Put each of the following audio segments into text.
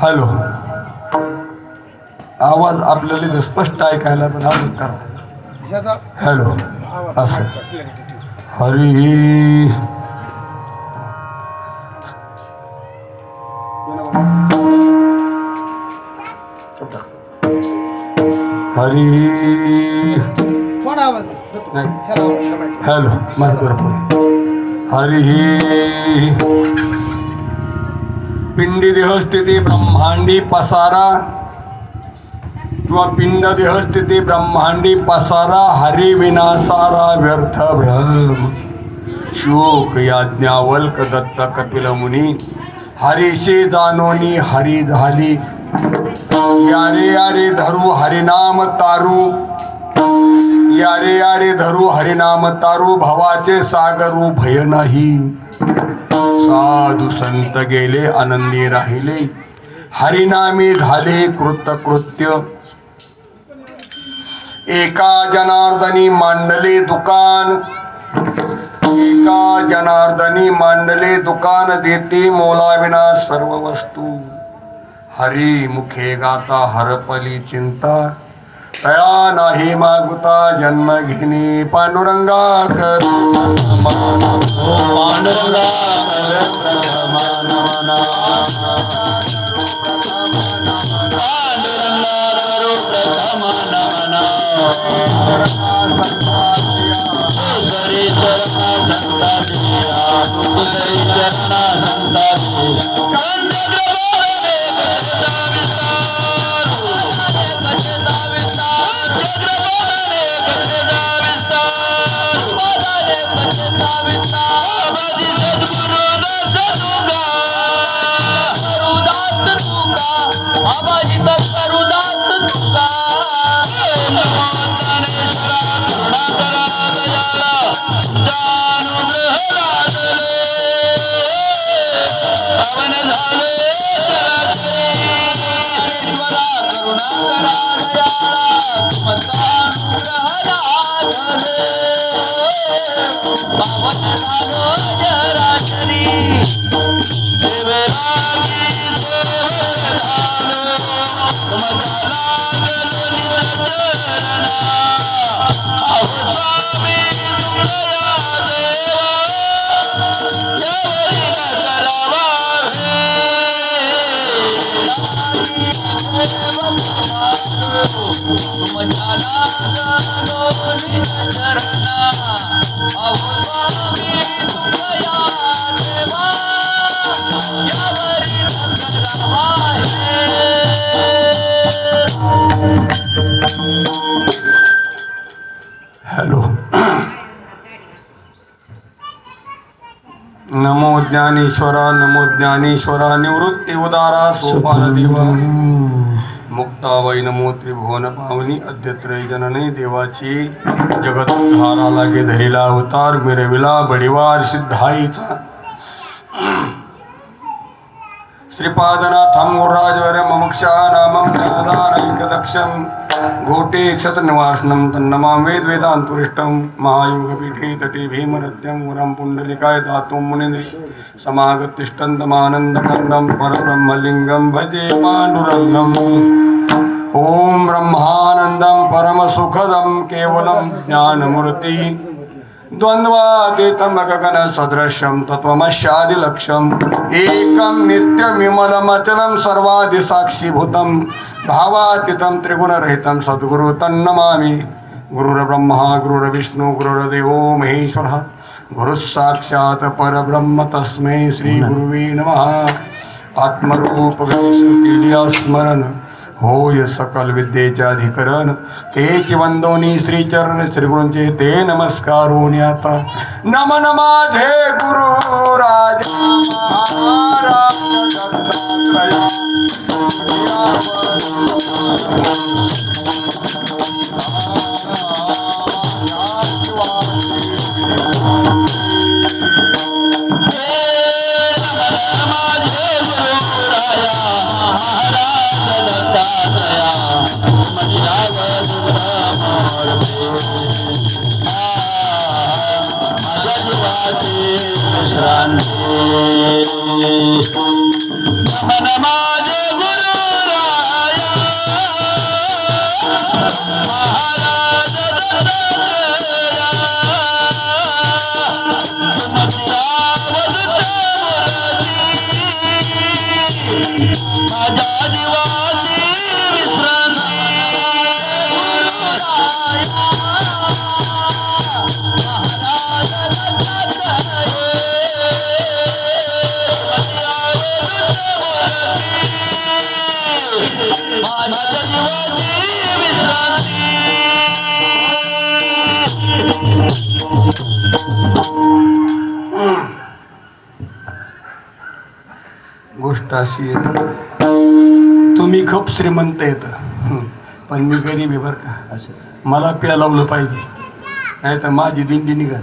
Hello, आवाज आपल्याला स्पष्ट ऐकायला पण अजून करा. हॅलो, असं हरी हरी हॅलो माझ बरोबर हरी पिंडी देहस्थिती ब्रह्मांडी पसारा किंवा पिंड देहस्थिती ब्रह्मांडी पसारा हरी विनासारा व्यर्थ भ्रम शोक याज्ञावल्क दत्त कपिल मुनी हरीशी जानोनी हरी झाली यारे यारे धरू हरिनाम तारू यारे यारे धरू हरिनाम तारू भवाचे सागरू भय नाही साधू संत गेले आनंदी राहिले हरिनामी झाले कृतकृत्य एका जनार्दनी मांडले दुकान एका जनार्दनी मांडले दुकान देते मोलाविना सर्व वस्तू हरी मुखे गाता हरपली चिंता तया नाही मागुता जन्म घेणे पांडुरंगा कर पांडुरंगा ज्ञानेश्वरा नमो ज्ञानेश्वरा निवृत्ती उदारा सोपान देवा मुक्ताबाई नमो त्रिभुवन पावनी अद्यत्रय जननी देवाची जगतोद्धारा लागे धरिला अवतार मिरविला बडिवार सिद्धाईचा श्रीपादनाथं गुरुराजवर्य मुमुक्षा नामं ज्ञानदानैकदक्षं घोटे क्षतनिवासनं तन्नमां वेदवेदान्तुरिष्टं महायोगपीठे तटे भीमनद्यं वरं पुण्डलिकाय दातुं मुनिन्द्रे समागतिष्ठन्तमानन्दकन्दं परब्रह्मलिङ्गं भजे पाण्डुरङ्गम् ॐ ब्रह्मानन्दं परमसुखदं केवलं ज्ञानमूर्ति द्वन्द्वातीतं गगनसदृशं तत्त्वमस्यादिलक्ष्यम् एकं नित्यमिमलमचलं सर्वादिसाक्षिभूतं भावातीतं त्रिगुणरहितं सद्गुरु तन्नमामि गुरुर्ब्रह्मा गुरुर्विष्णु गुरुर्देवो महेश्वरः गुरुः साक्षात् परब्रह्म तस्मै श्रीगुरुवे नमः आत्मरूपगणेश स्मरण होय सकल विद्येचे अधिकरण तेच वंदोनी श्रीचरण श्रीगुरूंचे ते नमस्कारोनी आता नमन माझे गुरु राजा महाराज गोष्ट अशी आहे तुम्ही खूप श्रीमंत येत पण मी गरीब आहे बरं का मला प्यालावलं पाहिजे नाही तर माझी दिंडी निघाल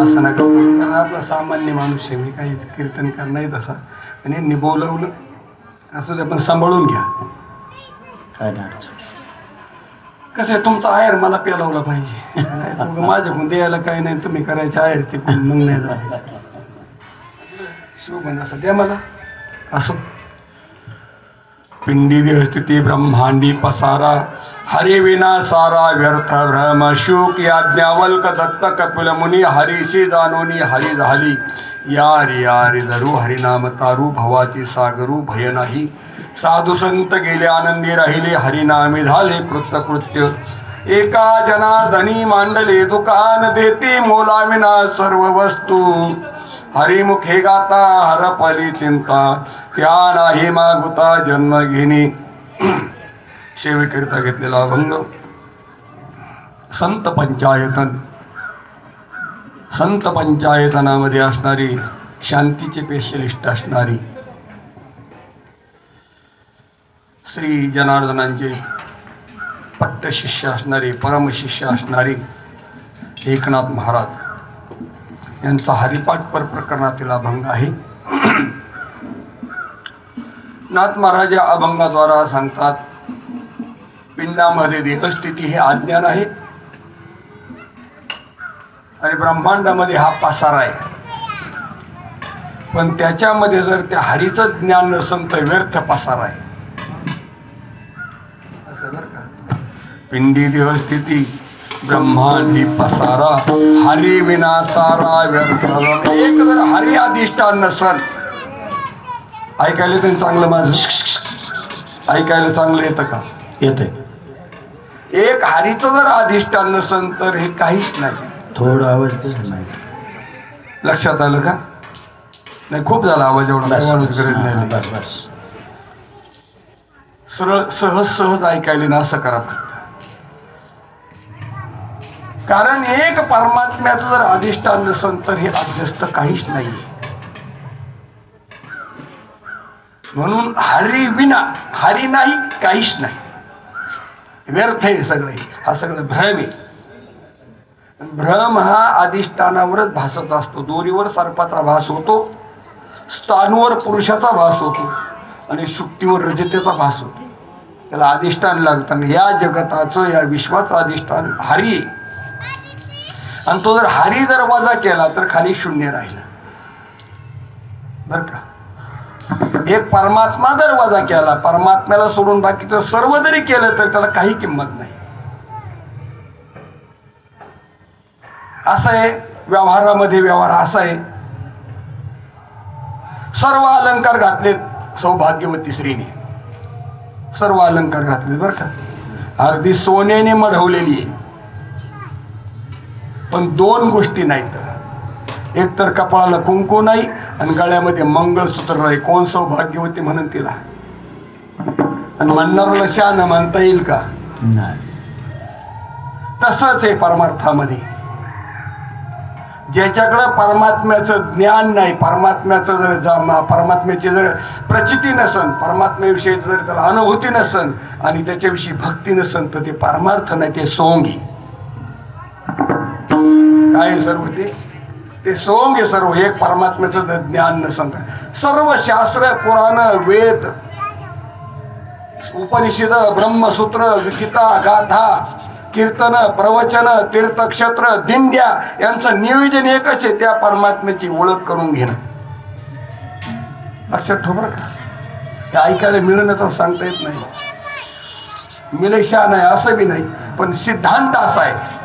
असं नका कारण आपला सामान्य माणूस आहे मी काही कीर्तन करणार तसा आणि यांनी बोलवलं असं ते पण सांभाळून घ्या काय कसं आहे तुमचा आहेर मला प्यालावला पाहिजे माझ्याकडून द्यायला काही नाही तुम्ही करायचे आहेर ते पण मग नाही झाले शिवबन असं द्या मला असं पिंडी देवस्थिती ब्रह्मांडी पसारा हरि विना सारा व्यर्थ भ्रम शुक याज्ञावल्क दत्त कपिल मुनी हरीशी जानोनी हरी झाली यारी धरू हरिनाम तारू भवाची सागरू भय नाही साधू संत गेले आनंदी राहिले हरिनामे झाले कृत्यकृत्य एका जनार्दनी मांडले दुकान देते मोलाविना सर्व वस्तू हरिमुखे गाता हरपली चिंता त्या नाही मागुता जन्म घेणे सेवेकरिता घेतलेला अभंग संत पंचायतनामध्ये असणारी शांतीचे स्पेशलिस्ट असणारी श्री जनार्दनांचे पट्टशिष्य असणारे परमशिष्य असणारे एकनाथ महाराज यांचा हरिपाठ पर प्रकरणातील अभंग आहे. नाथ महाराज या अभंगाद्वारा सांगतात पिंडामध्ये देहस्थिती हे अज्ञान आहे आणि ब्रह्मांडामध्ये हा पसारा आहे पण त्याच्यामध्ये जर त्या हरीचं ज्ञान नसेल तर व्यर्थ पसारा आहे असं बरं का. पिंडी देहस्थिती ब्रह्मांडी पसारा हरी विना सारा व्यर्थ. एक जर हरी अधिष्ठान नसल ऐकायला तर चांगलं माझं ऐकायला चांगलं येतं का येतंय. एक हरीचं जर अधिष्ठान नसल तर हे काहीच नाही. थोडं आवाज नाही लक्षात आलं का नाही खूप झाला आवाज एवढा गरज नाही. सरळ सहज ऐकायला ना असं करा कारण एक परमात्म्याचं जर अधिष्ठान नसेल तर हे अध्यस्त काहीच नाही. म्हणून हरी विना हरी नाही, काहीच नाही, व्यर्थ आहे सगळे. हा सगळं भ्रम आहे. भ्रम हा अधिष्ठानावरच भासत असतो. दोरीवर सर्पाचा भास होतो, स्थानवर पुरुषाचा भास होतो आणि शुक्तीवर रजतेचा भास होतो. त्याला अधिष्ठान लागतं. या जगताचं, या विश्वाचं अधिष्ठान हरी आहे. आणि तो जर हरी जर वजा केला तर खाली शून्य राहिला बर का. एक परमात्मा जर वजा केला, परमात्म्याला सोडून बाकीचं सर्व जरी केलं तर त्याला काही किंमत नाही. असं आहे व्यवहारामध्ये. व्यवहार असा आहे, सर्व अलंकार घातलेत सौभाग्यवती स्त्रीने, सर्व अलंकार घातले बर का, अगदी सोन्याने मढवलेली आहे. पण दोन गोष्टी नाहीत. एक तर कपाळाला कुंकू नाही आणि गळ्यामध्ये मंगळसूत्र नाही. कोण सौभाग्यवती म्हणून तिला? आणि म्हणणाऱ्याला शान म्हणता येईल का? तसंच आहे परमार्थामध्ये. ज्याच्याकडं परमात्म्याचं ज्ञान नाही, परमात्म्याचं परमात्म्याची जर प्रचिती नसन, परमात्म्याविषयी जर त्याला अनुभूती नसन आणि त्याच्याविषयी भक्ती नसन तर ते परमार्थ नाही, ते सोंग आहे. काय सर्व ते सोंग आहे सर्व. एक परमात्म्याचं जर ज्ञान नसन तर सर्व शास्त्र, पुराण, वेद, उपनिषद, ब्रह्मसूत्र, गीता, गाथा, कीर्तन, प्रवचन, तीर्थक्षेत्र, दिंड्या यांचं नियोजन एकच आहे, त्या परमात्म्याची ओळख करून घेणं. लक्षात ठेव बरं का. ते ऐकायला मिळणं तर सांगता येत नाही, मिलेशा नाही असं बी नाही, पण सिद्धांत असा आहे.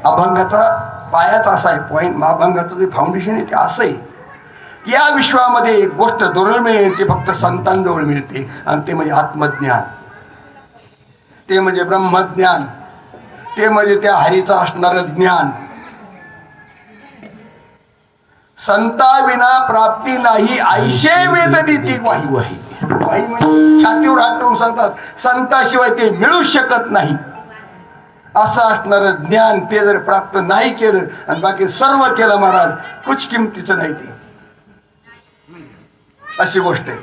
अभंगाचा पायाच असा आहे, पॉईंट. अभंगाचं जे फाउंडेशन आहे ते असं आहे की या विश्वामध्ये एक गोष्ट दुर्मिळ मिळते, फक्त संतांजवळ मिळते, आणि ते म्हणजे आत्मज्ञान, ते म्हणजे ब्रह्मज्ञान, ते म्हणजे त्या हरीचं असणारं ज्ञान. संताविना प्राप्ती नाही, ऐशे वेद देती वाही वाही. वाही म्हणजे छातीवर हात ठेवून सांगतात, संताशिवाय ते मिळू शकत नाही. असं असणारं ज्ञान ते जर प्राप्त नाही केलं आणि बाकी सर्व केलं महाराज, कुछ किमतीचं नाही ते, अशी गोष्ट आहे.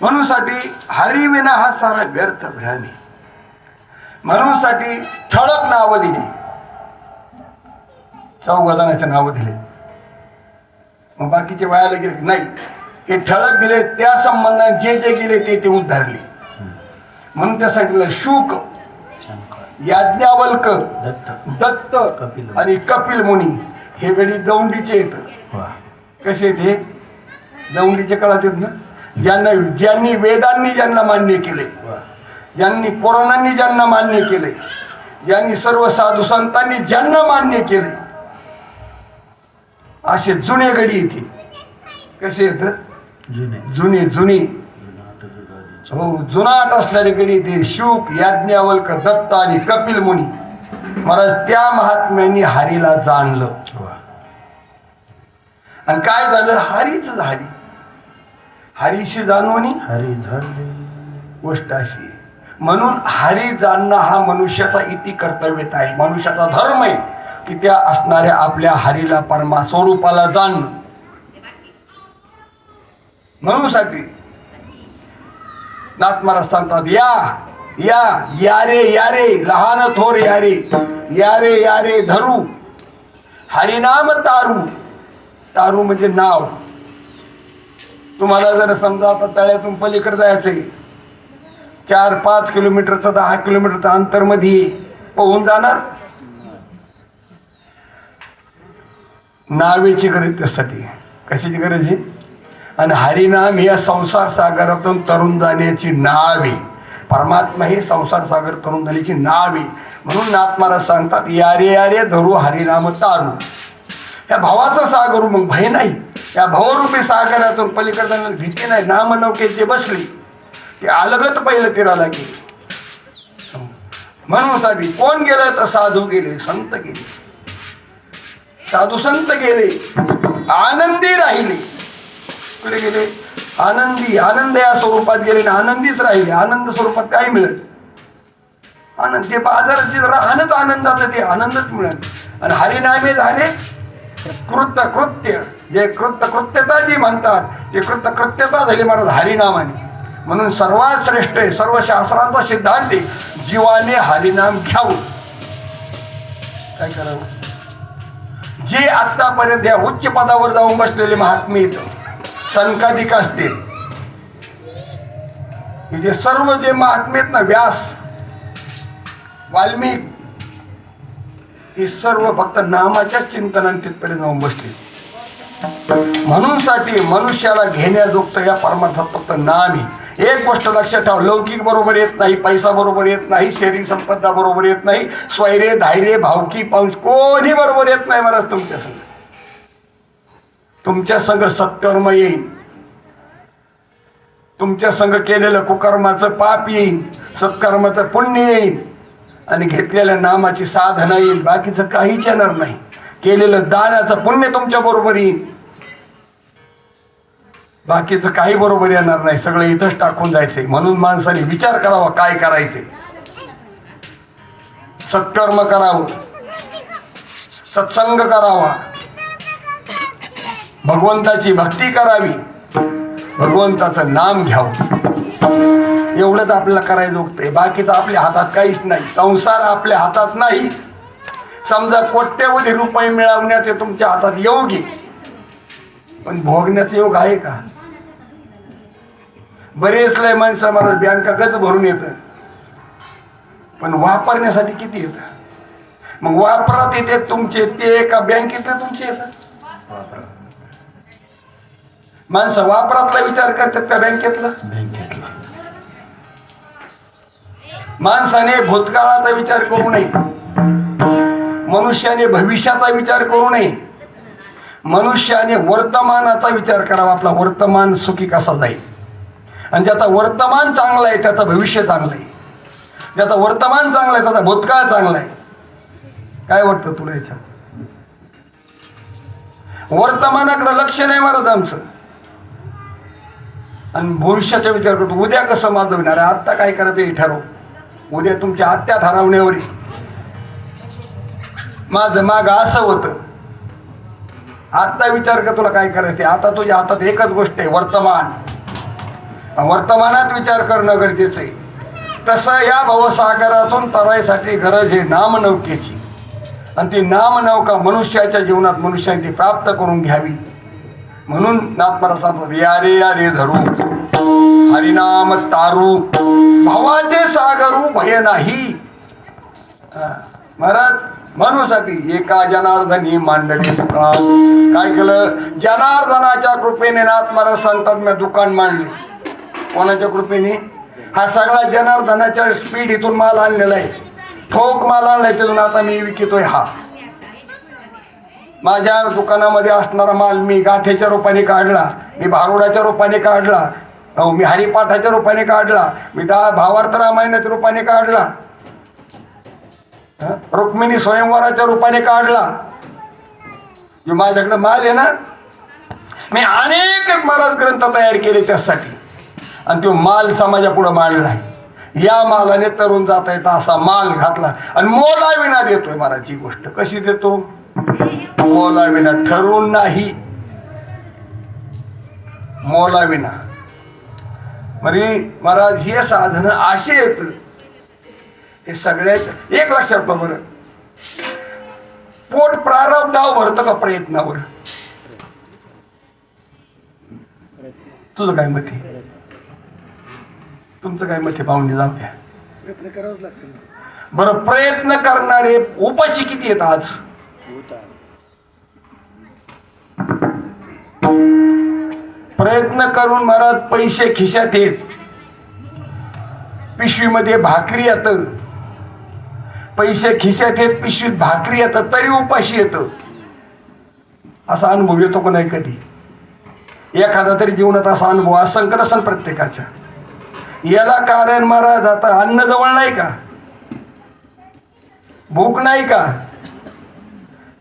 म्हणून साठी हरिविना हा सारा व्यर्थ भ्रम आहे. म्हणून साठी ठळक नावं दिली, चौघदानाचे नावं दिले. मग बाकीचे वायाला गेले नाही, हे ठळक दिले, त्या संबंधात जे जे गेले ते उद्धारले. म्हणून त्यासाठी शुक, याज्ञवल्क, दत्त आणि कपिल मुनी हे गडी दौंडीचे येत. कसे आहेत हे? दौंडीचे काळात येत ना. ज्यांनी वेदांनी ज्यांना मान्य केले, ज्यांनी पुराणांनी ज्यांना मान्य केले, ज्यांनी सर्व साधू संतांनी ज्यांना मान्य केले, असे जुने गडी येते. कसे येतात? जुने जुने हो, जुनाट असणारे गडी ते शुक, याज्ञवल्क, दत्त आणि कपिल मुनी महाराज. त्या महात्म्यांनी हरीला जाणलं आणि काय झालं? हरीच झाली. हरीशी जाणवणी हरी झाली गोष्ट अशी. म्हणून हरी जाणणं हा मनुष्याचा इति कर्तव्यता आहे, मनुष्याचा धर्म आहे की त्या असणाऱ्या आपल्या हरीला, परमा स्वरूपाला जाणणं. म्हणून साठी नाथ महाराज सांगतात, या रे लहान थोर या रे धरू हरिनाम तारू. तारू म्हणजे नाव. तुम्हाला जर समजा आता तळ्यातून पलीकडे जायचंय, 4-5 किलोमीटरचं 10 किलोमीटरचं अंतर मध्ये पोहून जाणार, नावेची गरज त्यासाठी. कशाची गरज आहे? आणि हरिनाम या संसार सागरातून तरुण जाण्याची नाव आहे. परमात्मा ही संसार सागर तरुण जाण्याची नाव आहे. म्हणून नाथ महाराज सांगतात, या रे धरू हरिनाम तारू. या भावाचा सागर, मग भय नाही. या भावरूपी सागरातून पलीकडे जाण्याची भीती नाही. नामनौकेत जे बसली ते अलगत पहिलं तीराला गेले. म्हणून साठी कोण गेलं तर साधू गेले, संत गेले, साधू संत गेले, आनंदी राहिले. कुठे गेले? आनंदी. आनंद या स्वरूपात गेले ना, आनंदीच राहिले. आनंद स्वरूपात काय मिळत? आनंद. ते बाजाराची राहणंच आनंदाचं, ते आनंदच मिळत. आणि हरिनामे झाले कृत्य जे कृत्यता जी म्हणतात ते कृत्यता झाली महाराज हरिनामाने. म्हणून सर्वात श्रेष्ठ आहे, सर्व शास्त्राचा सिद्धांत आहे, जीवाने हरिनाम घ्यावं. काय करावं? जे आतापर्यंत या उच्च पदावर जाऊन बसलेले महात्मे संकाधिक असतील, जे सर्व जे महात्मे आहेत ना, व्यास, वाल्मिक, हे सर्व फक्त नामाच्या चिंतनाने तिथपर्यंत जाऊन बसले. म्हणून साठी मनुष्याला घेण्याजोगतं या परमार्थात फक्त नाम आहे. एक गोष्ट लक्षात ठेवा, लौकिक बरोबर येत नाही, पैसा बरोबर येत नाही, शरीर संपदा बरोबर येत नाही, स्वैर्य धैर्य भावकी पाऊस कोणी बरोबर येत नाही महाराज. तुमच्या संग सत्कर्म येईल, तुमच्या संग केलेलं कुकर्माचं पाप येईल, सत्कर्माचं पुण्य येईल, आणि घेतलेल्या नामाची साधना येईल. बाकीचं काहीच येणार नाही. केलेलं दानाचं पुण्य तुमच्या बरोबर येईल, बाकीचं काही बरोबर येणार नाही. सगळं इथंच टाकून जायचंय. म्हणून माणसाने विचार करावा काय करायचे. सत्कर्म करावं, सत्संग करावा, भगवंताची भक्ती करावी, भगवंताचं नाम घ्यावं. एवढंच आपल्याला करायचं होतंय. बाकीचं आपल्या हातात काहीच नाही. संसार आपल्या हातात नाही. समजा कोट्यवधी रुपये मिळवण्याचे तुमच्या हातात योग आहे, पण भोगण्याचा योग आहे का? बरेच लय माणसं महाराज बँका गज भरून येतं, पण वापरण्यासाठी किती येतं? मग वापरात येते तुमचे ते का बँकेतले तुमचे येतात? माणसं वापरातला विचार करतात का बँकेतला? माणसाने भूतकाळाचा विचार करू नये, मनुष्याने भविष्याचा विचार करू नये, मनुष्याने वर्तमानाचा विचार करावा. आपला वर्तमान सुखी कसा जाईल, आणि ज्याचा वर्तमान चांगला आहे त्याचं भविष्य चांगलं आहे, ज्याचा वर्तमान चांगला आहे त्याचा भूतकाळ चांगला आहे. काय वाटतं तुला याच्यात? वर्तमानाकडे लक्ष नाही महाराज आमचं, आणि भविष्याचा विचार करतो. उद्या कसं माझं होणार आहे, आत्ता काय करायचं हे ठरव. उद्या तुमच्या आत्या ठरवण्यावर माझं माग असं होतं. आत्ता विचार कर तुला काय करायचं. आता तुझ्या हातात एकच गोष्ट आहे, वर्तमान. वर्तमानात विचार करणं गरजेचं आहे. तसं या भवसागरातून तरायसाठी गरज आहे नामनौकेची, आणि ती नामनौका मनुष्याच्या जीवनात मनुष्याने प्राप्त करून घ्यावी. म्हणून नाथमारा सांगतो, या रे धरू हरिनाम तारू, भावाचे सागरू भय नाही. महाराज म्हणूसाठी एका जनार्दनी मांडले दुकान. काय केलं? जनार्दनाच्या कृपेने नाथ महाराज सांगतात मी दुकान मांडले. कोणाच्या कृपेने? हा सगळा जनार्दनाच्या पिढीतून माल आणलेला आहे, ठोक माल आणलाय, तिथून आता मी विकतोय. हा माझ्या दुकानामध्ये असणारा माल मी गाथेच्या रूपाने काढला, मी भारुडाच्या रूपाने काढला, मी हरिपाठाच्या रूपाने काढला, मी भावार्थ रामायणाच्या रूपाने काढला, रुक्मिणी स्वयंवराच्या रूपाने काढला. जो माझ्याकडे माल आहे ना, मी अनेक महाराज ग्रंथ तयार केले त्यासाठी, आणि तो माल समाजापुढे मांडला. या मालाने तरुण जाता येता असा माल घातला, आणि मोलाविना देतोय. महाराज ही गोष्ट कशी देतो? मोलाविना, ठरवून नाही, मोलाविना. म्हणजे महाराज हे साधन असे येत, हे सगळ्यात एक लक्षात बरोबर. पोट प्रारब्धावर भरतं का प्रयत्नावर? तुझं काय मत आहे? तुमचं काय मत आहे? पाहुणे जाऊ द्या. प्रयत्न करावंच लागतं बरं. प्रयत्न करणारे उपाशी किती आहेत आज? प्रयत्न करून महाराज पैसे खिशात येत, पिशवीमध्ये भाकरी येत, पैसे खिशात येत, पिशवीत भाकरी येतात, तरी उपाशी येतं. असा अनुभव येतो का नाही कधी? एखादा तरी जीवनात असा अनुभव असंख्य नसेल प्रत्येकाच्या. याला कारण महाराज आता अन्न जवळ नाही का, भूक नाही का,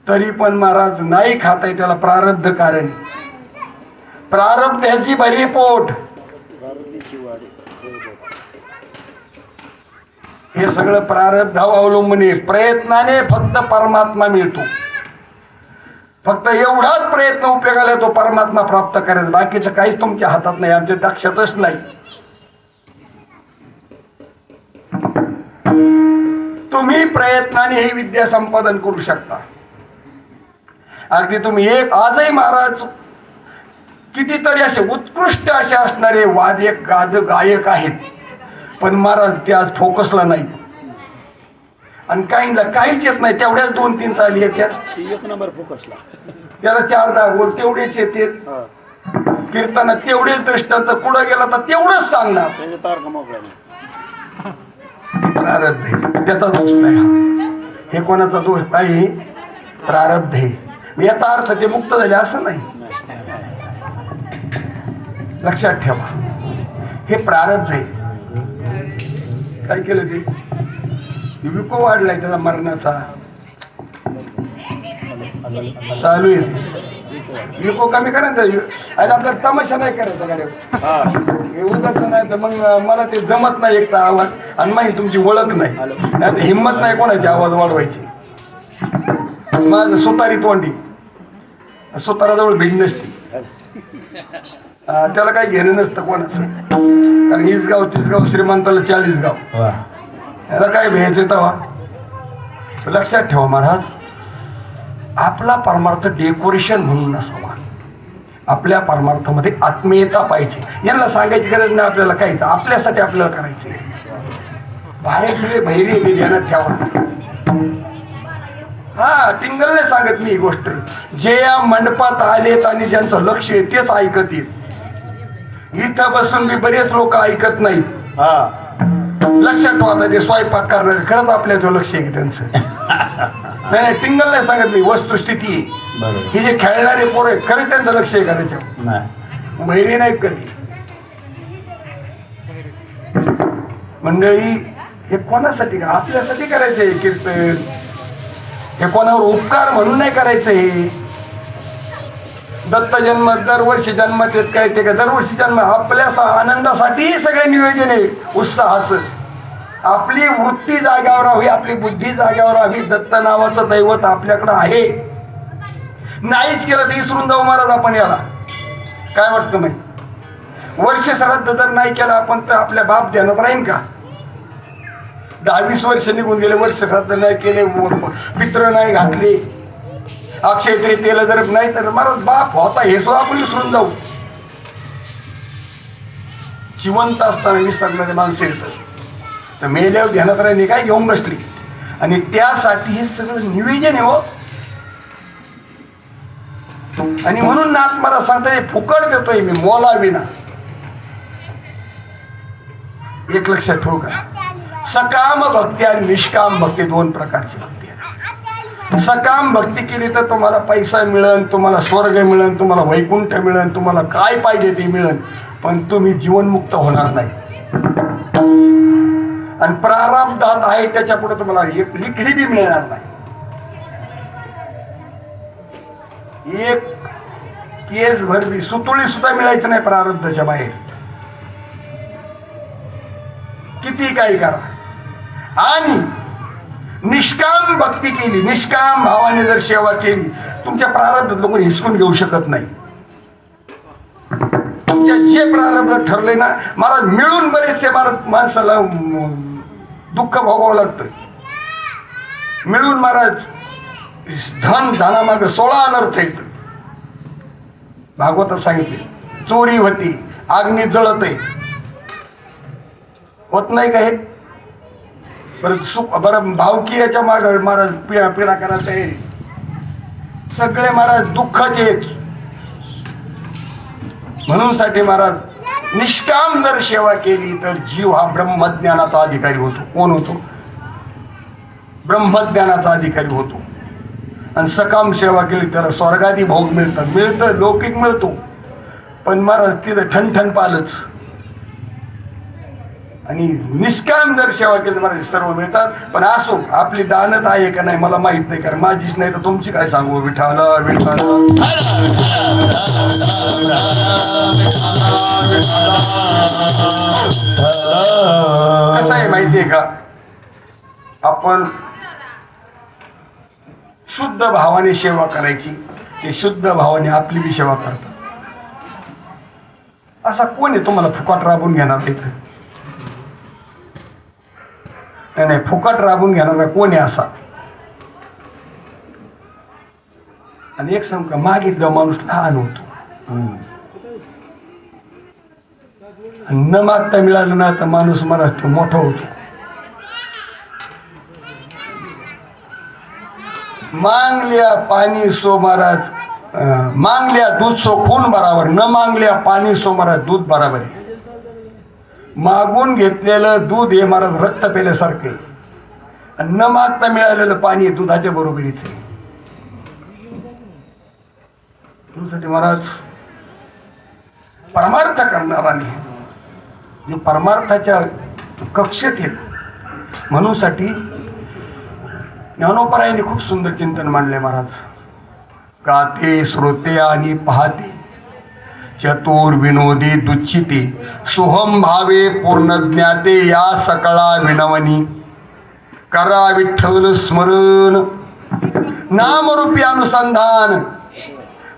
तरी पण महाराज नाही खात आहे. त्याला प्रारब्ध कारण. प्रारब्ध ह्याची भरी पोट. हे सगळं प्रारब्धावर अवलंबून आहे. प्रयत्नाने फक्त परमात्मा मिळतो. फक्त एवढाच प्रयत्न उपयोगाला येतो परमात्मा प्राप्त करायचा, बाकीचं काहीच तुमच्या हातात नाही, आमच्या लक्षातच नाही. तुम्ही प्रयत्नाने ही विद्या संपादन करू शकता. अगदी तुम्ही एक आजही महाराज कितीतरी असे उत्कृष्ट असे असणारे वादक गायक आहेत, पण महाराज ते आज फोकसला नाही. आणि काहींना काहीच येत नाही, तेवढ्याच 2-3 चाली येत्या, एक नंबर फोकसला त्याला 4-10 बोल तेवढेच येते, कीर्तनात तेवढेच दृष्टांत, कुठं गेला तर तेवढंच सांगणार. प्रारब्ध आहे, त्याचा दोष नाही. हे कोणाचा दोष नाही, प्रारब्ध आहे. याचा अर्थ ते मुक्त झाले असं नाही, लक्षात ठेवा. हे प्रारब्ध आहे. काय केलं ते विको वाढलाय त्याचा मरणाचा, चालू येते विको कमी करायचा. आज आपल्याला तमाशा नाही करायचा गाड्या उगाच नाही तर मग मला ते जमत नाही एक तर आवाज, आणि माहिती तुमची ओळख नाही, नाही तर हिंमत नाही कोणाची आवाज वाढवायची. माझं सुतारी तोंडी, सुताराजवळ भिड नसती, त्याला काही घेणं नसतं कोणाचं, कारण 20 गाव 30 गाव श्रीमंताला 40 गाव, याला काय भ्यायचं तेव्हा. लक्षात ठेवा महाराज, आपला परमार्थ डेकोरेशन म्हणून नसावा, आपल्या परमार्थामध्ये आत्मीयता पाहिजे. यांना सांगायची गरज नाही आपल्याला काहीच, आपल्यासाठी आपल्याला करायचे. बाहेर सगळे बहिरी येते, ध्यानात ठेवा. हा टिंगल नाही सांगत मी ही गोष्ट, जे या मंडपात आलेत आणि ज्यांचं लक्ष आहे तेच ऐकत येत. इथं बसून मी बरेच लोक ऐकत नाहीत. लक्षात ठेवा, ते स्वयंपाक करणारे खरंच आपल्या लक्ष आहे की त्यांचं. नाही टिंगल नाही सांगत मी, वस्तुस्थिती आहे. हे जे खेळणारे पोर आहेत खरंच त्यांचं लक्ष आहे का त्याच्यावर, बहिरी नाहीत कधी. मंडळी, हे कोणासाठी का, आपल्यासाठी करायचंय कीर्तन. हे कोणावर उपकार म्हणून नाही करायचं. हे दत्त जन्म दरवर्षी जन्मात येत काय ते का दरवर्षी जन्म आपल्या आनंदासाठी सगळे नियोजन आहे उत्साहाचं. आपली वृत्ती जाग्यावर हवी, आपली बुद्धी जाग्यावर हवी. दत्त नावाचं दैवत आपल्याकडं आहे, नाहीच केलं तर विसरून जाऊ महाराज आपण याला. काय वाटतं नाही, वर्ष श्राद्ध जर नाही केलं आपण तर आपल्या बाप ध्यानात राहीन का? 10-20 वर्ष निघून गेले, वर्ष श्राद्ध नाही केले, पित्र नाही घातले, अक्षय तृतीयेला जर नाही तर महाराज बाप होता हे सुद्धा आपण विसरून जाऊ. जिवंत असताना विसरणारे माणसं येतात, तर मेल्यावर ध्यानात राहिली काय घेऊन बसली. आणि त्यासाठी हे सगळं नियोजन आहे हो. आणि म्हणून नाथ मला सांगता फुकट देतोय मी, मोला विना. एक लक्षात ठेवू का, सकाम भक्ती आणि निष्काम भक्ती 2 प्रकारची भक्ती आहे. सकाम भक्ती केली तर तुम्हाला पैसा मिळेल, तुम्हाला स्वर्ग मिळेल, तुम्हाला वैकुंठ मिळेल, तुम्हाला काय पाहिजे ते मिळेल, पण तुम्ही जीवनमुक्त होणार नाही. आणि प्रारब्धात आहे त्याच्या पुढे तुम्हाला एक लिकडी बी मिळणार नाही. एक केस भर बी सुतुळी सुद्धा मिळायचं नाही प्रारब्धाच्या बाहेर. किती काही करा. आणि निष्काम भक्ती केली, निष्काम भावाने जर सेवा केली, तुमच्या प्रारब्धात लोक हिसकून घेऊ शकत नाही. तुमच्या जे प्रारब्ध ठरले ना महाराज, मिळून बरेचसे महाराज माणसाला दुःख भोगावं लागतं. मिळून महाराज धनामाग 16 अनर्थ येत. भागवतात सांगितले, चोरी होती, अग्नी जळत आहे, होत नाही का हे? परत सुख बरं भावकी याच्या माग महाराज पिढा करायचं आहे. सगळे महाराज दुःखाचे. म्हणून साठी महाराज निष्काम जर सेवा केली तर जीव हा ब्रह्मज्ञानाचा अधिकारी होतो. कोण होतो? ब्रह्मज्ञानाचा अधिकारी होतो. आणि सकाम सेवा केली त्याला स्वर्गादी भोग मिळतात. मिळतं, लौकिक मिळतो, पण महाराज तिथं ठणठण पालच. आणि निष्काम जर सेवा केली महाराज सर्व मिळतात. पण असो, आपली दानत आहे का नाही मला माहित नाही, कारण माझीच नाही तर तुमची काय सांगू. विठाल विठाल कसं आहे माहितीये का, आपण शुद्ध भावाने सेवा करायची. ते शुद्ध भावाने आपली बी सेवा करतात. असा कोण आहे तुम्हाला फुकट राबून घेणार इथं? नाही, फुकट राबून घेणारा कोण आहे असा? आणि एक सांग का, मागितला माणूस लहान होतो, न मागता मिळालं ना तर माणूस मला तो मोठा होतो. मांगल्या पाणी सो महाराज, मांगल्या दूध सो खून बराबर, न मांगल्या पाणी सो महाराज दूध बराबर. मागून घेतलेलं दूध हे महाराज रक्त पेल्यासारखं आहे, आणि न मागता मिळालेलं पाणी दुधाच्या बरोबरीच आहे. तुझ्यासाठी महाराज परमार्थ करणाराने जे परमार्थाच्या कक्षेत आहेत, म्हणून साठी ज्ञानोपरायांनी खूप सुंदर चिंतन मांडले महाराज. गाते श्रोते आणि पाहते, चतुर विनोदी दुच्छिते, सोहम भावे पूर्ण ज्ञाते, या सकळा विनवनी करा विठ्ठल स्मरण, नामरूपी अनुसंधान,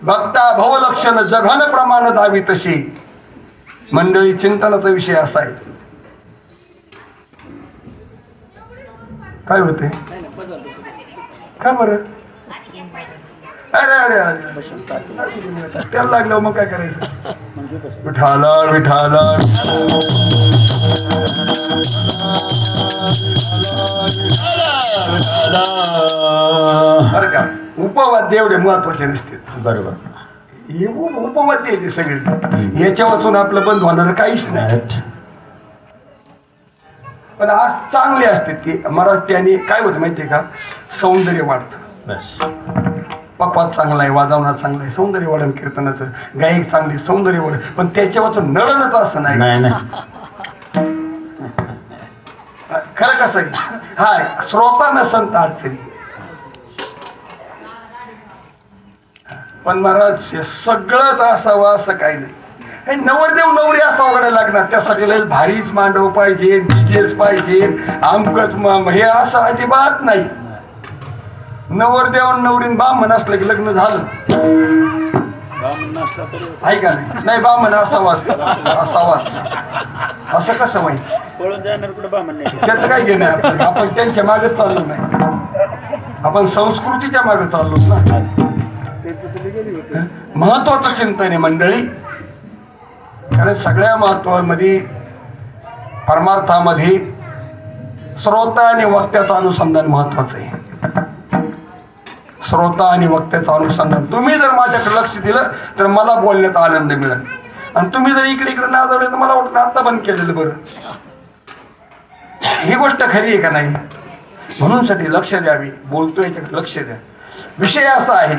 भक्ता भवलक्षण जघन प्रमाण जावी तशी. मंडळी, चिंतनाचा विषय असा आहे. काय होते का बरं? अरे अरे अरे त्याला लागलं मग काय करायचं? विठाला विठाला बरं का, उपवाद्य एवढे महत्वाचे नसते. बरोबर, हे उपवाद्य आहे ते सगळे, याच्या वाचून आपलं बंद होणार काहीच नाही. पण आज चांगले असते ते महाराज. त्याने काय होतं माहितीये का, सौंदर्य वाढतं. पकवाद चांगला आहे, वाजवणं चांगलं आहे, सौंदर्य वाढन कीर्तनाचं, गायक चांगली, सौंदर्य वाढ. पण त्याच्या वाचून नळणच असं नाही. खरं कसं आहे, हा श्रोता नसंत अडचणी. पण महाराज हे सगळंच असावं असं काही नाही. हे नवरदेव नवरी असा वगैरे लागणार, त्यासाठी लय भारीच मांडव पाहिजे, डीजेच पाहिजे, आमकच हे असं अजिबात नाही. नवरदेव नवरीन बामण असलं की लग्न झालं, आहे का नाही? नाही, बामण असावाच असावाच. असं कसं माहिती? त्याचं काय घेणं आहे? आपण त्यांच्या मागे चाललो नाही, आपण संस्कृतीच्या मागे चाललो ना. महत्वाचं चिंतन आहे मंडळी. कारण सगळ्या महत्वामध्ये परमार्थामध्ये श्रोता आणि वक्त्याचं अनुसंधान महत्वाचं आहे. श्रोता आणि वक्त्याचं अनुसंधान. तुम्ही जर माझ्याकडे लक्ष दिलं तर मला बोलण्यात आनंद मिळेल, आणि तुम्ही जर इकडे इकडे नादवले तर मला वाटतं आता बंद केलेलं बरं. ही गोष्ट खरी आहे का नाही? म्हणून साठी लक्ष द्यावी, बोलतोय याच्याकडे लक्ष द्या. विषय असा आहे,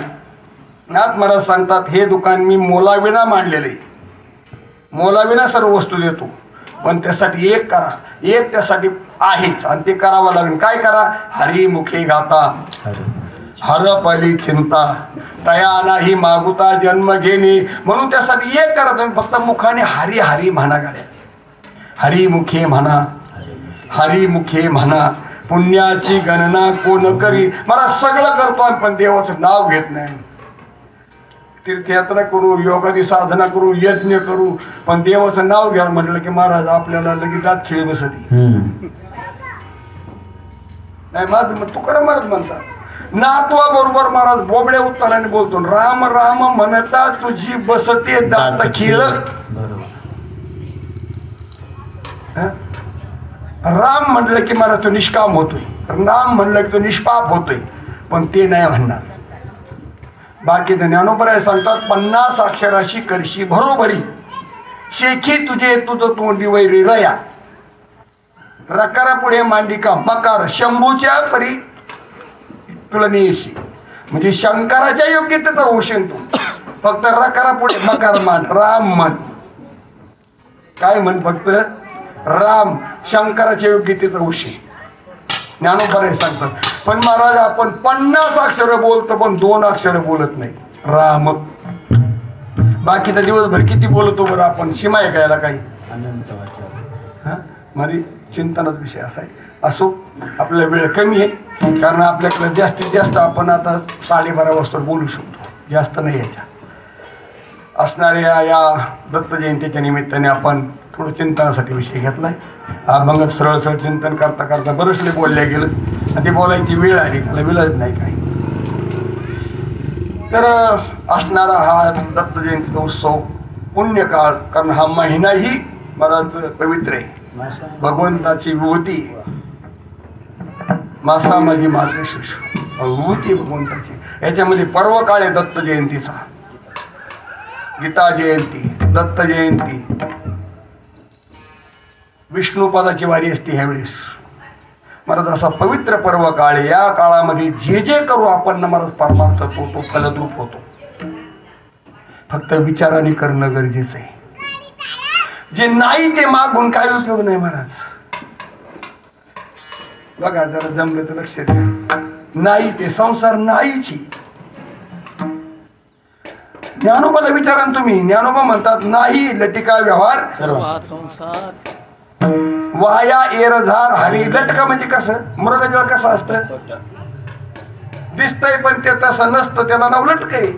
नाथ मला सांगतात, हे दुकान मी मोलाविना मांडलेलं आहे, मोलाविना सर्व वस्तू देतो, पण त्यासाठी एक करा, एक त्यासाठी आहेच, आणि ते करावं लागेल. काय करा? हरी मुखे गाता हरपली चिंता, तया नाही मागुता जन्म घेणे. म्हणून त्यासाठी एक करा, तुम्ही फक्त मुखाने हरी हरी म्हणा. गाड्या हरी मुखे म्हणा, हरी मुखे म्हणा. पुण्याची गणना कोण करी. मला सगळं करतो पण देवाचं नाव घेत नाही. तीर्थयात्रा करू, योगादी साधना करू, यज्ञ करू, पण देवाचं नाव घ्या म्हटलं की महाराज आपल्याला लगेच दात खिळी बसती. नाही माझं मग तुकाराम महाराज म्हणतात, नातवा बरोबर महाराज बोबड्या उत्तराने बोलतो, राम राम म्हणता तुझी बसते दात खिळ. राम म्हणलं की महाराज तो निष्काम होतोय, राम म्हणलं की तो निष्पाप होतोय, पण ते नाही म्हणणार. बाकी ज्ञानोबराय सांगतात, 50 अक्षराशी करशी बरोबरी, शेखी तुझे तुझं तोंडी वैरी रया. रकारा पुढे मांडिका मकार, शंभूच्या परी तुला नेशी. म्हणजे शंकराच्या योग्यतेचा होशील तू. फक्त रकारा पुढे मकार मान, राम म्हण. काय म्हण? फक्त राम, शंकराच्या योग्यतेचा होशील. ज्ञानोबराय सांगतात. पण महाराज आपण 50 अक्षर बोलतो पण 2 अक्षर बोलत नाही, राम. बाकीचा दिवसभर किती बोलतो बरं आपण? सीमा आहे कायला काही? हा, माझी चिंतनाचा विषय असा आहे. असो, आपला वेळ कमी आहे, कारण आपल्याकडे जास्तीत जास्त आपण आता 12:30 वाजता बोलू शकतो. जास्त नाही याच्या असणाऱ्या या दत्त जयंतीच्या निमित्ताने आपण थोडं चिंतनासाठी विषय घेतलाय. मग सरळ सरळ चिंतन करता करता बरंचले बोलल्या गेलं आणि ती बोलायची वेळ आली, त्याला विलाज नाही काही. तर असणारा हा दत्त जयंतीचा उत्सव पुण्यकाळ, कारण हा महिनाही बराच पवित्र आहे. भगवंताची विभूती मासा माझी माझे शिशु विभूती भगवंताची. याच्यामध्ये पर्व काळ आहे दत्त जयंतीचा. गीता जयंती, दत्त जयंती, विष्णुपदाची वारी असते ह्यावेळेस. महाराज असा पवित्र पर्व काळ. या काळामध्ये जे जे करू आपण ना महाराज परमार्थ तो फलद्रूप होतो. फक्त विचाराने करणं गरजेचं आहे. जे नाही ते मागून काय उपयोग नाही महाराज. बघा जरा जमलं तर लक्ष द्या. नाही ते संसार नाहीची. ज्ञानोबाला विचारा तुम्ही. ज्ञानोबा म्हणतात नाही लटिका व्यवहार संसार वाया एरझार हरी. लटका म्हणजे कसं, मृगजळ कसं असतं, दिसतंय पण ते तसं नसतं, त्याला नाव लटक आहे.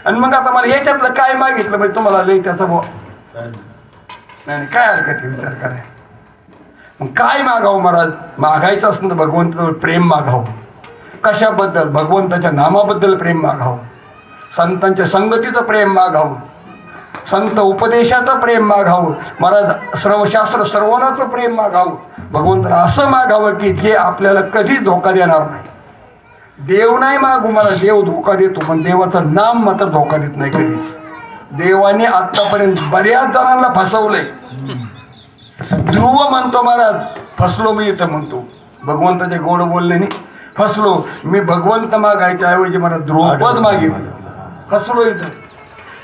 आणि मग आता मला ह्याच्यातलं काय मागितलं म्हणजे तुम्हाला लई त्याचा नाही काय हरकत आहे विचार कराय. मग काय मागावं महाराज. मागायचं असं तर भगवंताजवळ प्रेम मागावं. कशाबद्दल, भगवंताच्या नामाबद्दल प्रेम मागावं. संतांच्या संगतीचं प्रेम मागावं. संत उपदेशाचं प्रेम मागावं. महाराज सर्वशास्त्र सर्वांचं प्रेम मागावं. भगवंताला असं मागावं की जे आपल्याला कधीच धोका देणार नाही. देव नाही मागू मला, देव धोका देतो पण देवाचं नाम मात्र धोका देत नाही कधीच. देवाने आतापर्यंत बऱ्याच जणांना फसवलंय. ध्रुव म्हणतो महाराज फसलो मी इथं म्हणतो, भगवंताच्या गोड बोलल्याने फसलो मी. भगवंत मागायच्या ऐवजी मला ध्रुवपद मागितलं, फसलो इथं.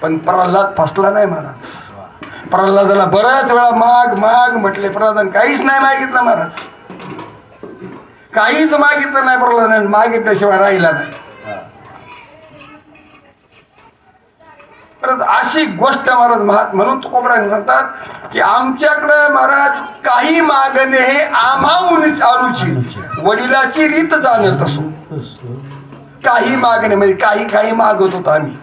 पण प्रल्हाद फसला नाही महाराज. प्रल्हादाला बऱ्याच वेळा माग माग म्हटले, प्रल्हादाने काहीच नाही मागितलं महाराज. काहीच मागितलं नाही प्रल्हादाने, मागितल्याशिवाय राहिला नाही. अशी गोष्ट महाराज म्हणून तुकोबराज म्हणतात की आमच्याकडे महाराज काही मागणे हे आम्हाहूनच अनुचित, वडिलाची रीत जाणत असो. काही मागणे म्हणजे काही काही मागत होतो आम्ही.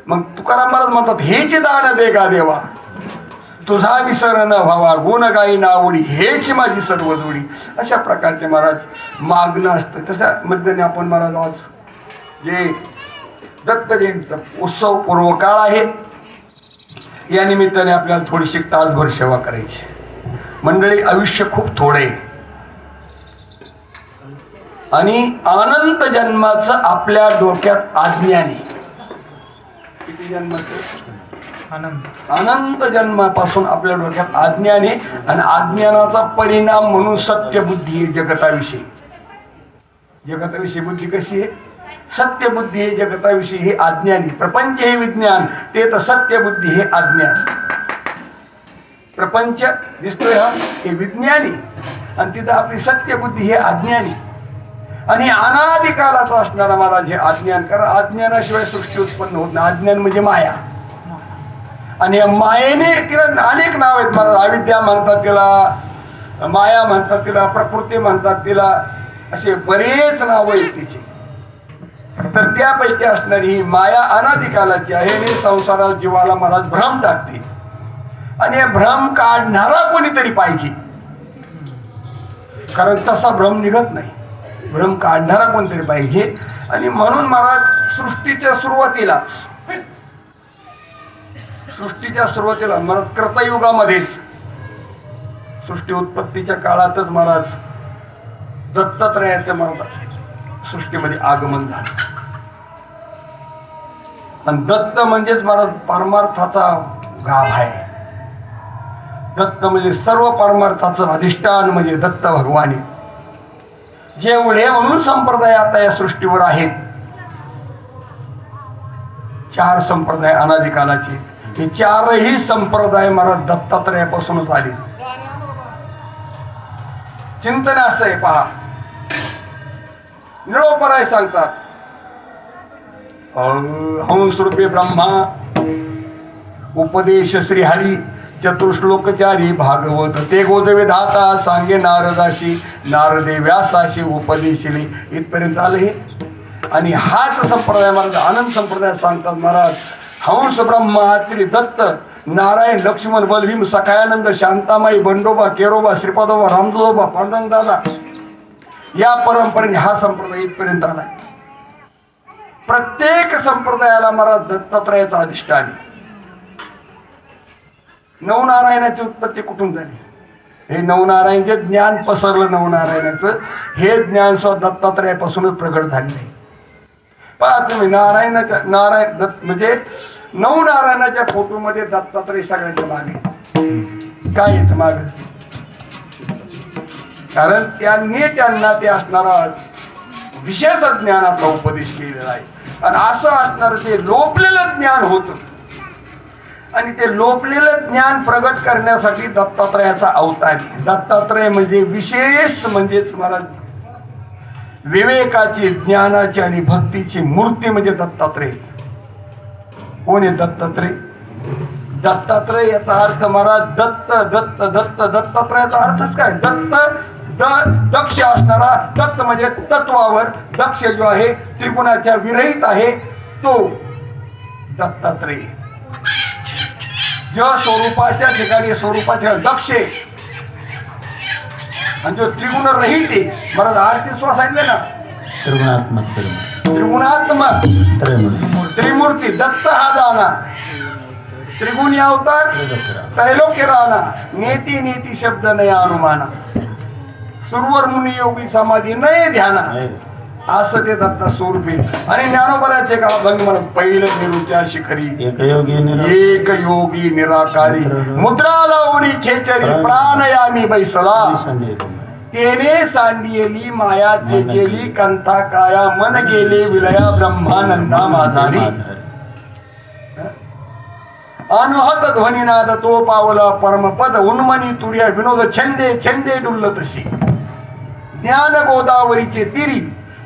मग तुकाराम महाराज म्हणतात हेच दान दे का देवा, तुझा विसर न व्हावा, गुण गाई नावडी हेच माझी सर्व जोडी. अशा प्रकारचे महाराज मागणं असतं. तशा मध्येने आपण महाराज आज जे दत्त जयंतीचा उत्सव पूर्व काळ आहे, या निमित्ताने आपल्याला थोडीशी तासभर सेवा करायची. मंडळी आयुष्य खूप थोडे आणि अनंत जन्माचं आपल्या डोक्यात अज्ञानी. किती जन्माचं, अनंत जन्मापासून आपल्या डोक्यात अज्ञान आहे. आणि अज्ञानाचा परिणाम म्हणून सत्यबुद्धी आहे जगताविषयी. जगताविषयी बुद्धी कशी आहे, सत्यबुद्धी हे जगताविषयी हे अज्ञानी. प्रपंच हे विज्ञान, ते तर सत्यबुद्धी हे अज्ञान. प्रपंच दिसतोय हा हे विज्ञानी आणि तिथं आपली सत्यबुद्धी हे अज्ञानी. आणि अनादिकालाचं असणारा महाराज हे अज्ञान. कारण अज्ञानाशिवाय सृष्टी उत्पन्न होत नाही. अज्ञान म्हणजे माया. आणि या मायेने तिला अनेक नाव आहेत महाराज. अविद्या म्हणतात तिला, माया म्हणतात तिला, प्रकृती म्हणतात तिला, असे बरेच नाव आहेत तिचे. तर त्यापैकी असणारी ही माया अनादिकालाची आहे आणि संसारात जीवाला महाराज भ्रम टाकते. आणि हे भ्रम काढणारा कोणीतरी पाहिजे, कारण तसा भ्रम निघत नाही. भ्रम काढणारा कोणतरी पाहिजे. आणि म्हणून महाराज सृष्टीच्या सुरुवातीला महाराज कृतयुगामध्येच, सृष्टी उत्पत्तीच्या काळातच महाराज दत्तात्रयाचं महाराज सृष्टीमध्ये आगमन झालं. आणि दत्त म्हणजेच महाराज परमार्थाचा गाभ आहे. दत्त म्हणजे सर्व परमार्थाचं अधिष्ठान म्हणजे दत्त भगवान. जेवढे म्हणून संप्रदाय आता या सृष्टीवर आहेत, 4 संप्रदाय अनादिकालाचे, हे 4ही संप्रदाय महाराज दत्तात्रयापासूनच आले. चिंतन असं आहे पहा. निळोपराय सांगतात हंसरूपे ब्रह्मा उपदेश श्रीहरी चतुर्श्लोकचारी भागवत ते गोदवे धाता सांगे नारदाशी नारदे व्यासाशी उपदेशिले. इथपर्यंत आलं हे. आणि हाच संप्रदाय महाराज आनंद संप्रदाय सांगतात महाराज. हंस ब्रह्मा त्रि दत्त नारायण लक्ष्मण बलभीम सखायानंद शांतामाई बंडोबा केरोबा श्रीपादोबा रामदोबा पांडुरंग दादा या परंपरेने हा संप्रदाय इथपर्यंत आलाय. प्रत्येक संप्रदायाला महाराज दत्तात्रयाचा अधिष्ठान. नवनारायणाची उत्पत्ती कुठून झाली? हे नवनारायण जे ज्ञान पसरलं नवनारायणाचं हे ज्ञान स्वतः दत्तात्रयापासूनच प्रगट झाले. पहा तुम्ही नारायण दत्त म्हणजे नवनारायणाच्या फोटोमध्ये दत्तात्रय सगळ्यांच्या मागे काय येत माग? कारण त्यांना ते असणारा विशेष ज्ञानाचा उपदेश केलेला आहे. आणि असं असणार ते लोपलेलं ज्ञान होतं आणि ते लोपलेलं ज्ञान प्रगट करण्यासाठी दत्तात्रयाचा अवतार. दत्तात्रय म्हणजे विशेष म्हणजेच मला विवेकाची ज्ञानाची आणि भक्तीची मूर्ती म्हणजे दत्तात्रय. कोण आहे दत्तात्रय? दत्तात्रय याचा अर्थ महाराज दत्त दत्त दत्त दत्तात्रयाचा अर्थच काय? दक्ष असणारा. दत्त म्हणजे तत्वावर दक्ष जो आहे त्रिगुणाच्या विरहित आहे तो दत्तात्रय. ज्या स्वरूपाच्या ठिकाणी स्वरूपाच्या दक्ष आणि जो त्रिगुण रहित आहे. महाराज आरती सुद्धा सांगितले ना त्रिगुणात्मक त्रिमूर्ती दत्त हा जाना त्रिगुणी अवतार त्रैलोक्य राहना नेती नेती शब्द नय अनुमाना सुरवर मुनी योगी समाधी नये ध्याना असं ते दत्त स्वरूप आहे. आणि ज्ञानोबराचे का अभंग म्हणत पहिलं निरुच्या शिखरी एक योगी निराकारी मुद्रा लावणी खेचरी प्राणयामी बैसला तेने सांडियली माया ते गेली कंथा काया मन गेले विलया ब्रह्मानंदा माधारी अनुहत ध्वनिनाद तो पावला परमपद उन्मनी तुर्या विनोद छंदे छंदे डुल्ल तशी ज्ञान गोदावरीचे तिरी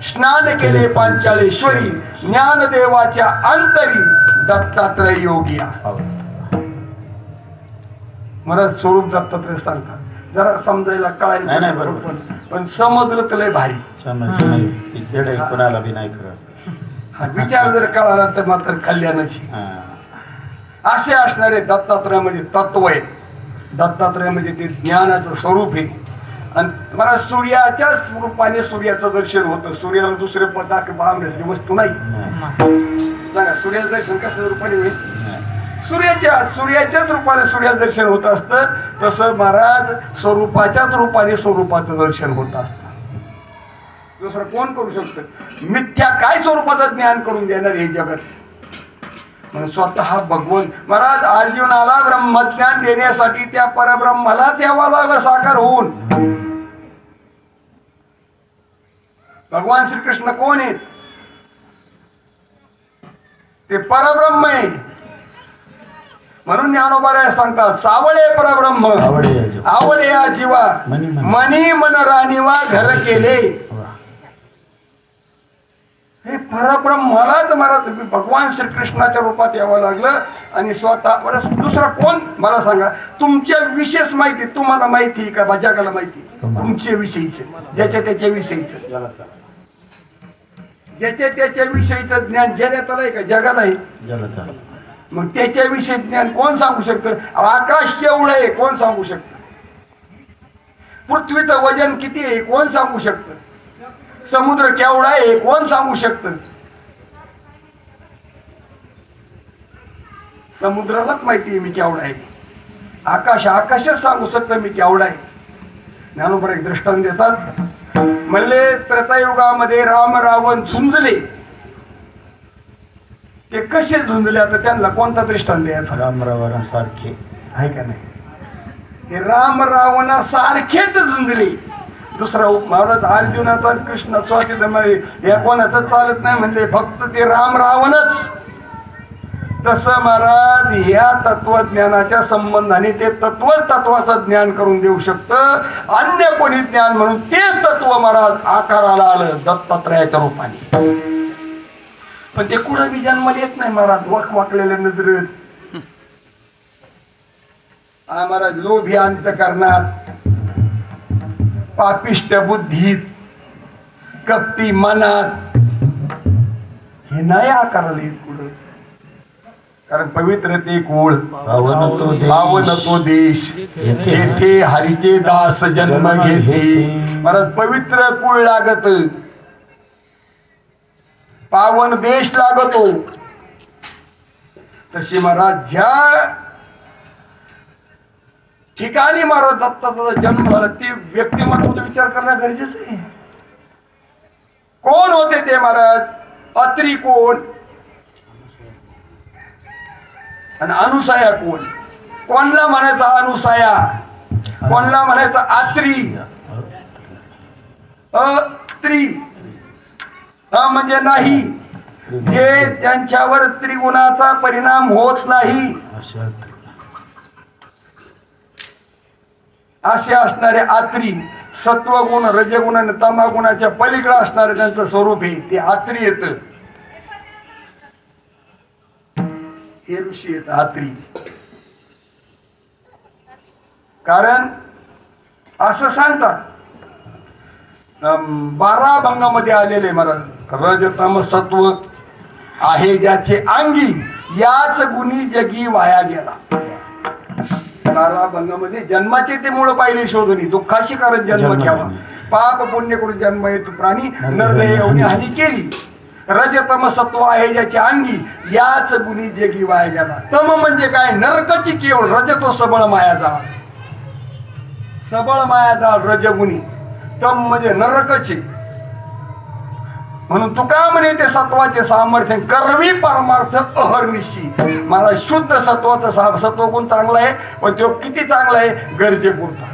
स्नान केले पांचाळेश्वरी ज्ञानदेवाच्या अंतरी दत्तात्रय योगिया. मला स्वरूप दत्तात्रय सांगतात जरा समजायला कळायला पण समजलं तर लय भारी. विचार जर कळाला तर मात्र कल्याणाची. असे असणारे दत्तात्रय म्हणजे तत्व आहे. दत्तात्रय म्हणजे ते ज्ञानाचं स्वरूप आहे. आणि मला सूर्याच्याच रूपाने सूर्याचं दर्शन होतं. सूर्याला दुसरे पदार्थ पाहण्याची वस्तू नाही. सांगा सूर्याचं दर्शन कसं रूपाने होईल? सूर्याच्याच रूपाने सूर्याचं दर्शन होत असतं. तसं महाराज स्वरूपाच्याच रूपाने स्वरूपाचं दर्शन होत असतं. दुसरं कोण करू शकतं? मिथ्या काय स्वरूपाचं ज्ञान करून देणार हे जगत? म्हणून स्वतः भगवान महाराज अर्जुनाला ब्रह्मज्ञान देण्यासाठी त्या परब्रह्मालाच यावं लागलं साकार होऊन. भगवान श्रीकृष्ण कोण आहेत? ते परब्रह्म आहे. म्हणून ज्ञानोबा सांगतात सावळे परब्रह्म आवडे या जीवा मनी मन राणीवा घर केले. हे परब्रह्मालाच मला भगवान श्रीकृष्णाच्या रूपात यावं लागलं. आणि स्वतः दुसरा कोण मला सांगा? तुमच्या विशेष माहिती तुम्हाला माहिती का जगाला माहिती? तुमच्या विषयीचे ज्याच्या त्याच्या विषयीचं ज्याच्या त्याच्या विषयीचं ज्ञान जगात आहे का? जगाला आहे. मग त्याच्याविषयी ज्ञान कोण सांगू शकतं? आकाश केवढं आहे कोण सांगू शकतं? पृथ्वीचं वजन किती आहे कोण सांगू शकतं? समुद्र केवढा आहे कोण सांगू शकतं? समुद्रालाच माहिती आहे मी केवढा आहे. आकाशच सांगू शकतं मी केवढा आहे. ज्ञानोबा एक दृष्टांत देतात. म्हणले त्रेतायुगामध्ये राम रावण झुंजले. ते कसे झुंजले? आता त्यांना कोणता दृष्टांत द्यायचा? राम रावणासारखे आहे का नाही? ते राम रावणासारखेच झुंजले. दुसरा महाराज अर्जुनाचा कृष्ण स्वाती या कोणाचं चालत नाही म्हणले फक्त ते राम रावणच. तसं महाराज या तत्वज्ञानाच्या संबंधाने ते तत्वाचं ज्ञान करून देऊ शकतं. अन्य कोणी ज्ञान म्हणून तेच तत्व महाराज आकाराला आलं दत्तात्रयाच्या रूपाने. पण ते कुठं बी जन्माला येत नाही महाराज. वाकलेल्या नजरेत महाराज लोभी अंतकरणात पापिष्ट बुद्धीत कपटी मनात हे नाही आकाराला येत पुढं. कारण पवित्र ते कुळ, पावन तो देश, येथे हरीचे दास जन्म घेते. महाराज पवित्र कुळ लागत, पावन देश लागतो. तशी महाराज ज्या ठिकाणी महाराज दत्ताचा जन्म झाला ते व्यक्तिमत्वाचा विचार करणं गरजेचं आहे. कोण होते ते महाराज? अत्री कोण आणि अनुसया कोण? कोणला म्हणायचा अनुसया, कोणला म्हणायचा आत्री? अत्री म्हणजे नाही, जे त्यांच्यावर त्रिगुणाचा परिणाम होत नाही असे असणारे आत्री. सत्वगुण, रजगुण आणि तमागुणाच्या पलीकडे असणारे त्यांचं स्वरूप आहे ते आत्री येत. हे ऋषी येत आत्री. कारण असं सांगतात 12 भंगामध्ये आलेले महाराज, रज तम सत्व आहे ज्याचे अंगी, याच गुणी जगी वाया गेला. 12 भंगामध्ये जन्माचे ते मूळ पाहिले शोधणी, दुःखाशी कारण जन्म घ्यावा, पाप पुण्य करून जन्म येतो प्राणी, नरदय येऊन हानी केली. रजतम सत्व आहे ज्याचे अंगी, याच गुणी जगी वाया गेला. तम म्हणजे काय? नरकाची केवळ. रजतो सबळ मायाजाळ, सबळ मायाजाळ रजगुणी. तम म्हणजे नरकाची. म्हणून तुका म्हणे ते सत्वाचे सामर्थ्य करवी परमार्थ अहर्निशी. मला शुद्ध सत्वाचं सत्वगुण चांगला आहे, पण तो किती चांगला आहे? गरजेपुरता.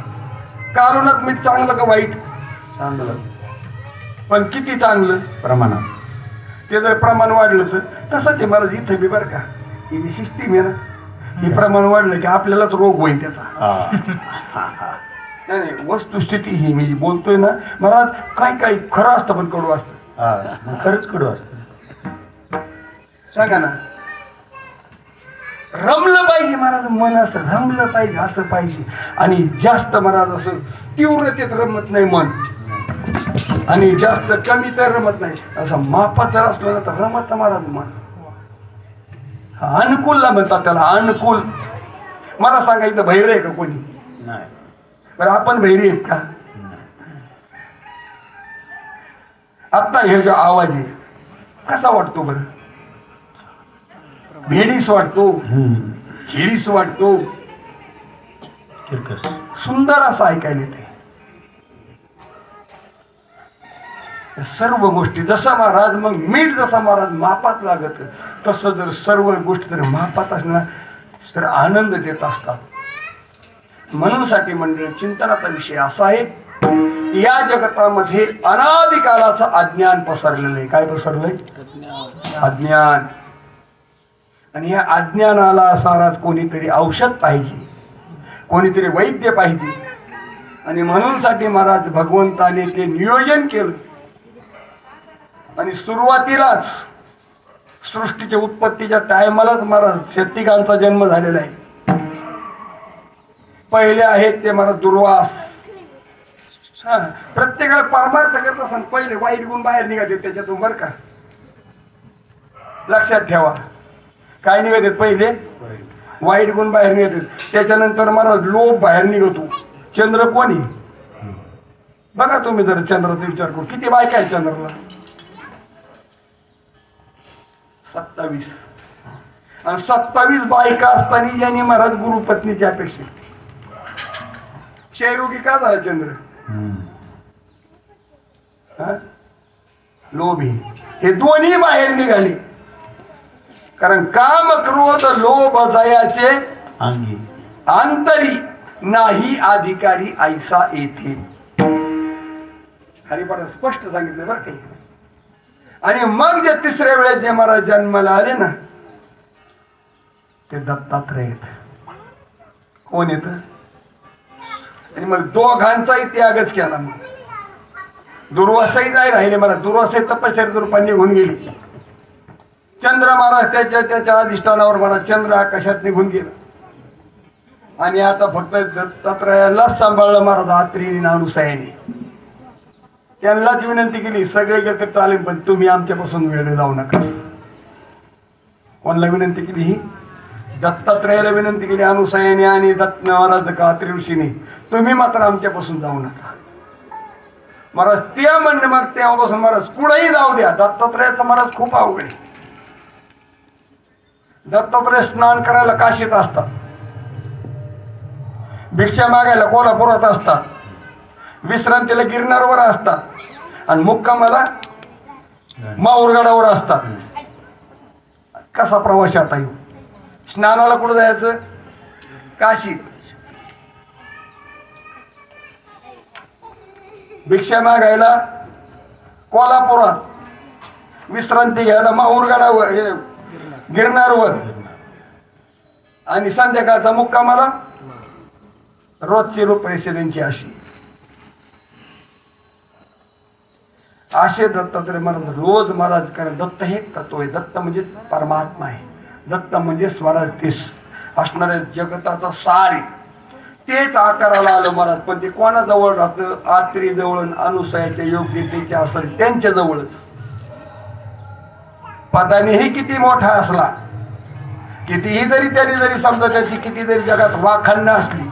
कालूनच मीठ चांगलं का वाईट? चांगलं, पण किती चांगलं? प्रमाणात. ते जर प्रमाण वाढलं तर तसंच आहे मला इथं बी बरं का. ही सिस्टीम आहे ना, हे प्रमाण वाढलं की आपल्यालाच रोग होईल त्याचा. नाही, वस्तुस्थिती ही मी बोलतोय ना महाराज, काय काय खरं असतं पण कडू असतं. खरंच कडू असतं. सांगा ना, रमलं पाहिजे महाराज मन, असं रमलं पाहिजे, असं पाहिजे. आणि जास्त महाराज असं तीव्रतेत रमत नाही मन, आणि जास्त कमी तर रमत नाही. असं मापात जर असलं ना तर रमत महाराज मन. अनुकूलला म्हणतात त्याला, अनुकूल. मला सांगा इथं बहिर आहे का कोणी? नाही. बरं आपण बहिरी आहेत का? आता हे जो आवाज आहे कसा वाटतो बरं? भेडीस वाटतो, हिडीस वाटतो, सुंदर असं ऐकायला येते. सर्व गोष्टी जसं महाराज, मग मीठ जसं महाराज मापात लागत, तसं जर सर्व गोष्टी जर मापात असणार तर आनंद देत असतात. म्हणून साठी मंडळी चिंतनाचा विषय असा आहे, या जगतामध्ये अनादिकालाचं अज्ञान पसरलेलं आहे. काय पसरलंय? अज्ञान. आणि या अज्ञानाला सारात कोणीतरी औषध पाहिजे, कोणीतरी वैद्य पाहिजे. आणि म्हणून साठी महाराज भगवंताने ते नियोजन केलं. आणि सुरुवातीलाच सृष्टीच्या उत्पत्तीच्या टायमालाच महाराज शेतिकांचा जन्म झालेला आहे. पहिले आहेत ते महाराज दुर्वास. प्रत्येकाला परमार्थ करत असताना पहिले वाईट गुण बाहेर निघाले त्याच्यातून, बरं का? लक्षात ठेवा. काय निघत पहिले? वाईट गुण बाहेर निघत. त्याच्यानंतर महाराज लोभ बाहेर निघतो. चंद्र कोणी? बघा तुम्ही जर चंद्राचा विचार करू, किती बायका आहे चंद्राला? 27. आणि 27 बायका असताना ज्यांनी महाराज गुरुपत्नीची अपेक्षा. क्षयरोगी का झाला चंद्र? लोभी. हे दोन्ही बाहेर निघाले. कारण काम क्रोध लोभ जयाचे अंतरी नाही अधिकारी ऐसा येथे. हरिपाठ स्पष्ट सांगितलं बरं काही. आणि मग जे तिसऱ्या वेळेस जे महाराज जन्माला आले ना ते दत्तात्रय येत. कोण येत? आणि मग दोघांचाही त्यागच केला. मग दुर्वासाही नाही राहिले मला. दुर्वासाही तपश्चर्या रूपाने निघून गेली. चंद्र महाराज त्याच्या अधिष्ठानावर मला चंद्र आकाशात निघून गेला. आणि आता फक्त दत्तात्रयालाच सांभाळलं महाराज आत्री आणि अनुसयाने. त्यांनाच विनंती केली, सगळे गेले तर चालेल पण तुम्ही आमच्यापासून वेळ जाऊ नका. कोणाला विनंती केली? ही दत्तात्रयाला विनंती केली अनुसयाने आणि दत्त महाराज कात्री ऋषीने, तुम्ही मात्र आमच्यापासून जाऊ नका. महाराज ते म्हणणे, मग तेव्हापासून महाराज कुठेही जाऊ द्या. दत्तात्रयाचं महाराज खूप अवघड आहे. दत्तात्रय स्नान करायला काशीत असतात, भिक्षा मागायला कोल्हापुरात असतात, विश्रांतीला गिरनारवर असतात आणि मुक्कामाला माहूरगडावर असतात. कसा प्रवास आता येऊ? स्नानाला कुठं जायचं? काशीत. भिक्षा मागायला कोल्हापुरात, विश्रांती घ्यायला माहूरगडावर गिरनारवर आणि संध्याकाळचा मुक्कामाला रोजची परिषदेची असे दत्तात्रय महाराज रोज महाराज कारण दत्त हे तत्व आहे. दत्त म्हणजे परमात्मा आहे. दत्त म्हणजे स्वराज तेच असणारे जगताचा सार आहे. तेच आकाराला आलं महाराज. पण ते कोणाजवळ राहतं? आत्री जवळ, अनुसयाच्या योग्यतेच्या असेल त्यांच्या जवळच. पदानेही किती मोठा असला, कितीही जरी समजा त्याची किती जरी जगात वाखाणणं असली,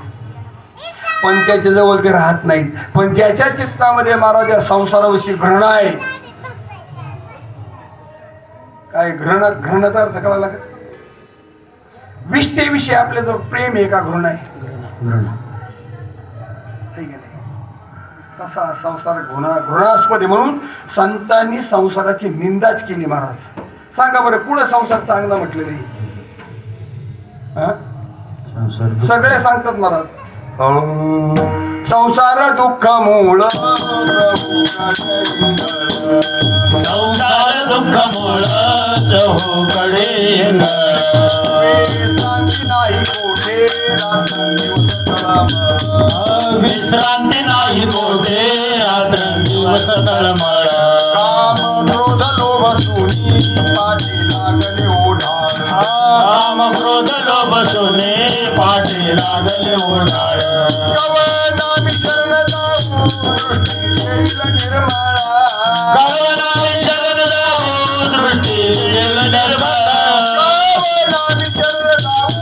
पण त्याच्या जवळ ते राहत नाहीत. पण ज्याच्या चित्तामध्ये महाराज या संसाराविषयी घृणा आहे, काय घृणाचा अर्थ कळाला का? विष्ठेविषयी आपल्या जवळ प्रेम आहे का घृणा आहे? ठीक आहे. तसा संसार घृणास्पद आहे. म्हणून संतांनी संसाराची निंदाच केली महाराज. सांगा बरं कुठं संसार चांगला म्हटलं नाही? सगळे सांगतात महाराज संसार दुःख मूळ, संसार दुःख मूळ चहूकडे विश्रांती नाही कोठे विश्रांती नाही कोठे रात्रंदिवस तळमळ. काम क्रोध लोभ सुनी पाठी लागले ओढाळ, काम क्रोध लोभ सोने पाठी लागले ओढाळ. कवनामी शरण जाऊ दृष्टी देईल निर्मळा, कवनामी शरण जाऊ दृष्टी देईल निर्मळा, कवनामी शरण जाऊ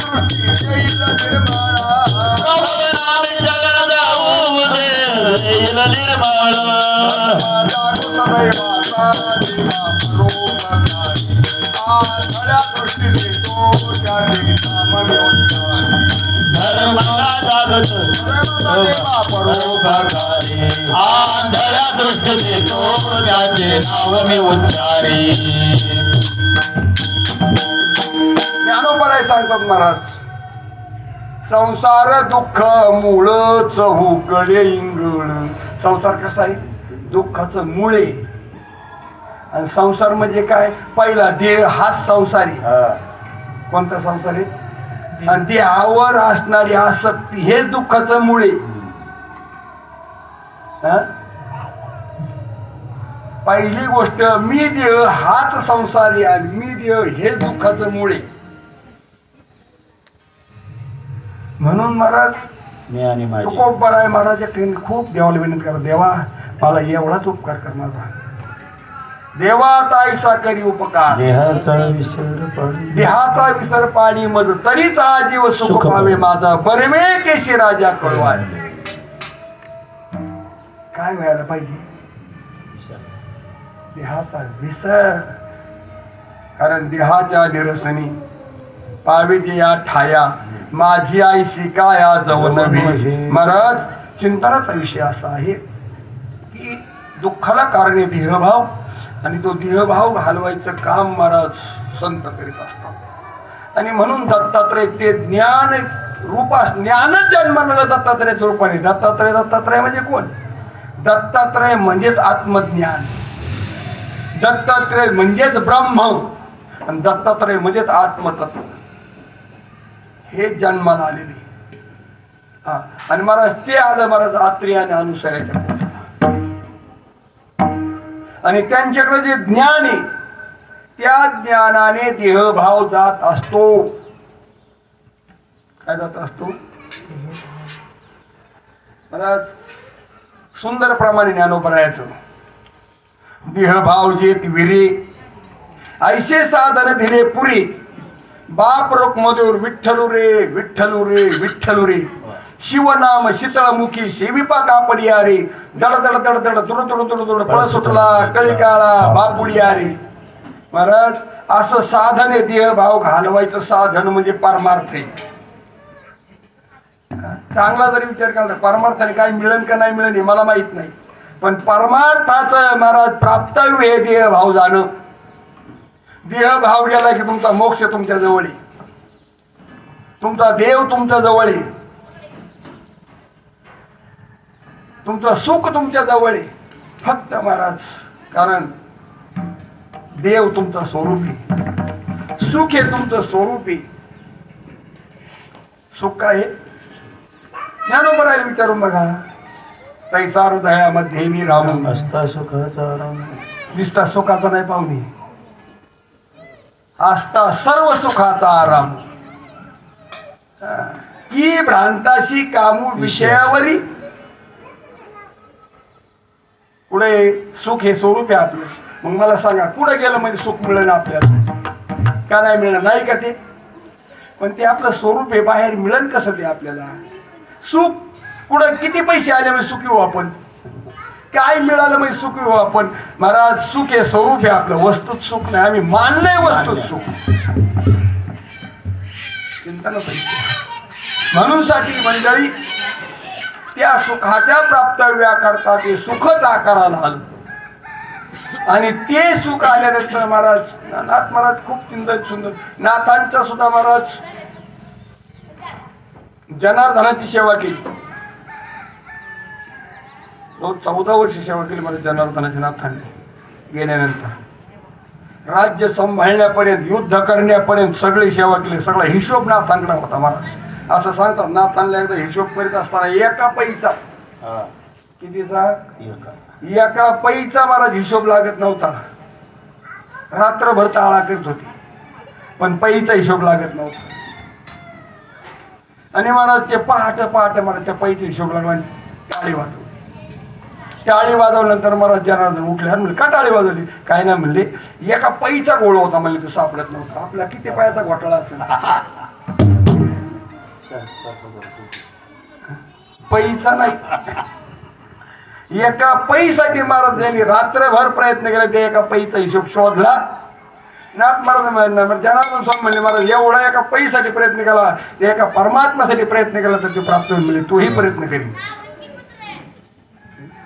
दृष्टी देईल निर्मळा, कवनामी शरण जाऊ देईल निर्मळा. धर्माला जागत परोपकारी, आंधळ्या दृष्टी देतो त्याचे नाव मी उच्चारी. ज्ञानोबराय सांगतात महाराज संसार दुःख मूळ चहूकडे इंगळ. संसार कसा आहे? दुःखाचं मुळे. आणि संसार म्हणजे काय? पहिला देह हाच संसारी. कोणता संसारी? आणि देहावर असणारी आसक्ती हे दुःखाचं मुळे. पहिली गोष्ट मी देह हाच संसारी आणि मी देह हे दुःखाचं मुळे. म्हणून महाराज तुकोबराय महाराज खूप देवाला विनंती करा, देवा मला एवढाच उपकार करणार, देवा ताईसा करी उपकार, देहाचा विसर पाणी मज तरीच हा जीव सुख पावे माझा, बरवे केशी राजा कळवा. काय व्हायला पाहिजे? देहाचा विसर. कारण देहाच्या निरसनी पावेची या ठाया माझी आई शिकाया जाऊ नव्हे. महाराज चिंतनाचा विषय असा आहे की दुःखाला कारण आहे देहभाव, आणि तो देहभाव घालवायचं काम महाराज संत करीत असतात. आणि म्हणून दत्तात्रय ते ज्ञान रूप, ज्ञानच जन्माला दत्तात्रयाच्या रूपाने. दत्तात्रय म्हणजे कोण? दत्तात्रय म्हणजेच आत्मज्ञान, दत्तात्रय म्हणजेच ब्रह्म, आणि दत्तात्रय म्हणजेच आत्मतत्व. हे जन्माला आलेले. आणि महाराज ते आलं महाराज आत्री आणि अनुसयाच्या, आणि त्यांच्याकडे जे ज्ञान आहे त्या ज्ञानाने देहभाव जात असतो. काय जात असतो महाराज? सुंदर प्रमाणे ज्ञानोबरायाचं देहभाव जेत विरे ऐसे साधन दिले पुरी बाप रोक मधुर विठ्ठलू रे विठ्ठलू रे विठ्ठलू रे शिवनाम शीतळमुखी सेविपा कापडिया रे दड दड दड दड तुड तुड तुड तुड पळ सुटला कळी काळा बापुडिया रे. महाराज असं साधन आहे, देह भाव घालवायचं साधन म्हणजे परमार्थ आहे. चांगला जरी विचार केला परमार्थाने काय मिळेल का नाही मिळेल मला माहित नाही, पण परमार्थाचं महाराज प्राप्तव्य हे देह भाव जाणं. देह भाव गेला की तुमचा मोक्ष तुमच्या जवळ आहे, तुमचा देव तुमच्या जवळ आहे, तुमचं सुख तुमच्या जवळ आहे. फक्त महाराज कारण देव तुमचं स्वरूप आहे, सुख हे तुमचं स्वरूप आहे. सुख काय आहे ज्ञानोबरायला विचारून बघा. तैसा हृदयामध्ये मी राम असता सुखाचा राम दिसता सुखाचा नाही पाहुणे, असता सर्व सुखाचा आराम. की भ्रांताशी कामू विषयावरी पुढे सुख हे स्वरूप आहे आपलं. मग मला सांगा कुठं गेलं म्हणजे सुख मिळेल आपल्याला का नाही मिळणार नाही का ते, पण ते आपलं स्वरूप आहे, बाहेर मिळेल कसं ते आपल्याला. सुख कुठं किती पैसे आले म्हणजे सुखी हो आपण, काय मिळालं म्हणजे सुखी हो आपण. महाराज सुख हे स्वरूप आहे आपलं, वस्तूत सुख नाही, आम्ही मानलंय वस्तूत सुख. चिंता न पाहिजे म्हणून साठी मंडळी त्या सुखाच्या प्राप्तव्याकरता ते सुखच आकाराला आलं. आणि ते सुख आल्यानंतर महाराज नाथ महाराज खूप चिंतन सुंदर नाथांचा सुद्धा महाराज जनार्दनाची सेवा केली. 14 वर्ष सेवा केली मला जनार्दनाच्या नाथांनी. गेल्यानंतर राज्य सांभाळण्यापर्यंत युद्ध करण्यापर्यंत सगळी सेवा केली. सगळा हिशोब नाथांकडे होता महाराज. असं सांगतात नाथांना एकदा हिशोब करीत असताना एका पैचा कितीचा एका पैचा महाराज हिशोब लागत नव्हता. रात्रभर ताळा करीत होती पण पैचा हिशोब लागत नव्हता. आणि महाराज ते पहाटे पहाटे महाराज त्या पैचा हिशोब लागला आणि टाळी वाजवली. टाळी वाजवल्यानंतर महाराज जनार्दन उठले आणि म्हणले का टाळी वाजवली. काय नाही म्हणले एका पैचा गोळा होता म्हणले तो सापडत नव्हता. आपला किती पायाचा घोटाळा असेल पैसा नाही. एका पैसाठी महाराज यांनी रात्रभर प्रयत्न केला. ते एका पैचा हिशोब शोधला. नाथ महाराज जनार्दन स्वामी म्हणले महाराज एवढा एका पैसाठी प्रयत्न केला, ते एका परमात्म्यासाठी प्रयत्न केला तर ते प्राप्त होईल म्हणले. तोही प्रयत्न करीन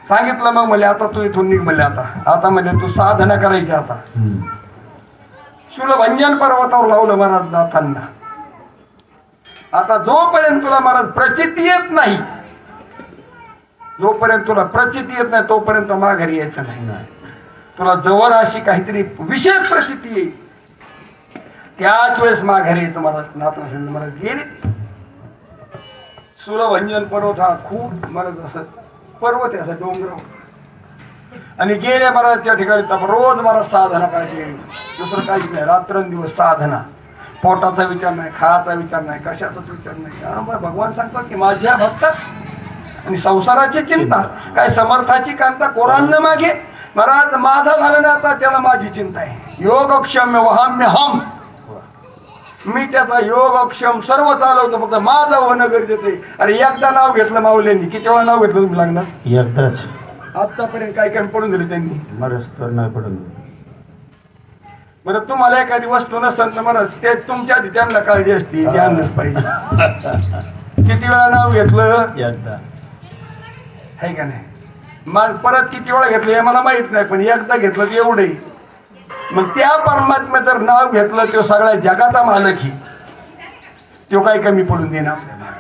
सांगितलं. मग म्हणले आता तू इथून निघ म्हणले. आता म्हणले तू साधना करायची. आता शूलभंजन पर्वतावर लावलं महाराज नाथांना. आता जोपर्यंत तुला महाराज प्रचिती येत नाही, जोपर्यंत तुला प्रचिती येत नाही तोपर्यंत माघारी यायचं नाही. तुला जवळ अशी काहीतरी विशेष प्रचिती येईल त्याच वेळेस माघारी यायचं. महाराज नाथांना महाराज गेले. शूलभंजन पर्वत हा खूप महाराज असं पर्वत आहे, असं डोंगर. आणि गेले महाराज त्या ठिकाणी रोज महाराज साधना करायची. दुसरं काहीच नाही. रात्रंदिवस साधना. पोटाचा विचार नाही, खायाचा विचार नाही, कशाचाच विचार नाही. भगवान सांगतात की माझ्या भक्ता आणि संसाराची चिंता काय समर्थाची कांता कोरांना मागे. महाराज माझा झाला ना आता त्याला माझी चिंता आहे. योगक्षम्य वहाम्य हम. मी त्याचा योगक्षम सर्व चालवतो, फक्त माझं होणं गरजेचं आहे. अरे एकदा नाव घेतलं माऊल्यांनी, किती वेळा नाव घेतलं तुम्ही लागणार एकदाच. आतापर्यंत काय काय पडून दिले त्यांनी मरच तर नाही पडून. बरं तुम्हाला एखादी वस्तू नसेल तर म्हणत ते तुमच्या आधी त्यांना काळजी असते, ते आणलंच पाहिजे. किती वेळा नाव घेतलं एकदा आहे का नाही. मग परत किती वेळा घेतलं हे मला माहित नाही, पण एकदा घेतलं ते एवढे. मग त्या परमात्म्या जर नाव घेतलं तो सगळ्या जगाचा मालक ही, तो काही कमी पडून देणार आपल्याला.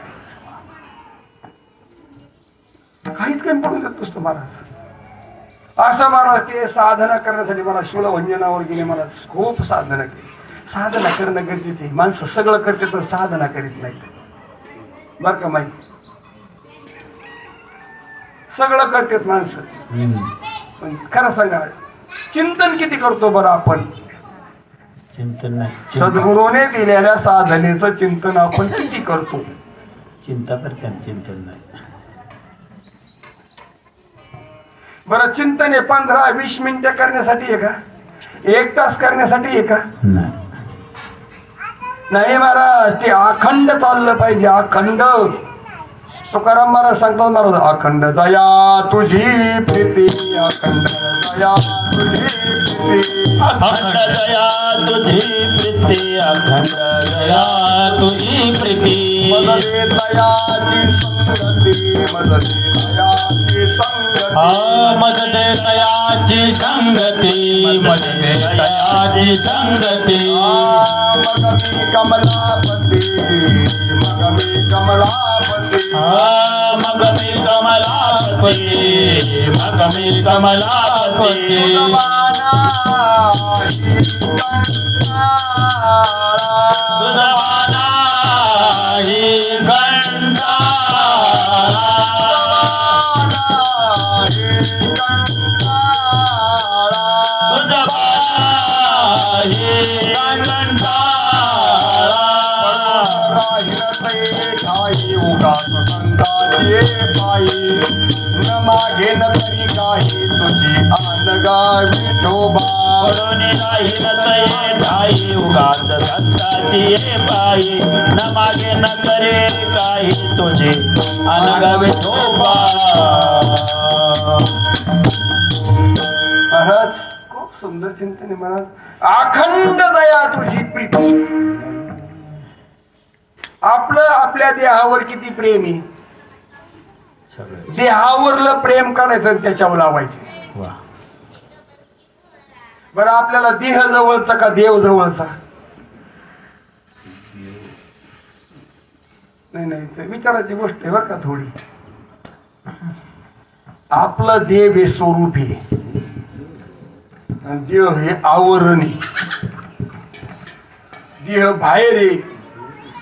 काहीच कमी पडून देत नसतो महाराज. असं महाराज ते साधना करण्यासाठी मला शूलभंजनावर गेले. मला खूप साधना केली. साधना करणं गरजेचं आहे. माणसं सगळं करते पण साधना करीत नाही बरं का माहिती. सगळं करतात माणसं पण खरं सांगा चिंतन किती करतो बरं आपण. चिंतन नाही. सद्गुरूने दिलेल्या साधनेचं चिंतन आपण किती करतो. चिंता करते चिंतन नाही. बरं चिंतन हे 15-20 मिनिटं करण्यासाठी आहे का. 1 तास करण्यासाठी आहे का? नाही. नाही महाराज, ते अखंड चाललं पाहिजे, अखंड. तुकाराम महाराज सांगतात महाराज, अखंड दया तुझी प्रीती, अखंड दया तुझी प्रीती, अखंड दया तुझी प्रीती, अखंड दया तुझी प्रीती. मदले दयाची संगती, मदले दयाची संगती. मदते दयाची संगती, मदते दयाची संगती. मग मी कमलापती, मग मी कमलापती. मग मी कमलापती, मग मी कमलापती. तुझवाना ही कंटाळा, तुझवाना ही कंटाळा. न मागे न तरी काही तुझी आनगा विठोबा. पडून राहील तये ठाई, उगाच संताची ये पायी. न मागे न करे काही तुझे अनगा विठोबा. महाराज खूप सुंदर चिंतन आहे महाराज. अखंड दया तुझी प्रीती. आपलं आपल्या देहावर किती प्रेम आहे. देहावरलं प्रेम काढायचं, त्याच्यावर लावायचं. वा. बरं, आपल्याला देह जवळचा का देव जवळचा? नाही, विचारायची गोष्ट आहे बरं का थोडी. आपलं देव हे स्वरूप आहे आणि देव हे आवरण आहे. देह बाहेर आहे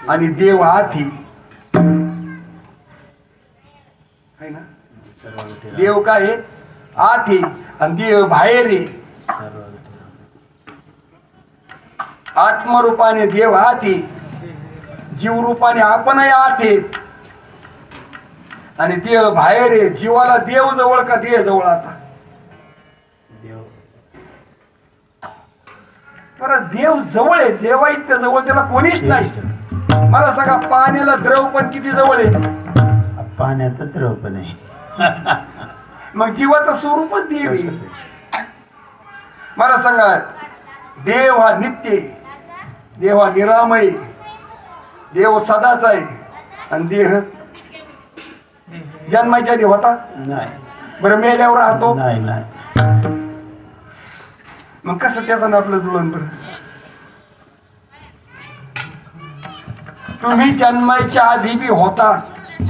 आणि देव आत आहे ना. देव काय आहे? आत आहे आणि देव बाहेर आहे. आत्मरूपाने देव आत आहे, जीवरूपाने आपणही आत आहे आणि देव बाहेर आहे. जीवाला देव जवळ का देह जवळ? आता बरं, देव जवळ आहे, देवा इतकं जवळ त्याला कोणीच नाही. मला सांगा, पाण्याला द्रव पण किती जवळ आहे? पाण्याचं द्रव पण आहे. मग जीवाचं स्वरूपच देव आहे. मला सांगा, देव हा नित्य आहे, देव हा निरामय, देव सदाच आहे आणि देह जन्माच्या आधी होता? नाही. बरं, मेल्यावर राहतो? नाही नाही. मग कसं त्याचं आपलं जुळण? बरं, तुम्ही जन्माच्या आधी बी होता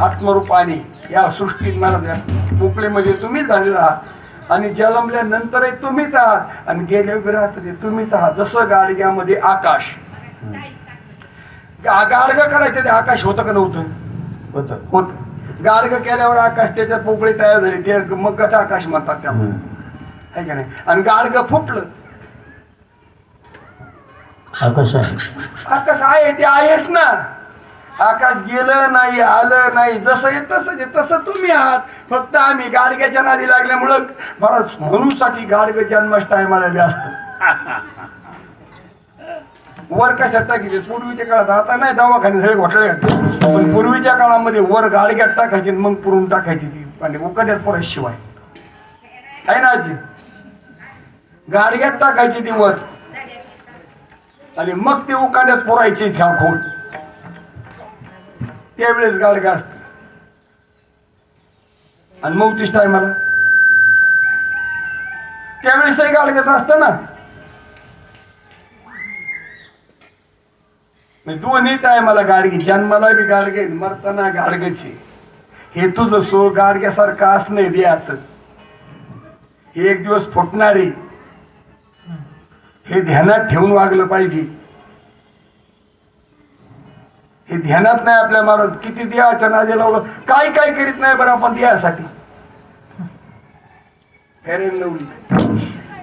आत्मरूपाने या सृष्टीत. मला पोकळीमध्ये तुम्हीच झालेला आहात आणि जन्मल्यानंतरही तुम्हीच आहात आणि गेल्या राहत तुम्हीच आहात. जसं गाडग्यामध्ये आकाश, गाडगं करायचं ते आकाश होतं का नव्हतं? होत. गाडगं केल्यावर आकाश, त्याच्यात पोकळी तयार झाली, ते मग गट आकाश म्हणतात त्यामुळे, आहे का नाही? आणि गाडगं फुटलं, आकाश आहे. आकाश आहे, ते आहेच ना. आकाश गेलं नाही, आलं नाही, जसं आहे तसं आहे. तसं तुम्ही आहात, फक्त आम्ही गाडग्याच्या नादी लागल्यामुळं बरं म्हणूनसाठी गाडगं जन्मास टायमाला व्यस्त. वर कशात टाकायचे? पूर्वीच्या काळात, आता नाही, दवाखाने सगळे घोटाळे घातले, पण पूर्वीच्या काळामध्ये वर गाडग्यात टाकायचे मग पुरून टाकायची ती आणि उकड्यात परत शिवाय, आहे ना आजी? गाडग्यात टाकायची ती वर आणि मग ते उकाड्यात पुरायचे खोल. त्यावेळेस गाडगा असत आणि मग तीच टायमाला त्यावेळेसही गाडग्यात असतं ना. दोन्ही टायमाला गाडगी, जन्माला बी गाडगे, मरताना गाडगेची. हे तुझं सो गाडग्यासारखं असणं द्यायचं, हे एक दिवस फुटणारे, हे ध्यानात ठेवून वागलं पाहिजे. हे ध्यानात नाही आपल्या महाराज. किती देहाच्या नादी लावलं, काय काय करीत नाही बरं आपण देहासाठी. फेरेन लावली,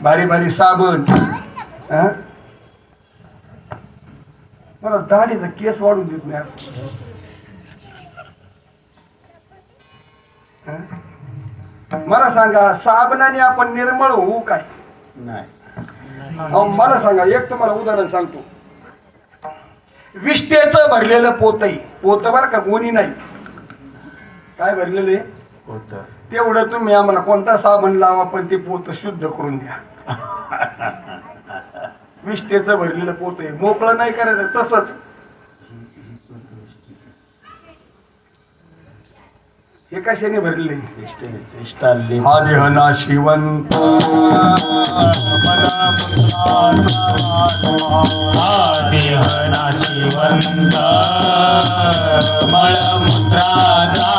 भारी भारी साबण, मला दाढीचा केस वाढून देत नाही. मला सांगा, साबणाने आपण निर्मळ होऊ काय? नाही. अहो मला सांगा, एक तुम्हाला उदाहरण सांगतो. विष्टेचं भरलेलं पोतही, पोत बरं का, कोणी नाही, काय भरलेलं आहे होत. तेवढं तुम्ही आम्हाला कोणता साबण लावा पण ते पोत शुद्ध करून द्या. विष्टेचं भरलेलं पोत आहे, मोकळं नाही करायचं तसंच. हे कशाने भरले? हा देह नाशिवंत नाशिवंत मळमूत्राचा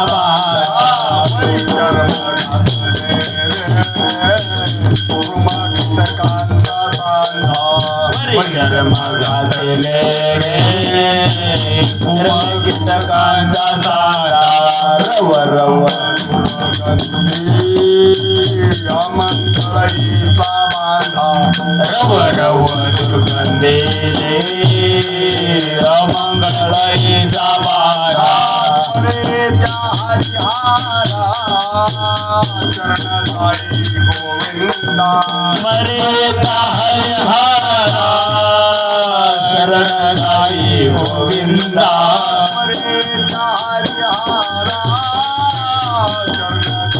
कीटकांचा सारा रव रव मंगळीचा बांधा रव रव दुर्गंधीने मंगळीचा बांधा रे त्या हरिहारा चरण साई गोविंदा मरे त्या हरिहारा शरण साई गोविंदा मरे त्या हरिहारा शरण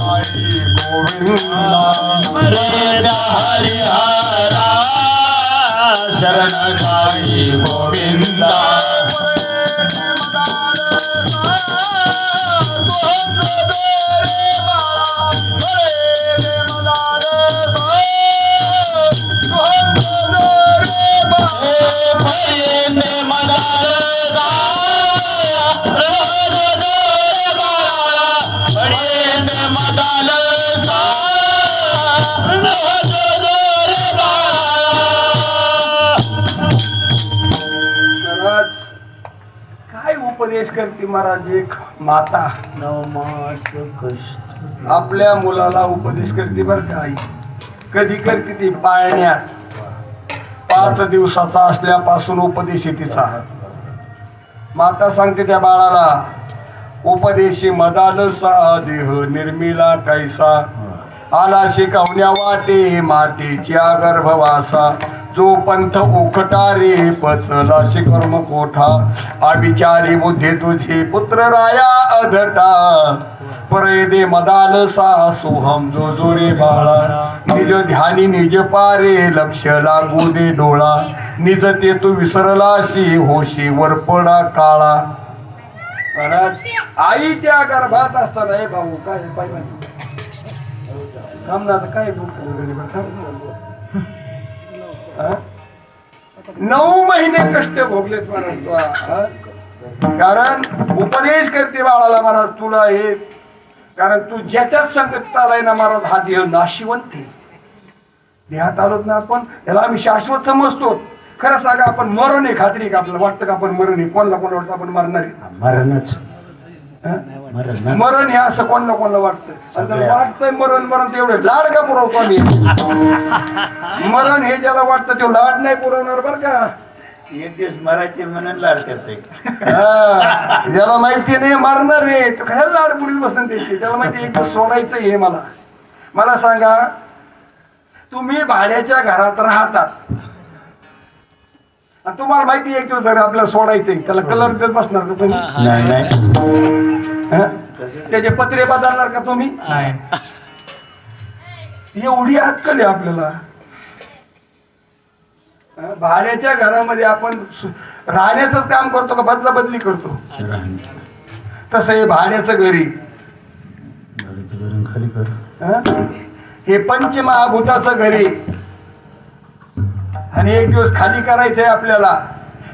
साई गोविंदा मरे त्या हरिहारा शरण साई गोविंदा काय उपदेश करते महाराज? एक माता नवमास कष्ट आपल्या मुलाला उपदेश करते बर का. आई कधी करते ती? पाळण्यात 5 दिवसाचा असल्यापासून उपदेश आहे तिचा. माता सांगते त्या बाळाला, उपदेशी मदालसा देह निर्मिला कैसा आला शिकवण्या वाटे मातेच्या गर्भवासा जो पंथ उखटा रे पचला शिकर्म कोठा अविचारी बुद्धी तुझी पुत्र राया अधटा परे दे मदालसा सोहम जो जो रे बाळा निज ध्यानी निज पारे लक्ष लागू दे डोळा निज ते तू विसरलाशी होशी वरपडा काळा. महाराज आई त्या गर्भात असताना हे भाऊ काय पाहिजे थांब ना, काय 9 महिने कष्ट भोगलेत महाराज. कारण उपदेश करते बाळाला महाराज तुला हे, कारण तू ज्याच्यात संकट आलाय ना महाराज हा देह नाशिवंत आहे. देहात आलोत ना आपण, याला आम्ही शाश्वत समजतो. खरं सांगा, आपण मरण आहे खात्री का? आपल्याला वाटतं का आपण मरण आहे? कोणाला कोणाला वाटतं आपण मरणार आहे? मरणच मरण हे असं कोणाला कोणाला वाटतं. वाटतंय मरण मरण तेवढे लाड का पुरवतो आम्ही? मरण हे ज्याला वाटतं ते लाड नाही पुरवणार बर का. एक दिवस मरायचे म्हणून लाड करते. ज्याला माहिती नाही मरणार रे तो काय लाड पुढील बसून त्याची. त्याला माहिती एक दिवस सोडायचं हे. मला सांगा, तुम्ही भाड्याच्या घरात राहतात आणि तुम्हाला माहिती एक दिवस आपल्याला सोडायचंय, त्याला कलर देत बसणार का तुम्ही? नाही. त्याचे पत्रे बदलणार का तुम्ही? एवढी अक्कल आहे आपल्याला. भाड्याच्या घरामध्ये आपण राहण्याचं काम करतो का बदला बदली करतो? तसं हे भाड्याचं घरी, हे पंचमहाभूताचं घरी, आणि एक दिवस खाली करायचंय आपल्याला.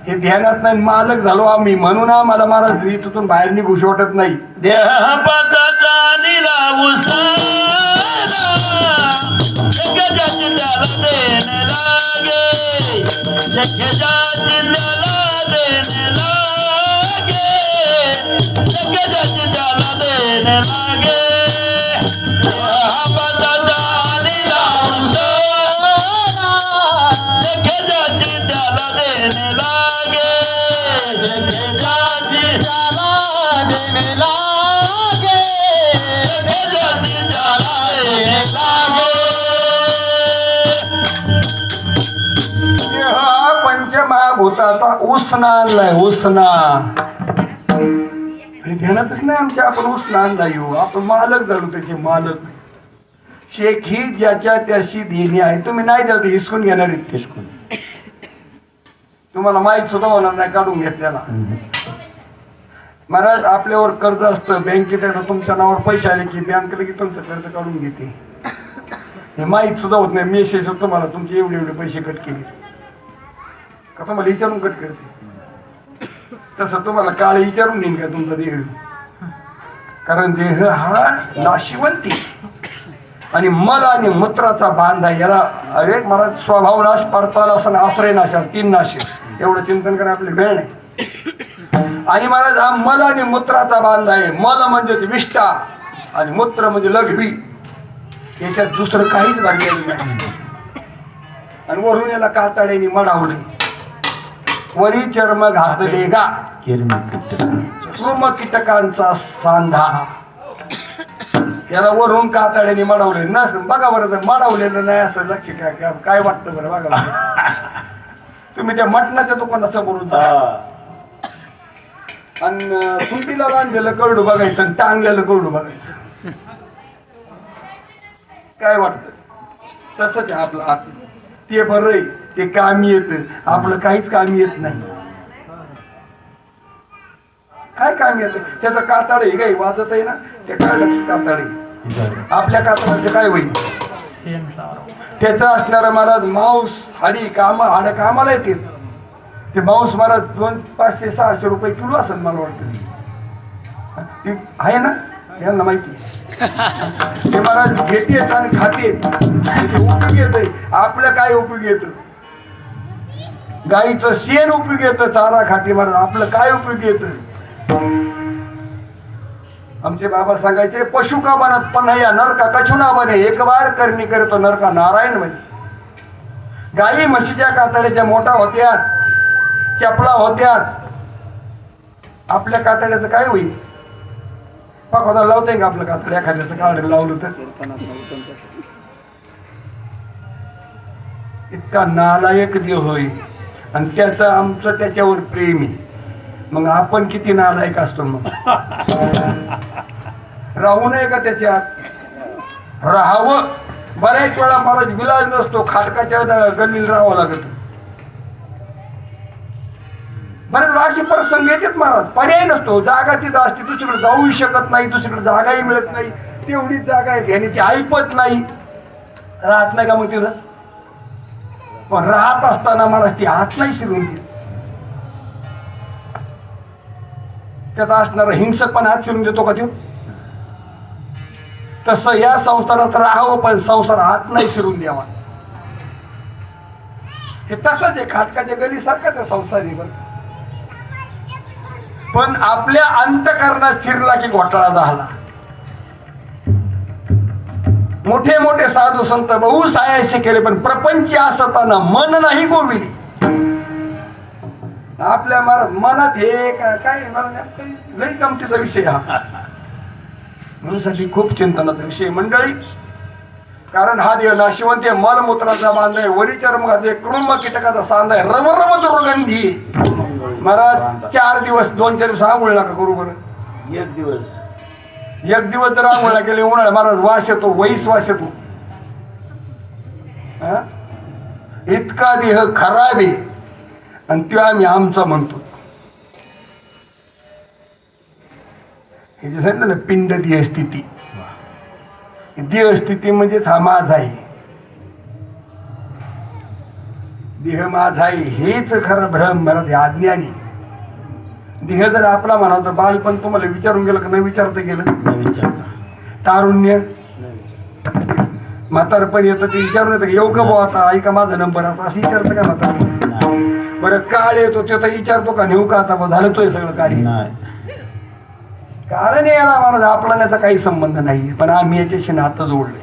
हे ध्यानात नाही. मालक झालो आम्ही म्हणून आम्हाला महाराज इथून बाहेर निघूशी वाटत नाही. देहपाताचा निलावू लागे पोटाचा उसना आणलाय, उसना. आणि ध्यानातच नाही आमच्या, आपण उसना आणला येऊ, आपण मालक झालो त्याचे मालक. शेख ही ज्याच्या त्याशी देणी आहे. तुम्ही नाही द्याल तर हिसकून घेणार आहेत, हिसकून. तुम्हाला माहित सुद्धा होणार नाही काढून घेतल्याला. महाराज आपल्यावर कर्ज असतं, बँकेत तुमच्या नावावर पैसे आले की बँक लगेच तुमचं कर्ज काढून घेते. हे माहीत सुद्धा होत नाही. मेसेज होतो मला तुमचे एवढे एवढे पैसे कट केले का, तुम्हाला विचारून कट करते. तसं तुम्हाला काळ विचारून देईन का तुमचा देह, कारण देह हा नाशिवंती आणि मल आणि मूत्राचा बांध आहे. याला एक मला स्वभाव नाश, परताल असं आश्रय नाश, 3 नाश. एवढं चिंतन करा, आपली वेळ नाही. आणि महाराज हा मल आणि मूत्राचा बांध आहे. मल म्हणजे विष्ठा आणि मूत्र म्हणजे लघवी. याच्यात दुसरं काहीच भागलेलं नाही. आणि वरून याला कातड्याने मडावले, वरी चर्म घातले गा कृम कीटकांचा सांधा. याला वरून कातड्याने मडावले. नस बघा बरं, मडावलेलं नाही असं लक्ष काय वाटतं बरं बघा बरं. तुम्ही त्या मटणाच्या दुकानासमोरून जा आणि सुंटीला बांधलेलं करडू बघायचं आणि टांगलेलं करडू बघायचं, काय वाटतं? तसंच आहे आपलं आत्मा. ते बरं आहे, ते कामी येतं. आपलं काहीच कामी येत नाही. काय कामी येतं? त्याचं कातड हे काही वाजत आहे ना, ते काढलंच कातड आहे. आपल्या कातडाचं काय होईल? त्याचं असणारं महाराज मांस हाडी हाडं कामाला येते. ते मांस महाराज 500-600 रुपये किलो असेल मला वाटतं. आहे ना, यांना माहिती. ते महाराज घेतेत आणि खातेत, ते उपयोग येत. आपलं काय उपयोग येत? गाईचं शेण उपयोग येतं, चारा खाते महाराज. आपलं काय उपयोग येत? आमचे बाबा सांगायचे, पशु का बनत पण या नरका कछु ना बने, एक बार करणी करतो नरका नारायण म्हणे. गाई म्हशीच्या कातड्याच्या मोठा होत्यात, चपला होत्यात. आपल्या कातड्याचं काय होईल? पाखोदा लावताय का आपलं कातड? एखाद्याचं काढ लावलं तर इतका नालायक देव होईल. आणि त्याचं आमचं त्याच्यावर प्रेम आहे. मग आपण किती नालायक असतो? मग राहू नये का त्याच्यात? राहावं. बऱ्याच वेळा मला विलाज नसतो, खाटकाच्या गल्लीला राहावं लागत. बरेच असे प्रसंग येतात महाराज, पर्याय नसतो. जागा तिथं असते, दुसरीकडे जाऊही शकत नाही, दुसरीकडे जागाही मिळत नाही. तेवढीच जागा आहे, घेण्याची ऐपत नाही. राहत नाही का मग तिथं? पण राहत असताना मला ती हात नाही शिरून देत. त्याचा असणारा हिंसक पण हात शिरून देतो का तो? तसं या संसारात राहावं, पण संसार हात नाही शिरून द्यावा. हे तसंच आहे, खाटकाच्या गलीसारखं त्या संसारीवर. पण आपल्या अंतकरणात शिरला की घोटाळा झाला. मोठे मोठे साधू संत बहुसायासे केले, पण प्रपंच असताना मन नाही गोविली. आपल्या मनात हे काय लई गमतीचा विषय हा. म्हणून खूप चिंतनाचा विषय मंडळी. कारण हा देव नाशिवंत आहे, मलमूत्राचा बांध आहे, वरी चर्म घातले, कृम कीटकाचा सांध आहे, रवरव दुर्गंधी. महाराज 4 दिवस 2-4 दिवस आंघोळ नका करू बरं. एक दिवस जर आंघोळ केली उन्हाळ्यात महाराज वास येतो, वैस वास येतो. इतका देह खराब आहे आणि तो आम्ही आमचा म्हणतो. हे जे सांगितलं ना, पिंड देह स्थिती. देह स्थिती म्हणजेच हा माझा आहे, देह माझा आहे, हेच खरं भ्रम. मला अज्ञानी देह जर आपला म्हणावं तर बालपण तुम्हाला विचारून गेलं का? नाही विचारता गेलं. तारुण्य म्हातारपण येतं ते विचारून येतं, येऊ का बुवा आता, ऐका माझा नंबर आता, असं विचारतं का म्हातारपण? बरं काळ येतो ते तर विचारतो का, नेऊ का आता, झालं तोय सगळं कार्य? कारण याला महाराज आपला याचा काही संबंध नाही, पण आम्ही याच्याशी नातं जोडले.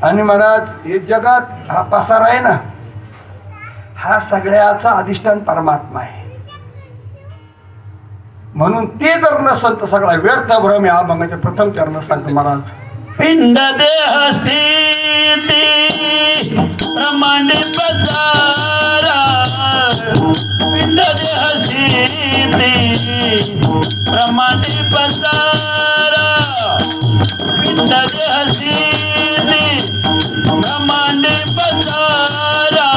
आणि महाराज हे जगात हा पसार आहे ना, हा सगळ्याचा अधिष्ठान परमात्मा आहे. म्हणून ते जर नसल तर सगळा व्यर्थ भ्रम आहे. अभंगाच्या प्रथम चरण सांगतो महाराज. पिंड देह स्थिती प्रमाणे पसारा ब्रह्मांडी पसारा पिंड हसीनी ब्रह्मांडी पसारा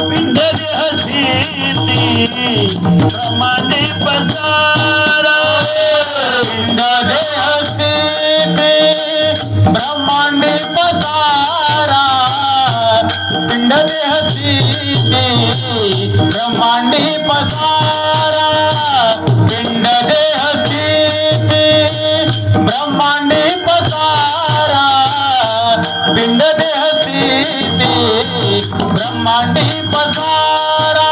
पिंड हसीनी ब्रह्मांडी पसारा पिंड हसीनी ब्रह्मांडी पसारा पिंड हसीनी ब्रह्मांडी पसारा पिंड हसीनी ब्रह्मांडी पसारा पिंड हसीनी ब्रह्मांडी पसारा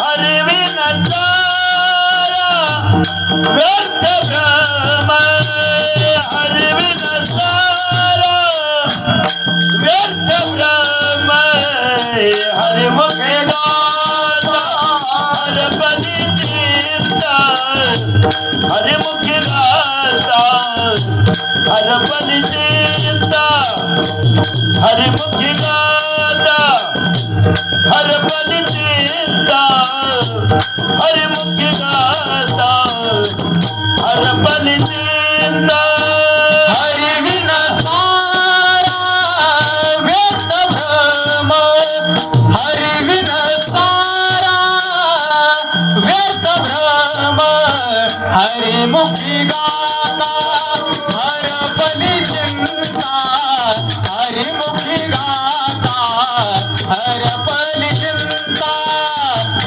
हरिविन सारा व्यर्थ भ्रम हरिविन सारा व्यर्थ भ्रम हरिमुखे गाता हरपति चिंता हरिमुखे गाता हरपति चिंता हरिमुखे गाता हरपति चिंता हरिमुखे गाता हरपति चिंता हरिविन सारा व्यर्थ भ्रम हरिविन सारा व्यर्थ भ्रम हरिमुखी गाता हरपति चिंता हरिमुखी गाता हरपति चिंता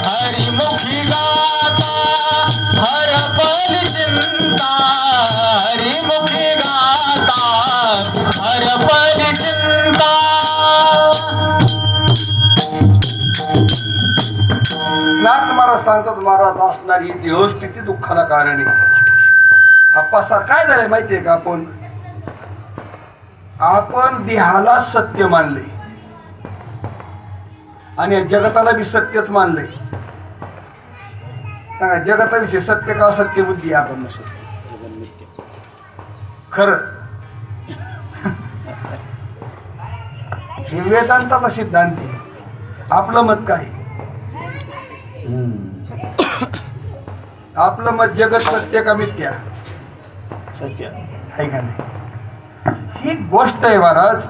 हरिमुखी गाता हरपति चिंता हरिमुखी गाता हरपति चिंता नाथ महाराज सांगतात महाराज असणारी देह स्थिती दुःखाला कारण आहे. हा पसा काय झालाय माहितीये का? आपण देहाला सत्य मानले आणि जगताला बी सत्यच मानलंय. सांगा जगताविषयी सत्य का सत्य बुद्धी आहे आपण नसतो खरं. हे वेदांताचा सिद्धांत आहे. आपलं मत काय? आपलं मत जगत सत्य का मिथ्या? सत्य आहे का नाही? ही गोष्ट आहे महाराज.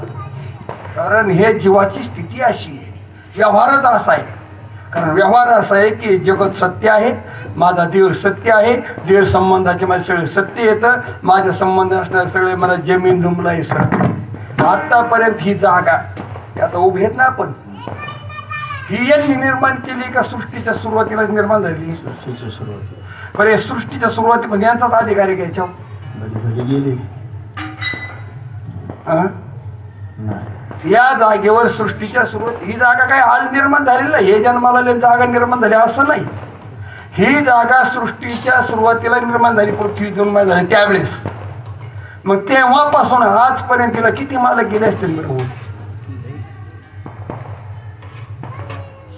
कारण हे जीवाची स्थिती अशी आहे. व्यवहारच असा आहे. कारण व्यवहार असा आहे की जगत सत्य आहे, माझा देव सत्य आहे, देव संबंधाचे माझे सगळे सत्य येतं, माझे संबंध असणारे सगळे मला जमीन जुमला हे सत्य. आतापर्यंत ही जागा आता उभी आहेत ना आपण, ही यांनी निर्माण केली का सृष्टीच्या सुरुवातीला निर्माण झाली? सृष्टीच्या सुरुवाती बरे सृष्टीच्या सुरुवाती पण यांचाच अधिकार आहे घ्यायच्या गेली या जागेवर सृष्टीच्या सुरुवात. ही जागा काय आज निर्माण झालेली नाही, हे जन्माला जागा निर्माण झाली असं नाही. ही जागा सृष्टीच्या सुरुवातीला निर्माण झाली, पृथ्वी निर्माण झाली त्यावेळेस. मग तेव्हापासून आजपर्यंत तिला किती मालक गेले असतील बरोबर?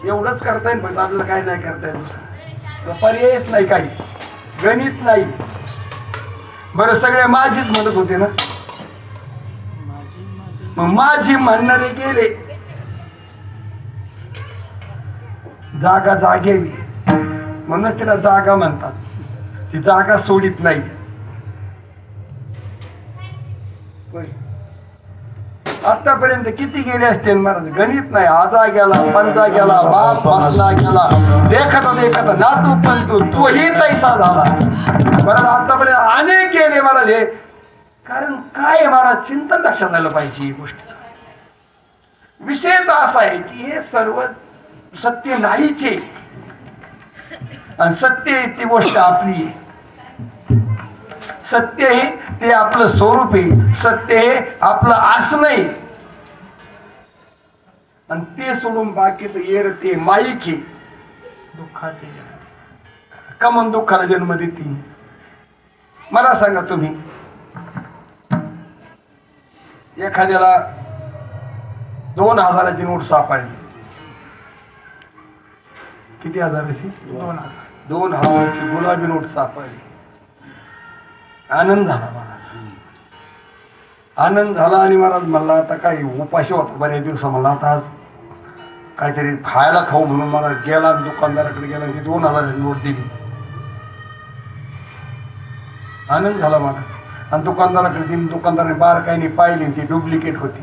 एवढंच करता येईल पण आपल्याला काय नाही करता येईल दुसरं पर्यायच नाही, काही गणित नाही. बरं सगळे माझीच म्हणत होते ना, मग माझी म्हणणारे गेले. जागा जागेवी म्हणून तिला जागा म्हणतात. ती जागा सोडित नाही. आतापर्यंत किती गेले असते महाराज? गणित नाही. आजा गेला, पंजा गेला, बाप बसला गेला, देखत देखत नातू पंतू तोही तैसा झाला. महाराज आतापर्यंत अनेक गेले महाराज. हे कारण काय महाराज चिंतन लक्षात आलं पाहिजे. ही गोष्ट विषय तर असा आहे की हे सर्व सत्य नाहीच आहे आणि सत्य ती गोष्ट आपली आहे. सत्य हे ते आपलं स्वरूप आहे. सत्य हे आपलं असणं आहे आणि ते सोडून बाकीचं येर ते माईक आहे. दुःखाचे कमन दुःखाला जन्म देते. मला सांगा तुम्ही एखाद्याला 2000ची नोट सापडली. किती हजाराची? 2000ची गुलाबी नोट सापडली. आनंद झाला महाराज. आनंद झाला आणि महाराज म्हणला आता काय उपाशी होता बऱ्याच दिवसा. म्हणला आता आज काहीतरी खायला खाऊ म्हणून मला गेला, दुकानदाराकडे गेला, ती 2000 नोट दिली. आनंद झाला मला. आणि दुकानदाराकडे दिली, दुकानदाराने बारकाईने पाहिली, ती डुप्लिकेट होती.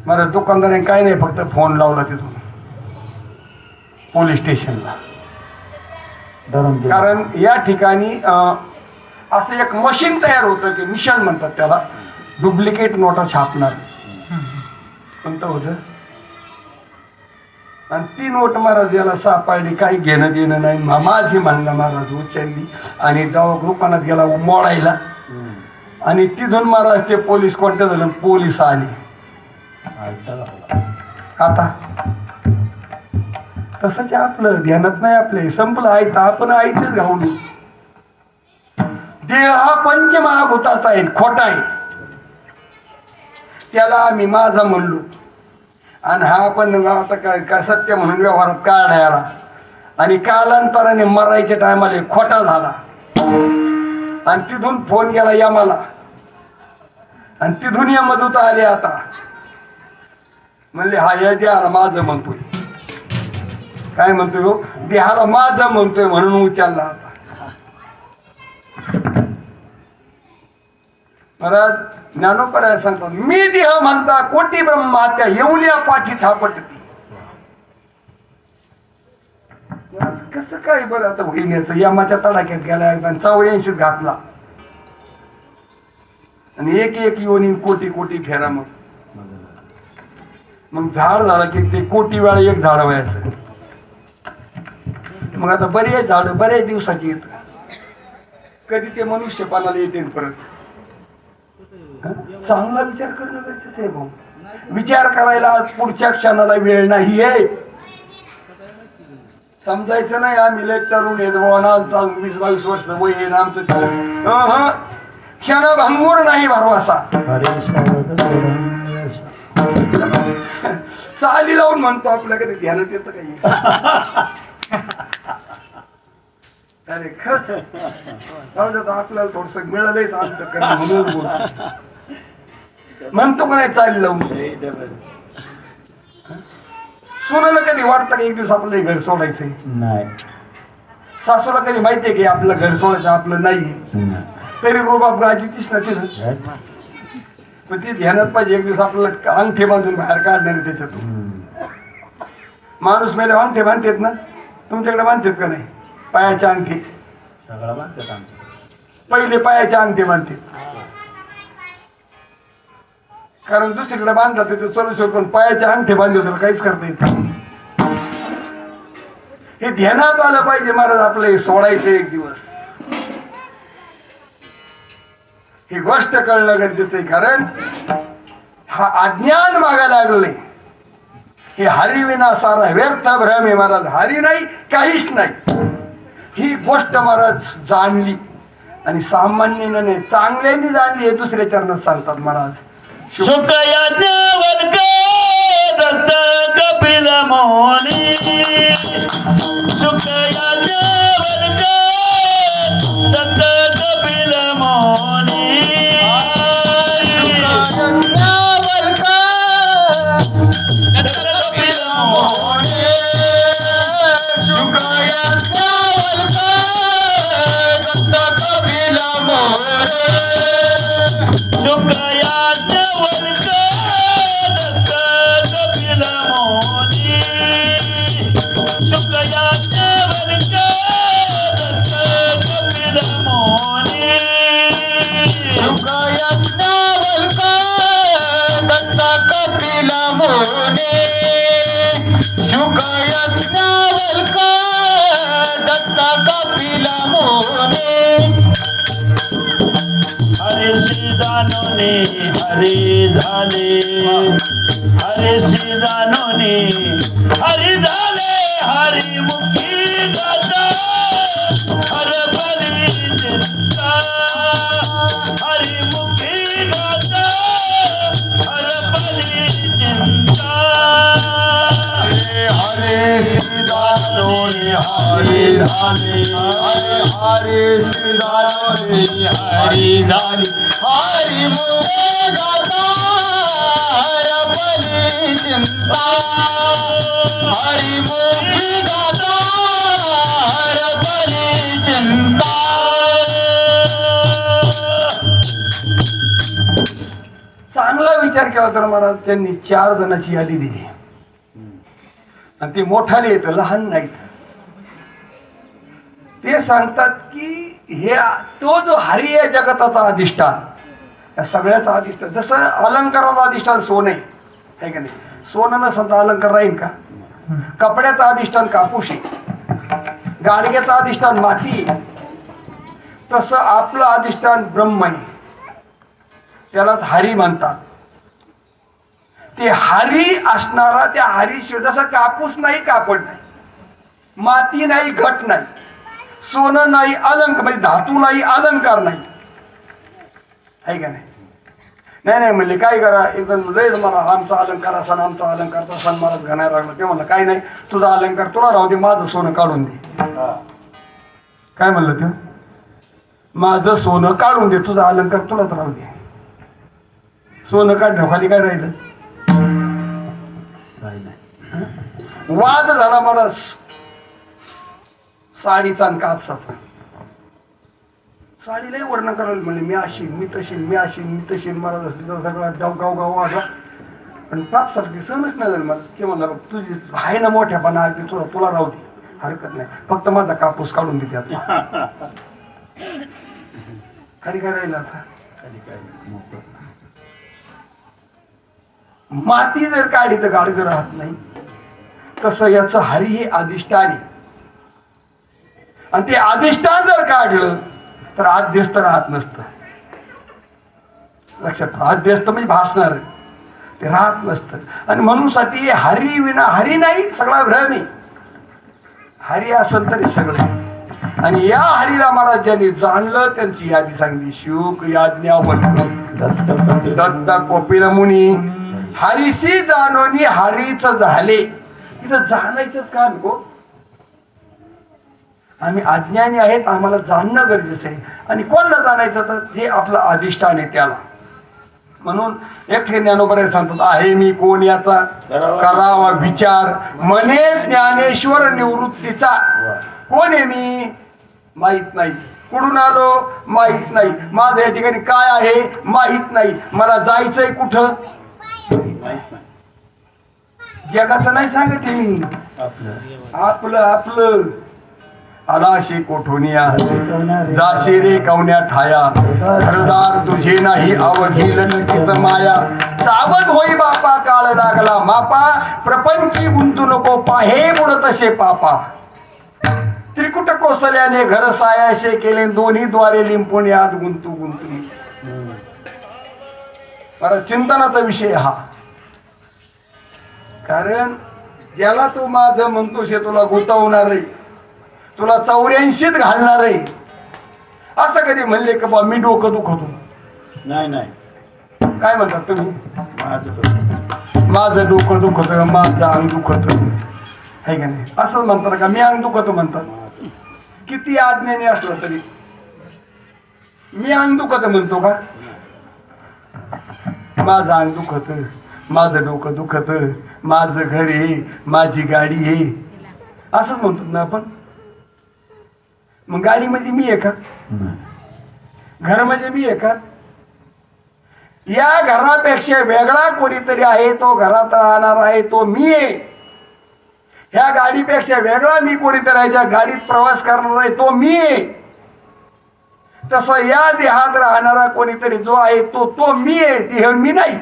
मला दुकानदाराने काही नाही, फक्त फोन लावला तिथून पोलीस स्टेशनला. कारण या ठिकाणी असं एक मशीन तयार होतं की मिशन म्हणतात त्याला, डुप्लिकेट नोटा छापणार. कोणतं होतं? आणि ती नोट महाराज याला सापडली, काही घेणं देणं नाही. माझी म्हणणं महाराज उचलली आणि दुकानात गेला मोडायला. आणि तिथून महाराज ते पोलीस कोणत्या झालं, पोलीस आले. आता तसंच आपलं ध्यानात नाही, आपलं संपलं आहे तर आपण आईतच घावलो. देह हा पंचमहाभूताचा आहे, खोटा आहे. त्याला आम्ही माझा म्हणलो आणि हा पण आता काय सत्य म्हणून व्यवहारात काढायला. आणि कालांतराने मरायच्या टायमाला खोटा झाला. आणि तिथून फोन गेला यमाला आणि तिथून यमदूत आले. आता म्हणले हा या देहाला माझं म्हणतोय. काय म्हणतोय हो? देहाला माझं म्हणतोय म्हणून उचलला. आता महाराज ज्ञानोपराय सांगतात, मी देह म्हणता कोटी ब्रह्मा त्या येऊल्या पाठी थापटती. कसं काय बरं आता होईन्याचं? यमाच्या तडाख्यात गेला, 84 घातला आणि एक योनी कोटी कोटी फेरा. मग झाड झालं की ते कोटी वेळा एक झाड व्हायचं. मग आता बरेच झाड बऱ्याच दिवसाची येत, कधी ते मनुष्यपानाला येते परत. चांगला विचार करणं गरजेचं आहे भाऊ. विचार करायला आज पुढच्या क्षणाला वेळ नाही आहे. समजायचं नाही आम्ही लय तरुण आहेत, 20-22 वर्ष वय आहे आमचं. क्षणभंगूर नाही भरवसा. चाली लावून म्हणतो, आपल्याकडे ध्यानात येतं काही. अरे खरंच आपल्याला थोडस मिळालंच म्हणून बोलतो. म्हणतो का नाही चाली लावून? सोनाला कधी वाटतं का एक दिवस आपलं घर सोडायचंय? नाही. सासूला कधी माहितीये की आपलं घर सोडायचं आपलं नाही, तरी रोबाब गाजीतीस ना तिथं. पण ती ध्यानात पाहिजे एक दिवस आपल्याला अंगठे बांधून बाहेर काढणार त्याच्यातून. माणूस मेले अंगठे बांधतात ना, तुमच्याकडे बांधतात का नाही? पायाचे अंगठे सगळं बांधतात. पहिले पायाचे अंगठे बांधते, कारण दुसरीकडे बांधला तर चलू शकतो. पायाचे अंगठे बांधले तर काहीच करता येत. हे ध्यानात आलं पाहिजे महाराज, आपलं हे सोडायचं एक दिवस. ही गोष्ट कळणं गरजेचं आहे, कारण हा अज्ञान मागा लागले. हे हरी विना सारा व्यर्थ भ्रम आहे महाराज. हरी नाही, काहीच नाही. ही गोष्ट महाराज जाणली आणि सामान्याने नाही, चांगल्याने जाणली. हे दुसऱ्या चरणात सांगतात महाराज. शुक याज्ञवल्क दत्त कपिल मोनी. शुक याज्ञवल्क दत्त कपिल मोनी. याज्ञवल्क दत्त कपिल मोनी. शुक याज्ञवल्क दत्त कपिल मोनी. शुक हरी झाले, हरी श्रीदानोनी हरी झाले. हरी मुखी गाता हर बली चिंता. हरी मुखी गाता हर बली चिंता. हरे श्रीदानोनी हरी झाले, हरे श्रीदानोनी हरी झाले. हरी मुखे गाता हर चांगला विचार केला तर मला त्यांनी 4 जणांची यादी दिली आणि ते मोठाले येत लहान नाहीत. ते सांगतात की हे तो जो हरी आहे जगताचा अधिष्ठान, या सगळ्याचा अधिष्ठान. जसं अलंकाराचं अधिष्ठान सोनं आहे का नाही, सोनं नसलं तर अलंकार राहील का? कपड्याचं अधिष्ठान कापूस आहे, गाडग्याचं अधिष्ठान माती आहे. तसं आपलं अधिष्ठान ब्रह्म आहे, त्यालाच हरी म्हणतात. ते हरी असणारा, त्या हरीशिवाय जसं कापूस नाही, कापड नाही, माती नाही, घट नाही, सोनं नाही, अलंकार म्हणजे धातू नाही, अलंकार नाही, आहे का नाही? नाही म्हणले काय करा, एकदम लय मला आमचा अलंकार असा आमचा अलंकार तसा मला घाणायला लागला. ते म्हणलं काय नाही, तुझा अलंकार तुला राहू दे, माझं सोनं काढून दे. काय म्हणलं ते? माझं सोनं काढून दे, तुझा अलंकार तुलाच राहू दे. सोनं काढण्याखाली खाली काय राहिलं? वाद झाला मला साडीचा आणि कापसाचा. साडी लय वर्णन करायला म्हणले, मी अशी मी तशी मी अशी मी तशी, मला जसं सगळा गाव वाजला. पण कापसारखी सहनच नाही झाली मला. ते म्हणलं तुझी आहे ना मोठ्यापणा, तुला राहू दे, हरकत नाही, फक्त माझा कापूस काढून देते. आता खाली काय राहिलं? आता माती जर काढली तर गाडगं राहत नाही. तसं याचं हरी हे अधिष्ठान आहे, आणि ते अधिष्ठान जर काढलं तर आद्यस्त राहत नसतं. लक्षात, आद्यस्त म्हणजे भासणार, ते राहत नसतं. आणि म्हणून साठी हरी विना हरी नाही, सगळा भ्रम आहे. हरी असेल तरी सगळं. आणि या हरीला महाराजांनी जाणलं, त्यांची यादी सांगली. शुक याज्ञवल्क दत्त कपिल मुनी हरीशी जाणोनी हरीच झाले. इथं जाणायचंच काम गो. आम्ही अज्ञानी आहेत, आम्हाला जाणणं गरजेचं आहे. आणि कोणाला जाणायचं? तर जे आपलं अधिष्ठान आहे त्याला. म्हणून एकटे ज्ञानोबराय सांगतात, आहे मी कोण याचा करावा विचार, मने ज्ञानेश्वर निवृत्तीचा. कोण आहे मी? माहित नाही. कुठून आलो? माहित नाही. माझं या ठिकाणी काय आहे? माहित नाही. मला जायचंय कुठं? जगाचं नाही सांगत आहे मी, आपलं आपलं. आलाशी कोठोनिया जाशी रे कवण्या ठाया, घरदार तुझे नाही अवघील नक्कीच माया. सावध होई बापा, काळ लागला मापा, प्रपंची गुंतू नको पाहे बुड तसे पापा. त्रिकुट कोसल्याने घर सायाशे केले, दोन्ही द्वारे लिंपून आत गुंतू गुंतू. बरं, चिंतनाचा विषय हा. कारण ज्याला तू माझं म्हणतोस हे तुला गुंतवणार आहे, तुला 84त घालणार आहे. असं कधी म्हणले का बा मी डोकं दुखतो? नाही. काय म्हणतात तुम्ही? माझं डोकं दुखत, माझं अंग दुखत, आहे का नाही? असं म्हणतात का? मी अंग दुखत म्हणतात. किती आज्ञानी असलं तरी मी अंग दुखत म्हणतो का? माझं अंग दुखत, माझं डोकं दुखत, माझं घर आहे, माझी गाडी आहे, असंच म्हणतो ना आपण. मग गाडी म्हणजे मी आहे का? घर म्हणजे मी आहे का? या घरापेक्षा वेगळा कोणीतरी आहे, तो घरात राहणार आहे, तो मी आहे. ह्या गाडीपेक्षा वेगळा मी कोणीतरी आहे, ज्या गाडीत प्रवास करणार आहे, तो मी आहे. तसं या देहात राहणारा कोणीतरी जो आहे तो मी आहे, देह मी नाही.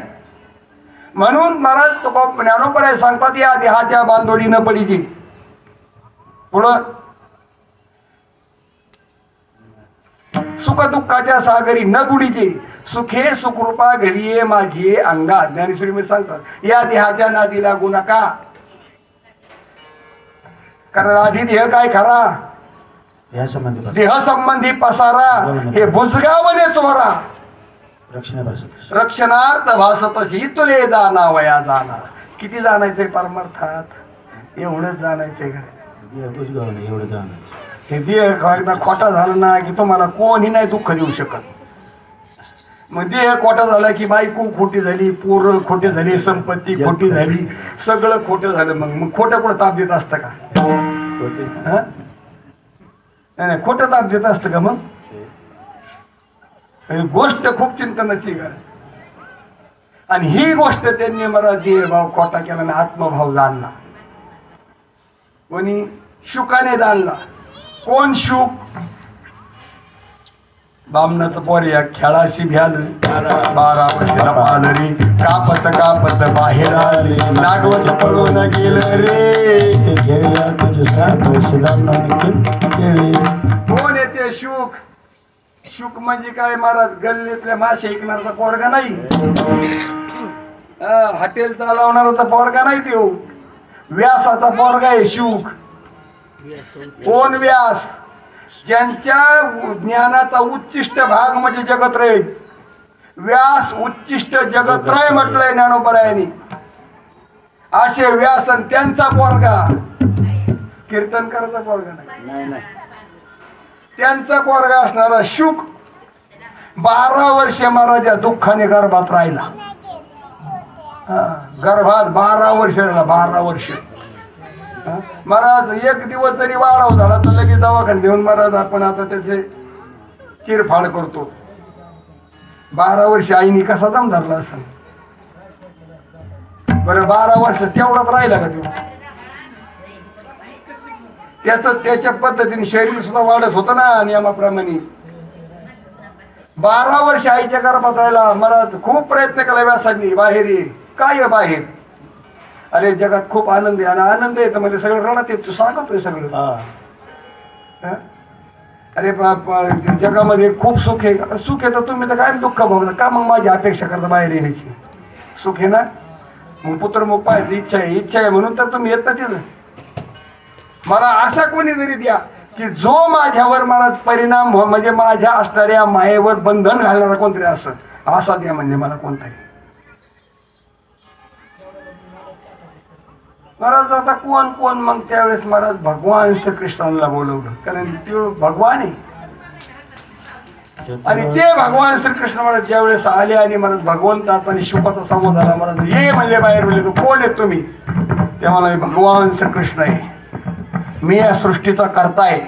म्हणून महाराज ज्ञानोबराय सांगतात, या देहाच्या बांधोडी न पडीची. पुढं सुख दुःखाच्या सागरी न बुडीचे, सुखे सुखरूपा घडीये माझी अंगा. ज्ञानेश्वरी मध्ये सांगतात, या देहाच्या नादी लागू नका. कारण आधी देह काय खरा? देह संबंधी पसारा, हे बुजगावने चोरा. रक्षणार्थ भासतशी तुले जाना वया जाणार. किती जाणायचंय परमार्थात? एवढंच जाणायचंय. एवढं जाणायचं. हे देह एकदा खोटा झाला ना की तुम्हाला कोणी नाही दुःख देऊ शकत. मग देह खोटा झाला की बायको खोटी झाली, पोरं खोटे झाली, संपत्ती खोटी झाली, सगळं खोटं झालं. मग खोटं कुठं ताप देत असतं का? नाही, खोटं ताप देत असतं का? मग गोष्ट खूप चिंतनाची. आणि ही गोष्ट त्यांनी मला देहभाव खोटा केला आणि आत्मभाव जाणला. कोणी? शुकाने जाणला. कोण शुक? बामणाचं पोर या खेळाशी भ्याल 12 वर्षाला पालरी कापत कापत बाहेर आले नागवत पळून गेलं रे. कोण येते? शुक. शुक म्हणजे काय महाराज? गल्लीतल्या मासे ऐकणारा पोरगा नाही, हॉटेल चालवणारा पोरगा नाही, तो व्यासाचा पोरगा आहे शुक. कोण? व्यास. ज्यांच्या ज्ञानाचा उच्चिष्ट भाग म्हणजे जगत्रय. व्यास उच्चिष्ट जगत्रय म्हटलंय ज्ञानोबरायांनी. असे व्यासन त्यांचा पोरगा, कीर्तनकाराचा पोरगा नाही, त्यांचा पोरगा असणारा शुक 12 वर्षे महाराज दुःखाने गर्भात राहिला. गर्भात 12 वर्ष राहिला. 12 वर्ष. महाराज एक दिवस जरी वाढाव झाला तर लगेच दवाखान्यात घेऊन महाराज आपण आता त्याचे चिरफाड करतो. 12 वर्ष आईने कसा दम धरला असं? बरं 12 वर्ष तेवढाच राहिला का तो? त्याच्या पद्धतीने शरीर सुद्धा वाढत होतं ना नियमाप्रमाणे. 12 वर्ष आईच्या गर्भात राहिला. महाराज खूप प्रयत्न केला व्यासांनी. बाहेर ये. काय आहे बाहेर? अरे जगात खूप आनंद आहे. आणि आनंद आहे तर म्हणजे सगळं रडत येत. तू सांगतोय सगळं. अरे जगामध्ये खूप सुख आहे. सुख आहे तर तुम्ही तर काय दुःख भोगता का? मग माझी अपेक्षा करता बाहेर येण्याची. सुख आहे ना, मग पुत्र मग पाहायची इच्छा आहे. इच्छा आहे म्हणून तर तुम्ही येत ना. मला असा कोणीतरी द्या की जो माझ्यावर मला परिणाम म्हणजे माझ्या असणाऱ्या मायेवर बंधन घालणारा कोणतरी असं असा द्या म्हणजे मला कोणतरी. महाराज आता कोण कोण? मग त्यावेळेस महाराज भगवान श्रीकृष्णाला बोलवलं, कारण तो भगवान आहे. आणि ते भगवान श्रीकृष्ण महाराज ज्यावेळेस आले आणि महाराज भगवंतात आणि शुकाचा संवाद झाला. महाराज ये म्हणले बाहेर. म्हणले तो कोण आहेत तुम्ही? ते मला मी भगवान श्रीकृष्ण आहे. मी या सृष्टीचा करता आहे,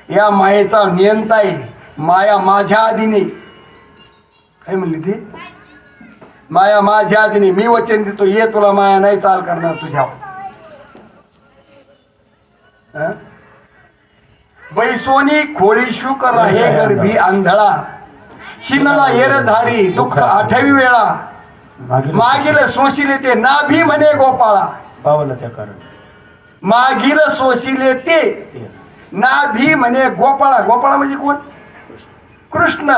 या मायेचा नियंता आहे. माया माझ्या आधीने काय म्हणली ती? माया माझ्या आधीने. मी वचन देतो ये तुला माया नाही चाल करणार तुझ्या. बैसोनी खोळी शुक राहे गर्भी आंधळा शिनला येरधारी दुःख 8वी वेळा मागील सोशिले ते नाभी म्हणे गोपाळा. पावलं त्या कारण मागील सोशिले ते नाभी म्हणे गोपाळा. गोपाळा म्हणजे कोण? कृष्ण.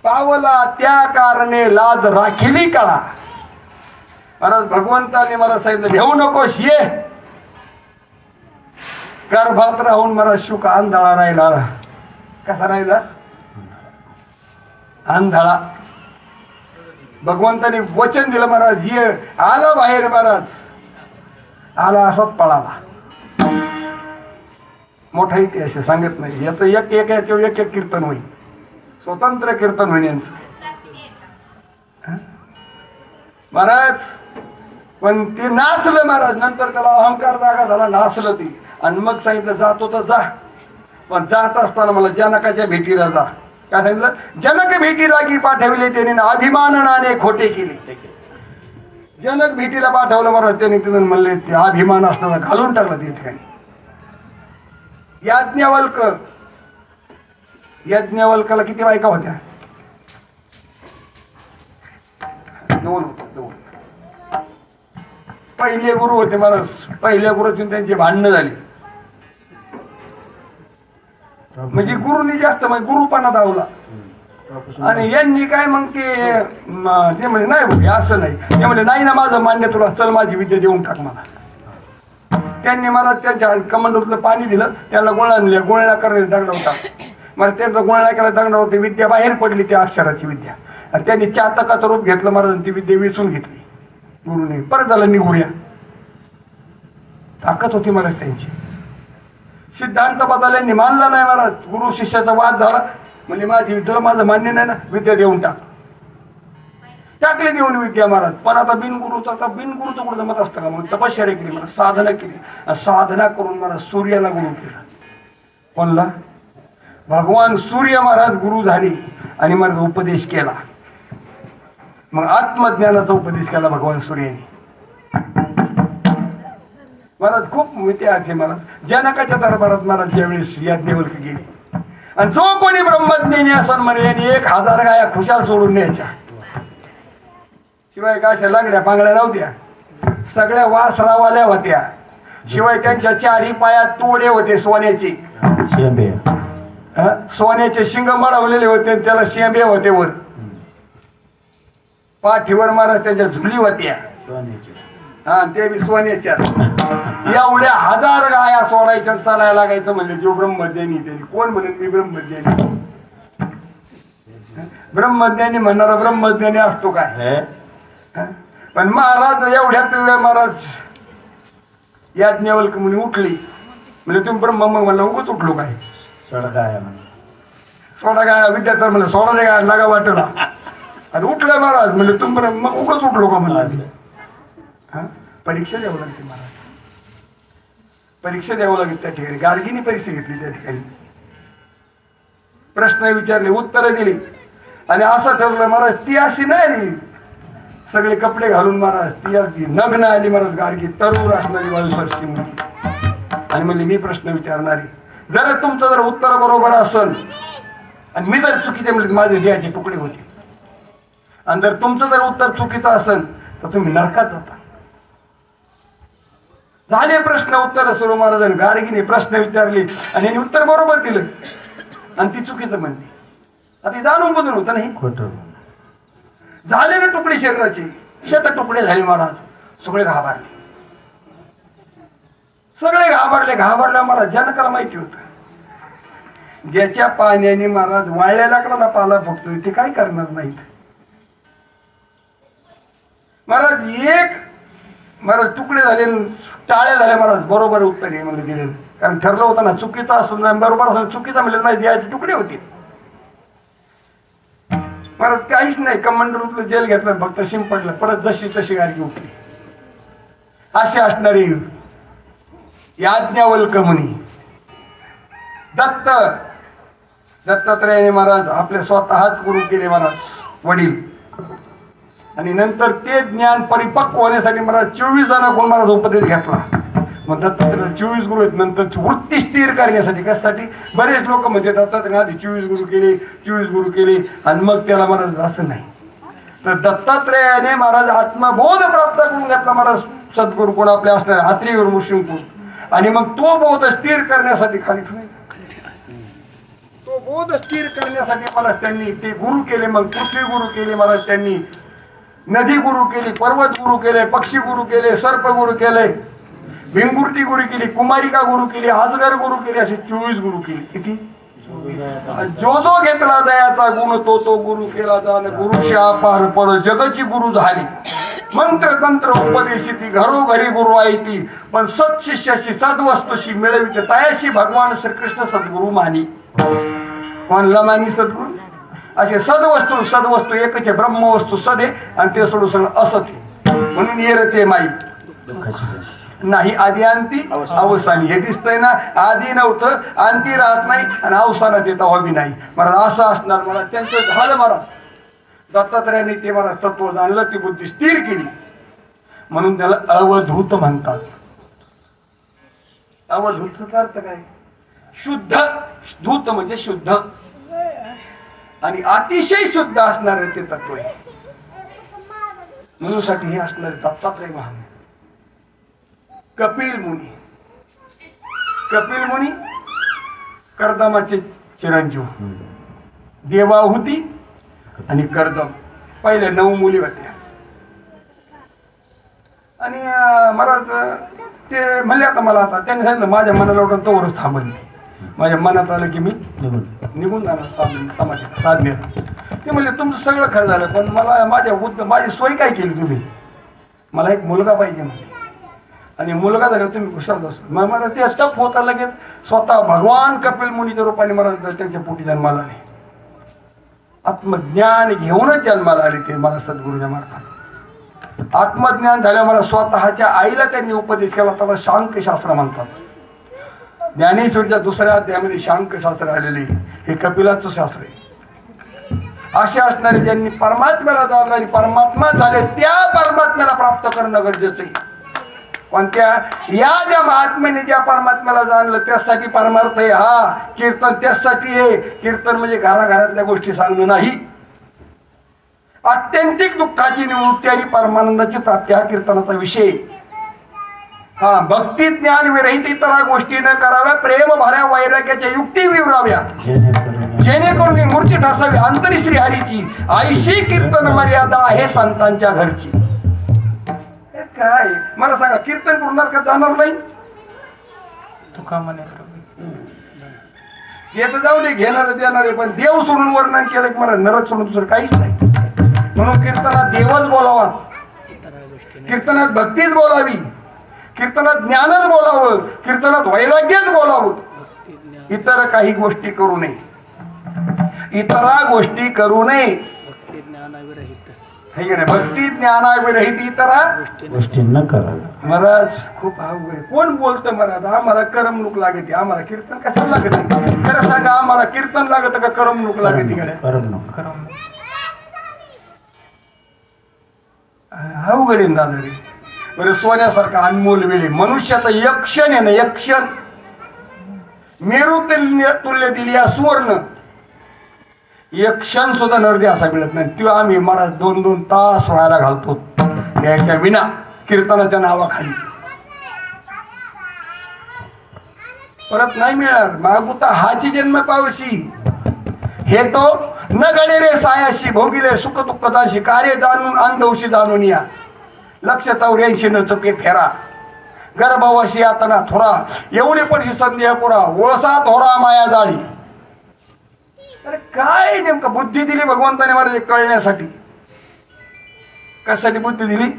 पावला त्या कारणे लाज राखिली कळा. महाराज भगवंताने मला सांगितलं भेऊ नकोस ये. गर्भात राहून मला शुक आंधळा राहिला. कसा राहिला? आंधळा. भगवंताने वचन दिलं महाराज ये. आला बाहेर. महाराज आला असाच पळाला. मोठा इतिहास सांगत नाही याचं. एक एक याच्यावर एक एक कीर्तन होईल. स्वतंत्र कीर्तन होईल यांचं महाराज. पण ते नाचलं महाराज. नंतर त्याला अहंकार जागा झाला. नाचलं ते. आणि मग सांगितलं जातो तर जा. पण जात असताना मला जनकाच्या भेटीला जा. काय सांगितलं? जनक भेटीला की पाठविले त्याने अभिमानाने खोटे केले. जनक भेटीला पाठवलं महाराज. त्याने तिथून म्हणले ते अभिमान असताना घालून टाकलं ते ठिकाणी. याज्ञवल्क. याज्ञवल्काला किती बायका होत्या? 2 होत्या. 2. पहिले गुरु होते महाराज. पहिल्या गुरुतून त्यांची भांडणं झाली. म्हणजे गुरुनी जास्त म्हणजे गुरुपणा दावला. आणि यांनी काय मग ते म्हणे नाही होते असं नाही. ते म्हणे नाही ना माझं मान्य तुला. चल माझी विद्या देऊन टाक मला. त्यांनी महाराज त्यांच्या कमंडूतलं पाणी दिलं. त्याला गोळ्या गोळ्या करणे दगडावता. मला त्यांचा गोळ्या केला दगडावरती. विद्या बाहेर पडली त्या अक्षराची विद्या. आणि त्यांनी चातकाचं रूप घेतलं महाराज. ती विद्या वेचून घेतली गुरुने. परत झालं निघूया. ताकद होती महाराज त्यांची. सिद्धांत बदल्यांनी मानला नाही महाराज. गुरु शिष्याचा वाद झाला. म्हणजे माझी विद्या माझं मान्य नाही ना. विद्या देऊन टाक. टाकले देऊन विद्या महाराज. पण आता बिनगुरुचं कुठं जमत असतं का? मग तपश्चर्या केली मला. साधना केली. साधना करून मला सूर्याला गुरु केला. कोणला? भगवान सूर्य महाराज गुरु झाले. आणि मला उपदेश केला. मग आत्मज्ञानाचा उपदेश केला भगवान सूर्याने. मला खूप इतिहास आहे. मला जनकाच्या दरबारात मला ज्यावेळेस याज्ञवल्क गेली आणि जो कोणी ब्रह्मज्ञानी असं म्हणे 1000 गाया खुशाल सोडून न्यायच्या. शिवाय काय लंगड्या पांगड्या नव्हत्या, सगळ्या वासरावाल्या होत्या. शिवाय त्यांच्या 4ही पायात तोडे होते सोन्याचे. सोन्याचे शिंग मळवलेले होते, त्याला शेंबे होते वर. पाठीवर मारा त्यांच्या झुली होत्या, हा ते बी सोन्याच्या. एवढ्या 1000 गाया सोडायच्या चालायला लागायचं. म्हणले जो ब्रह्मज्ञानी त्याने कोण म्हणेल मी ब्रह्मज्ञानी. ब्रह्मज्ञानी म्हणणारा ब्रह्मज्ञानी असतो काय. पण महाराज एवढ्यात महाराज याज्ञवल्क मुनी उठली. म्हणजे तुम्ही ब्रह्म. मग म्हणलं उगच उठलो काय. सोडा गाया विद्यार्थी म्हणलं सोडा रे गाय लागा वाटला आणि उठलं महाराज. म्हणलं तुम्ही ब्रह्म. मग उगच उठलो का म्हणलं. परीक्षा द्यावं लागते महाराज, परीक्षा द्यावं लागेल. त्या ठिकाणी गार्गीने परीक्षा घेतली. त्या ठिकाणी प्रश्न विचारले, उत्तर दिली आणि असं ठरलं महाराज ती अशी नाही आली सगळे कपडे घालून महाराज. ती अगदी नग्न आली महाराज. गार्गी तरुण असणारी वायुसरशी मुलगी आणि म्हणली मी प्रश्न विचारणारी. जर तुमचं जर उत्तर बरोबर असेल आणि मी जर चुकीचे म्हणजे माझे देहाचे तुकडे होते, आणि जर तुमचं जर उत्तर चुकीचं असेल तर तुम्ही नरकात जाता. झाले प्रश्न उत्तर सुरू. महाराजांनी गार्गीने प्रश्न विचारले आणि यांनी उत्तर बरोबर दिलं आणि ती चुकीचं म्हणली. आता जाणून बुजून होतं नाही खोटं. झाले ना तुकडे शरीराचे, 100 तुकडे झाले महाराज. सगळे घाबरले, सगळे घाबरले. घाबरल्या महाराज जनकाला माहिती होतं ज्याच्या पाण्याने महाराज वाळल्या लाकडाला पाला फुटतोय ते काय करणार नाहीत. महाराज महाराज तुकडे झाले, टाळ्या झाल्या महाराज. बरोबर उत्तर हे मला दिले, कारण ठरलं होतं ना चुकीचं असून बरोबर असून चुकीचा म्हणलं नाही द्यायचे तुकडे होते. महाराज काहीच नाही, कमांडर उठलं, जेल घेतलं, फक्त शिंपडलं. परत जशी तशी गाडगी उठली. असे असणारी याज्ञवल्क मुनी दत्तात्रयाने महाराज आपले स्वतःच गुरु केले महाराज वडील. आणि नंतर ते ज्ञान परिपक्व होण्यासाठी महाराज 24 जणांकडून महाराज उपदेश घेतला. मग दत्तात्रय 24 गुरु आहेत. नंतर वृत्ती स्थिर करण्यासाठी कशासाठी बरेच लोक म्हणजे दत्तात्रय आधी 24 गुरु केले आणि मग त्याला महाराज असं नाही. तर दत्तात्रयाने महाराज आत्मबोध प्राप्त करून घेतला महाराज सद्गुरु कोण आपले असणारे हात्री गुरु ऋषींकडून. आणि मग तो बोध स्थिर करण्यासाठी खाली तो बोध स्थिर करण्यासाठी मला त्यांनी ते गुरु केले. मग पृथ्वी गुरु केले महाराज त्यांनी, नदी गुरु केली, पर्वत गुरु केले, पक्षी गुरु केले, सर्प गुरु केले, भिंगुर्टी गुरु केली, कुमारिका गुरु केली, आजगर गुरु केली, असे 24 गुरु केले. किती जो घेतला दयाचा गुण तो गुरु केला जाण. गुरुशा पार पर जगची गुरु झाली. मंत्र तंत्र उपदेशी ती घरोघरी गुरु आहे ती. पण सत्शिष्याशी सद्वस्तूशी मिळविते तयाशी भगवान श्रीकृष्ण सद्गुरु मानी. कोणला मानी सद्गुरु. असे सद्वस्तू एकच आहे. ब्रह्मवस्तू सद आहे आणि ते सोडून सगळं असत आहे. म्हणून येरते माई नाही आधी अंती अवसानी. हे दिसतंय ना, आधी नव्हतं, अंती राहत नाही आणि अवसानात येता हवी नाही. मला असं असणार. मला त्यांचं झालं महाराज. दत्तात्रयाने ते मला तत्व जाणलं, ती बुद्धी स्थिर केली. म्हणून त्याला अवधूत म्हणतात. अवधूतचा अर्थ काय. शुद्ध. धूत म्हणजे शुद्ध आणि अतिशय शुद्ध असणारे ते तत्व आहे. म्हणून साठी हे असणारे दत्तात्रय महान. कपिल मुनी कर्दमाचे चिरंजीव. देवाहुती आणि कर्दम पहिले 9 मुली होत्या. आणि महाराज ते म्हणले आता मला आता त्यांनी सांगितलं माझ्या मनाला उठून तोवरच थांबल. माझ्या मनात आलं की मी निघून जाणार समाजात साधण्यात. ते म्हणले तुमचं सगळं खरं झालं, पण मला माझी सोय काय केली तुम्ही. मला एक मुलगा पाहिजे म्हणजे. आणि मुलगा झाला तुम्ही खुशाल असतो. मग मला ते टप होता लगेच. स्वतः भगवान कपिल मुनीच्या रूपाने मला त्यांच्या पोटी जन्माला आले. आत्मज्ञान घेऊनच जन्माला आले ते मला सद्गुरूच्या मार्फत. आत्मज्ञान झाल्यावर मला स्वतःच्या आईला त्यांनी उपदेश केला. त्याला शांकशास्त्र म्हणतात. ज्ञानेश्वरीच्या 2ऱ्या अध्यायामध्ये शांकशास्त्र आलेले. हे कपिलाचं शास्त्र आहे. असे असणारे ज्यांनी परमात्म्याला जाणलं आणि परमात्मा झाले त्या परमात्म्याला प्राप्त करणं गरजेचं आहे. कोणत्या? या ज्या महात्म्याने ज्या परमात्म्याला जाणलं त्यासाठी परमार्थ आहे हा. कीर्तन त्यासाठी आहे. कीर्तन म्हणजे घराघरातल्या गोष्टी सांगणं नाही. आत्यंतिक दुःखाची निवृत्ती आणि परमानंदाची प्राप्ती हा कीर्तनाचा विषय. हा, भक्ती ज्ञान विरहित इतर गोष्टी न कराव्या, प्रेम भऱ्या वैराग्याच्या युक्ती विवराव्या, जेणेकरून मूर्ती ठसावी अंतरी श्री हरीची, आईशी कीर्तन मर्यादा आहे संतांच्या घरची. काय मला सांगा, कीर्तन करणार का जाणार नाही? तुका म्हणे येत जाऊ दे, घेणार देणारे, पण देव सोडून वर्णन केलं की मला नरक सोडून दुसरं काहीच नाही. म्हणून कीर्तनात देवच बोलावा, कीर्तनात भक्तीच बोलावी, कीर्तनात ज्ञानच बोलावं, कीर्तनात वैराग्यच बोलावं. इतर काही गोष्टी करू नये, इतरा गोष्टी करू नये. हे की नाही? भक्ती ज्ञानाविरहित इतरा गोष्टी न कराव्या. महाराज खूप अवघड. कोण बोलतं महाराज? आम्हाला करमणूक लागते, आम्हाला कीर्तन कशाला लागत? खरं सांगा, आम्हाला कीर्तन लागत का करमणूक लागते? करमणूक. अवघड आहे दादा रे. बरं, सोन्यासारखा अनमोल वेळ, मनुष्याचा एक क्षण आहे ना, एक क्षण मेरू तुल्य दिली या सुवर्ण, एक क्षण सुद्धा नरदे असा मिळत नाही. तो आम्ही महाराज 2-2 तास व्हायला घालतो त्याच्या विना कीर्तनाच्या नावाखाली. परत नाही मिळणार. मागुता हाची जन्म पावशी, हे तो न गळे रे सायाशी, भोगिले सुख दुःखदाशी, कार्य जाणून अंधवशी जाणून या. लक्ष 84 न चुके फेरा, गर्भवशी यातना थोरा, एवढी पण संदेह पुरा, वळसा थोरा माया जाळी. अरे काय नेमकं बुद्धी दिली भगवंताने महाराज कळण्यासाठी. कशासाठी बुद्धी दिली?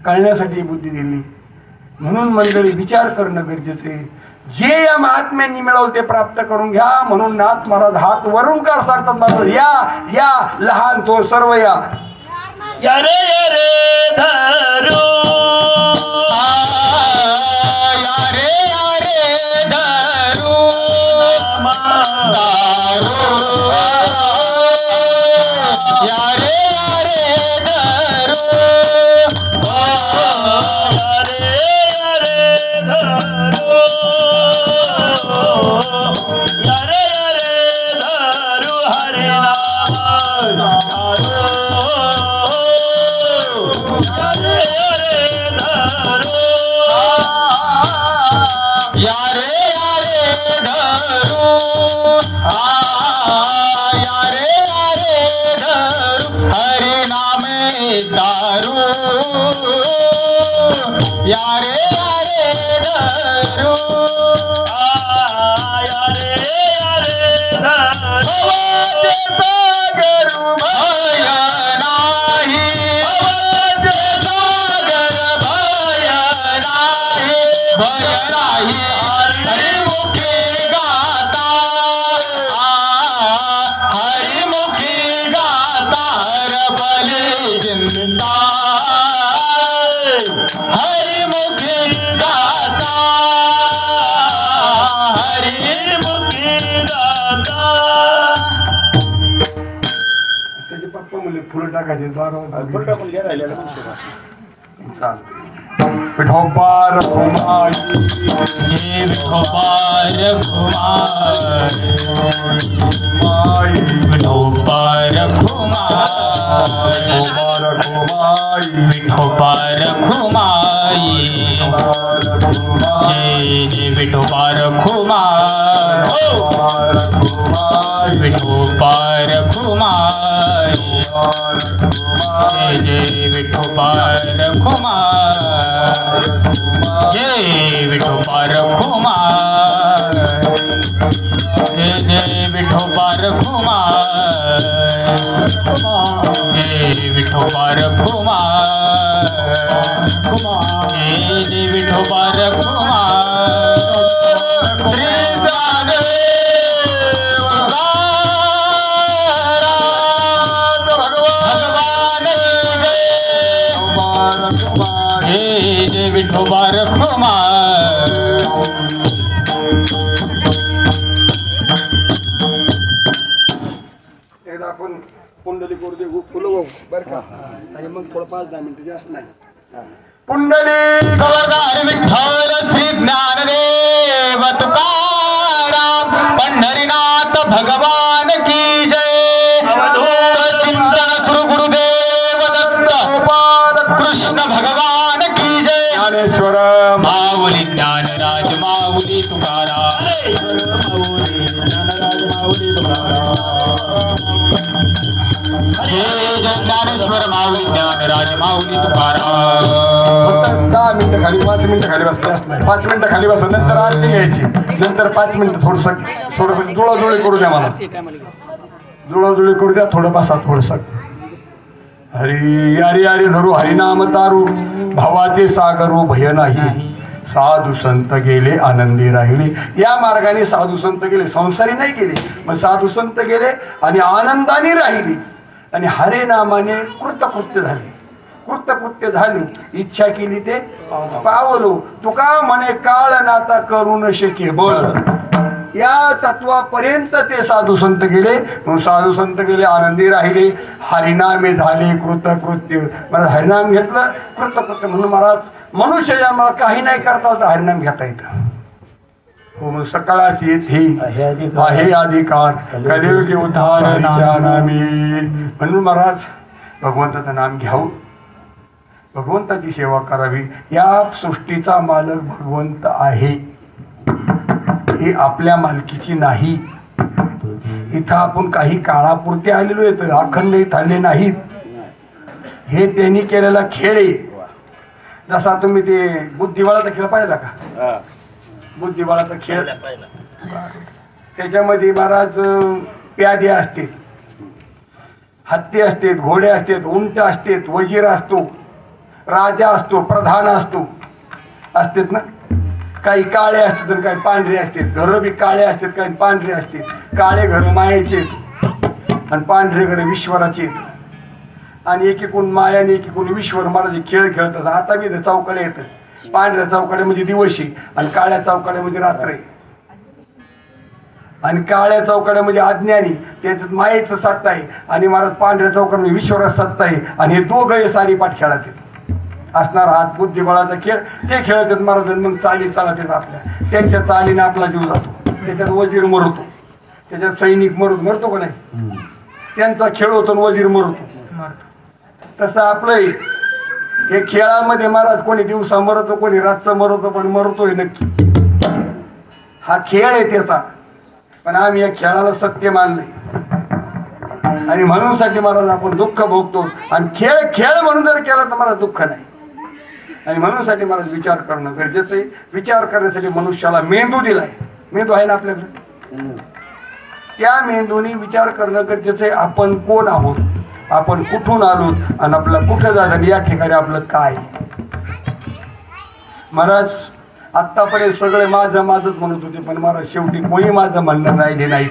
कळण्यासाठी बुद्धी दिली. म्हणून मंडळी विचार करणं गरजेचं आहे. जे या महात्म्यांनी मिळवलं ते प्राप्त करून घ्या. म्हणून नाथ महाराज हात वरून कर सांगतात, महाराज या या, लहान तो सर्व या. या रे धरू, फुलं टाकायचे विठोबार घुमाई, जे विठोबार घुमाई, विठोबार घुमाई, विठोबार घुमाई, जे विठोबार घुमाई, विठोबार घुमाई, जे विठोबार घुमाई, जय विठोबार घुमाई, जय विठोबार घुमाई, जय विठोबार घुमाई, जय विठोबार घुमाई. जय विठोबार घुमाई. एकदा आपण पुंडली करू दे फुलं वाहू बरं का आणि मग थोडं 5-10 मिनिटं जास्त नाही पुंडली गवळदार विठ्ठल श्री ज्ञानदेव तुकाराम पंढरीनाथ भगवान की जय चिंतन श्री गुरुदेव दत्त कृष्ण भगवान की जय ज्ञानेश्वर माऊली ज्ञानराज माऊली तुकाराम माऊली ज्ञानराज माऊली हे ज्ञानेश्वर माऊली ज्ञानराज माऊली तुकाराम फक्त 10 मिनिटं खाली 5 मिनिटं खाली बसले असणार 5 मिनिटं खाली बसा नंतर आरती घ्यायची नंतर 5 मिनिटं थोडंसं जुळाजुळी करू द्या मला जुळाजुळी करू द्या थोडं बसा थोडंसं हरी हरी हरी धरू हरिनाम तारू भावाचे सागरू भय नाही साधू संत गेले आनंदी राहिले या मार्गाने साधू संत गेले संसारी नाही गेले पण साधू संत गेले आणि आनंदाने राहिले आणि हरे नामाने कृतकृत्य झाले इच्छा केली ते पावलो तुका म्हणे काळ नाता करू न शके बोल या तत्वापर्यंत ते साधू संत गेले म्हणून साधू संत गेले आनंदी राहिले हरिनामे झाले कृतकृत्य मला हरिनाम घेतलं कृतकृत्य म्हणून महाराज मनुष्य जन्माला काही नाही करता होता हरिनाम घेता येतं हो सकाळास येथे आहे अधिकार कलियुगी उद्धार हरीच्या नामी म्हणून महाराज भगवंताचं नाम घ्यावं भगवंताची सेवा करावी या सृष्टीचा मालक भगवंत आहे ही आपल्या मालकीची नाही इथं आपण काही काळापुरते आलेलो येतो अखंड इथं आले नाहीत हे त्यांनी केलेला खेळ आहे जसा तुम्ही ते बुद्धिबळाचा खेळ पाहिला का बुद्धिबळाचा खेळ त्याच्यामध्ये महाराज प्यादे असते हत्ती असते घोडे असतात उंट असतात वजीर असतो राजा असतो प्रधान असतात ना काही काळे असतात आणि काही पांढरे असतात घरं बी काळे असतात काही पांढरे असतात काळे घर मायेचे आणि पांढरे घर विश्वराचे आणि एकीकडून माया आणि एकीकडून विश्वर महाराज खेळ खेळतात आता बी चौकडे येतं पांढऱ्या चौकड्या म्हणजे दिवशी आणि काळ्या चौकड्या म्हणजे रात्र आणि काळ्या चौकड्या म्हणजे अज्ञानी त्याच्यात मायेचं सत्ता आहे आणि महाराज पांढऱ्या चौकड्या विश्वरात सत्ता आहे आणि हे दोघं सारीपाठ खेळत असणार हात बुद्धिबळाचा खेळ ते खेळतात महाराज मग चाली चालत येत आपल्या त्यांच्या चालीने आपला जीव जातो त्याच्यात वजीर मरतो त्याच्यात सैनिक मरतो का नाही त्यांचा खेळ होतो आणि वजीर मरतो तसं आपलं हे खेळामध्ये महाराज कोणी दिवसा मरतो कोणी रातचं मरतो पण मरतोय नक्की हा खेळ आहे त्याचा पण आम्ही या खेळाला सत्य मानलंय आणि म्हणून साठी महाराज आपण दुःख भोगतो आणि खेळ म्हणून जर केला तर मला दुःख नाही आणि म्हणून साठी मला विचार करणं गरजेचं आहे विचार करण्यासाठी मनुष्याला मेंदू दिलाय मेंदू आहे ना आपल्याकडे त्या मेंदूने विचार करणं गरजेचं आहे आपण कोण आहोत आपण कुठून आलो आणि आपलं कुठं जायचं या ठिकाणी आपलं काय महाराज आत्तापर्यंत सगळे माझंच म्हणत होते पण महाराज शेवटी कोणी माझं म्हणणं राहिले नाही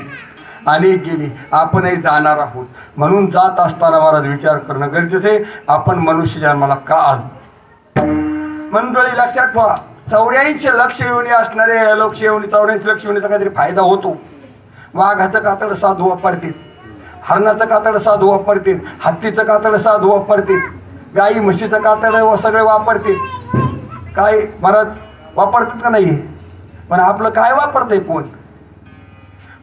अनेक गेली आपणही जाणार आहोत म्हणून जात असताना महाराज विचार करणं गरजेचं आहे आपण मनुष्य जन्माला का आलो मंडळी लक्षात ठेवा 84 लक्ष येऊनी असणारे लक्ष येऊनी 84 लक्ष येऊनीचा काहीतरी फायदा होतो वाघाचं कातड साधू वापरतील हरणाचं कातड साधू वापरतील हत्तीचं कातड साधू वापरतील गाई म्हशीचं कातड सगळे वापरतील काय महाराज वापरतात का नाही पण आपलं काय वापरतंय कोण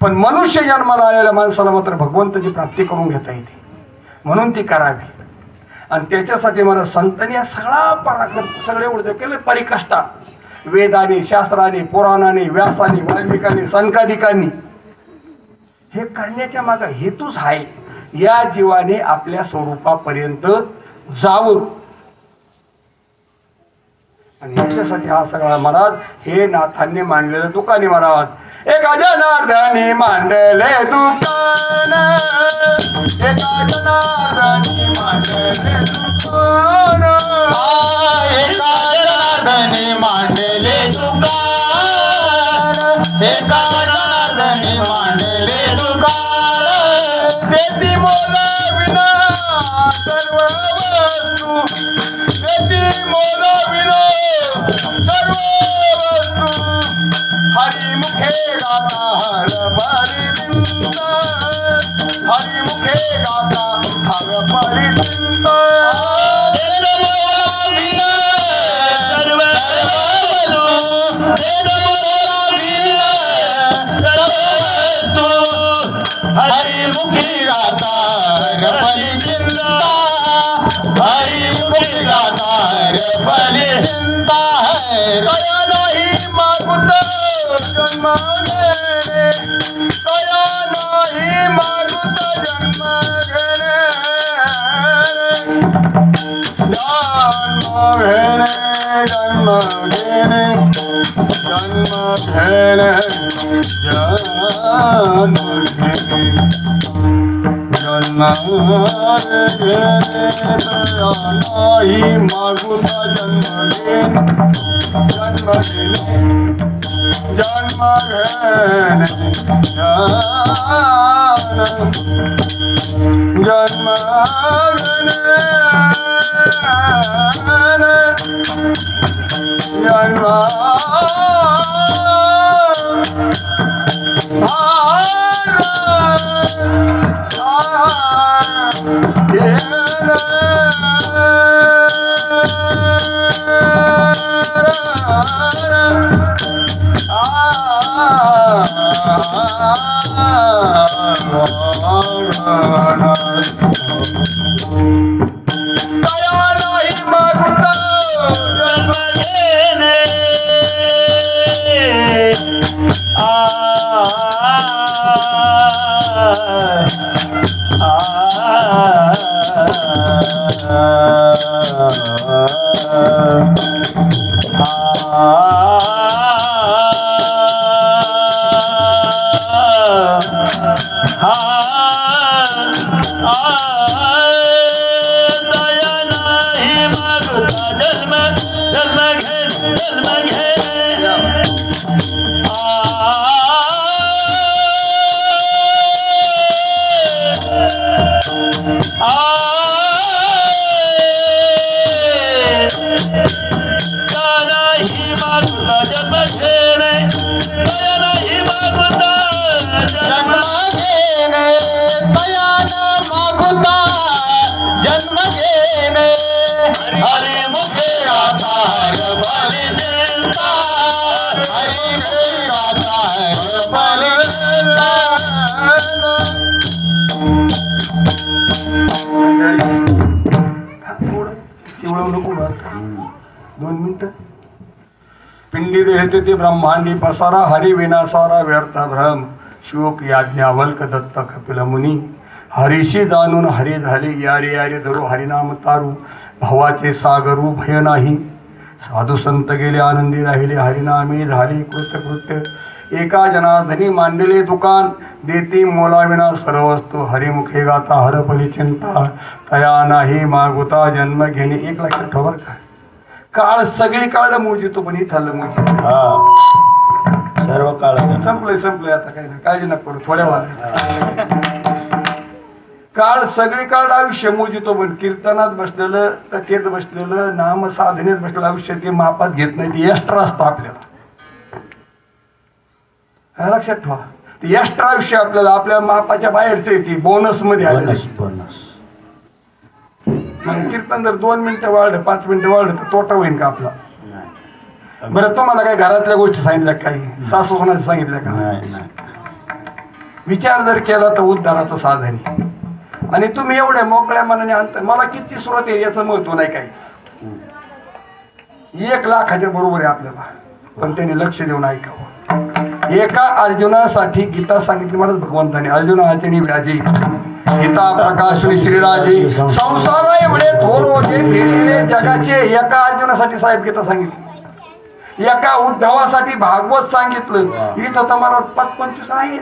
पण मनुष्य जन्माला आलेल्या माणसाला मात्र भगवंताची प्राप्ती करून घेता येते म्हणून ती करावी आणि त्याच्यासाठी मला संतांनी सगळा पराक्रम सगळे उडते केले परिकष्टा वेदाने शास्त्राने पुराणाने व्यासाने वाल्मिकांनी संकाधिकांनी हे करण्याच्या मागे हेतूच आहे या जीवाने आपल्या स्वरूपापर्यंत जावं आणि याच्यासाठी हा सगळा महाराज हे नाथांनी मांडलेलं तुकानी महाराज एक जनार्दनी मांडले दुकान एक जनार्दनी मांडले दुकान एक जनार्दनी मांडले दुकान एक जनार्दनी मांडले दुकान देती मोला विना सर्व वस्तू देती मोला विना सर्व वस्तू हरिमुखे गाता हर बारी बिंद हरिमुखे हरिमुखी गाता हरपली चिंता हरिमुखी गाता हरपली चिंता है दया नाही मागुत जन्म घेणे दया नाही मागुत जन्म घेणे जन्म घेणे जन्म घेणे जन्म घेणे जन्म घेणे दया नाही मागुत जन्म घेणे जन्म घेणे जन्म घेणे जन्म पिंडी देहते ते ब्रह्मांडी पसारा हरि विनासारा व्यर्थ भ्रम शोक याज्ञावल्क दत्त कपिल मुनी हरीशी जाणून हरी झाले यारे यारे धरू हरिनाम तारू भावाचे सागरू भय नाही साधू संत गेले आनंदी राहिले हरिनामे झाले कृतकृत्य एका जनार्दनी मांडले दुकान देते मोलाविना सर्व वस्तू हरिमुखे गाता हरपली चिंता तया नाही मागुता जन्म घेणे. एक लक्षात ठेवा का, काळ सगळी काळ मोजितो पण इथं मोजितो. सर्व काळ संपलंय आता काही नाही, काळजी नका करू. थोड्या वेळा काळ सगळी काळ आयुष्य मोजितो पण कीर्तनात बसलेलं कथेत बसलेलं नाम साधनेत बसलेलं आयुष्य ते मापात घेत नाही. ते एक्स्ट्रा असतं आपल्याला, लक्षात ठेवा. ते एक्स्ट्रा आयुष्य आपल्याला आपल्या मापाच्या बाहेरच येते, बोनस मध्ये आले. कीर्तन जर 2 मिनिटं वाढलं 5 मिनिटं वाढलं तर तोटा होईल का आपला? बरं तुम्हाला काही घरातल्या गोष्टी सांगितल्या, काही सासू कोणाचं सांगितल्या का? विचार जर केला तर उद्धाराचं साधन. आणि तुम्ही एवढ्या मोकळ्या मनाने आणता. मला किती सुरुवात आहे याचं महत्व नाही काहीच. 1 लाखाच्या बरोबर आहे आपल्याला, पण त्यांनी लक्ष देऊन ऐकावं. एका अर्जुनासाठी गीता सांगितली महाराज भगवंताने. अर्जुनाचे व्याजी गीता प्रकाशुनी श्रीराजे संसार एवढे थोरोजे फिरिले जगाचे. एका अर्जुनासाठी साहेब गीता सांगितली, एका उद्धवासाठी भागवत सांगितलं. इथं तर महाराज 25 आहेत.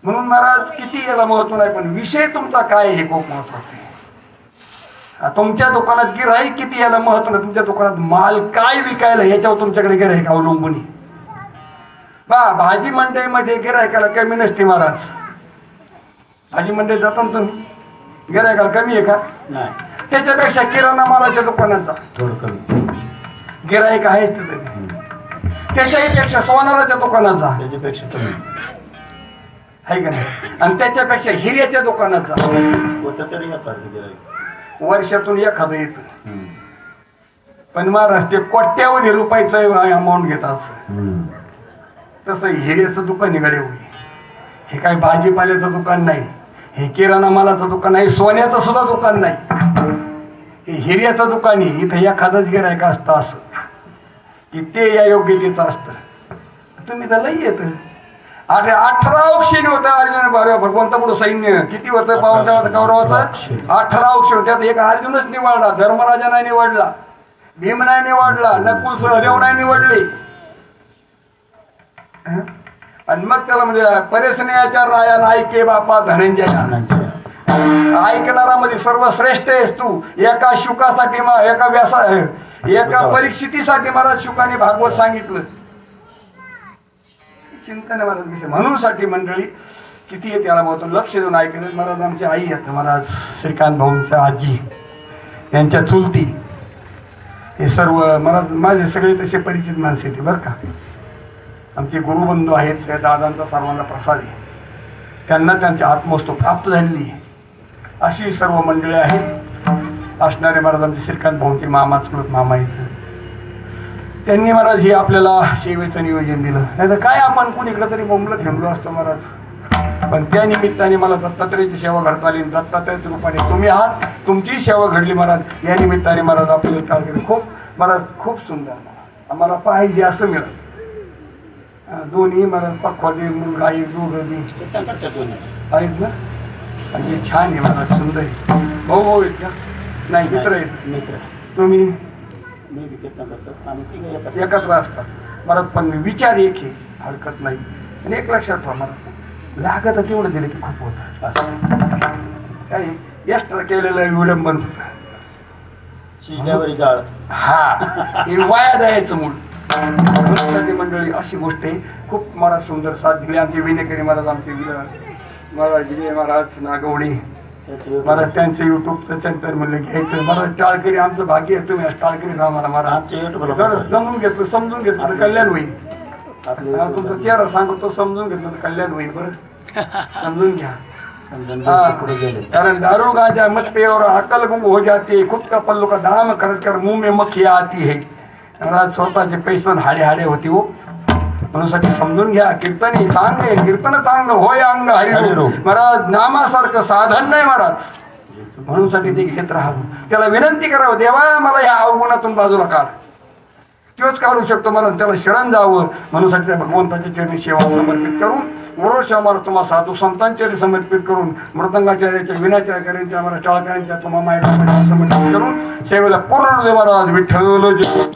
म्हणून महाराज किती याला महत्व नाही, पण विषय तुमचा काय हे खूप महत्वाचं आहे. तुमच्या दुकानात गिऱ्हाईक किती याला महत्व नाही, तुमच्या दुकानात माल काय विकायला याच्यावर तुमच्याकडे गिऱ्हाईक अवलंबून आहे. भाजी मंडईमध्ये गिऱ्हाईकाला कमी नसते महाराज. भाजी मंडईत जाता ना तुम्ही, गिऱ्हाईकाला कमी आहे का? त्याच्यापेक्षा किराणा मालाच्या दुकानात जा, थोडं कमी गिऱ्हाईक आहेच तिथे. त्याच्यापेक्षा सोनाराच्या दुकानात जा, त्याच्यापेक्षा कमी आहे का नाही? आणि त्याच्यापेक्षा हिऱ्याच्या दुकानात जा, वर्षातून एखादं येत. पण महाराज ते कोट्यावधी रुपयाचं अमाऊंट घेतात. तसं हिऱ्याचं दुकान निघाले होईल. हे काही भाजीपाल्याचं दुकान नाही, हे किराणा मालाचं दुकान नाही, सोन्याचं सुद्धा दुकान नाही, हे हिऱ्याचं दुकान आहे. इथं एखादंच गिरायक असतं असं की ते या योग्यतेचं असतं. तुम्ही तर लई येत. अरे 18 औक्षणी होतं अर्जुन भगवंत पुढं सैन्य किती होतं पावंडाचं कौरवाचं 18 औक्षण. त्यात एक अर्जुनच निवडला, धर्मराजा नाही निवडला, भीम नाही निवडला, नकुल सहदेव नाही निवडले. आणि मग त्याला म्हणजे परेशनेयाच्या राया ऐके बापा धनंजय ऐकणारामध्ये सर्वश्रेष्ठ आहेस तू. एका शुकासाठी एका परीक्षितीसाठी महाराज शुकाने भागवत सांगितलं. चिंतन आहे महाराज विषय म्हणून साठी मंडळी किती आहे त्याला महत्व लक्ष देऊन ऐकलं. महाराज आमची आई आहेत महाराज श्रीकांत भाऊंच्या आजी यांच्या चुलती हे सर्व महाराज माझे सगळे तसे परिचित माणसे येते बरं का. आमचे गुरुबंधू आहेत दादांचा सर्वांना प्रसाद आहे, त्यांना त्यांची आत्मवस्तू प्राप्त झालेली आहे. अशी सर्व मंडळी आहेत असणारे महाराज आमचे श्रीकांत भाऊंचे मामा चुलत मामा आहेत. त्यांनी महाराज हे आपल्याला सेवेचं नियोजन दिलं. नाही तर काय आपण कोणीकडे तरी बोंबलं ठेवलो असतो महाराज. पण त्या निमित्ताने मला दत्तात्रयाची सेवा घडता आली. दत्तात्रयाच्या रूपाने तुम्ही आहात, तुमची सेवा घडली महाराज. या निमित्ताने महाराज आपल्याला टाळ केली. खूप महाराज खूप सुंदर आम्हाला पाहिजे असं मिळालं. दोन्ही महाराज पक्वादे मुलगा आई दोघं आहेत ना. आणि हे छान आहे महाराज सुंदर आहे. भाऊ भाऊ आहेत का नाही मित्र आहेत मित्र. तुम्ही एकत्र असतात महाराज पण विचार एक आहे हरकत नाही. आणि एक लक्षात ठेवा महाराज लागत तेवढं दिलं की खूप होतं. काय एक्स्ट्रा केलेलं विडंबन होतं. हा हे वाया जायचं मूळ. म्हणून मंडळी अशी गोष्ट आहे. खूप महाराज सुंदर साथ दिली आमचे विनेकरी महाराज आमचे महाराज विजय महाराज नागवडे महाराज त्यांचं युट्यूबचं सेंटर म्हणलं घ्यायचं. महाराज टाळकरी आमचं भाग्य आहे. तुम्ही टाळकरी राहा मला महाराज जमून घेतलं समजून घेतलं तर कल्याण होईल. तुमचा चेहरा सांगतो समजून घेतलं तर कल्याण होईल. बरं समजून घ्या. कारण दारू गांजा मत पे और अकल गुम हो जाती है. खुद का पल्लू का दाम खर्च कर मुंह में मक्खियाँ आती है. महाराज स्वतःचे पैसे हाडे हाडे होती हो. म्हणून साठी समजून घ्या. कीर्तन चांगले कीर्तन चांगलं होय अंग हरिरूप. महाराज नामासारखं साधन नाही महाराज. म्हणून साठी ते घेत राहावं. त्याला विनंती करावं देवा मला ह्या अवगुणातून बाजूला काढ. तोच काढू शकतो महाराज. त्याला शरण जावं म्हणून साठी त्या भगवंताच्या चरणी सेवा समर्पित करून वरोष आम्हाला तुम्हाला साधू संतांच्या समर्पित करून मृदंगाचार्याच्या विनाचार्यांच्या आम्हाला टाळकऱ्यांच्या तुम्हाला माहिती समर्पित करून सेवेला पूर्ण महाराज विठ्ठल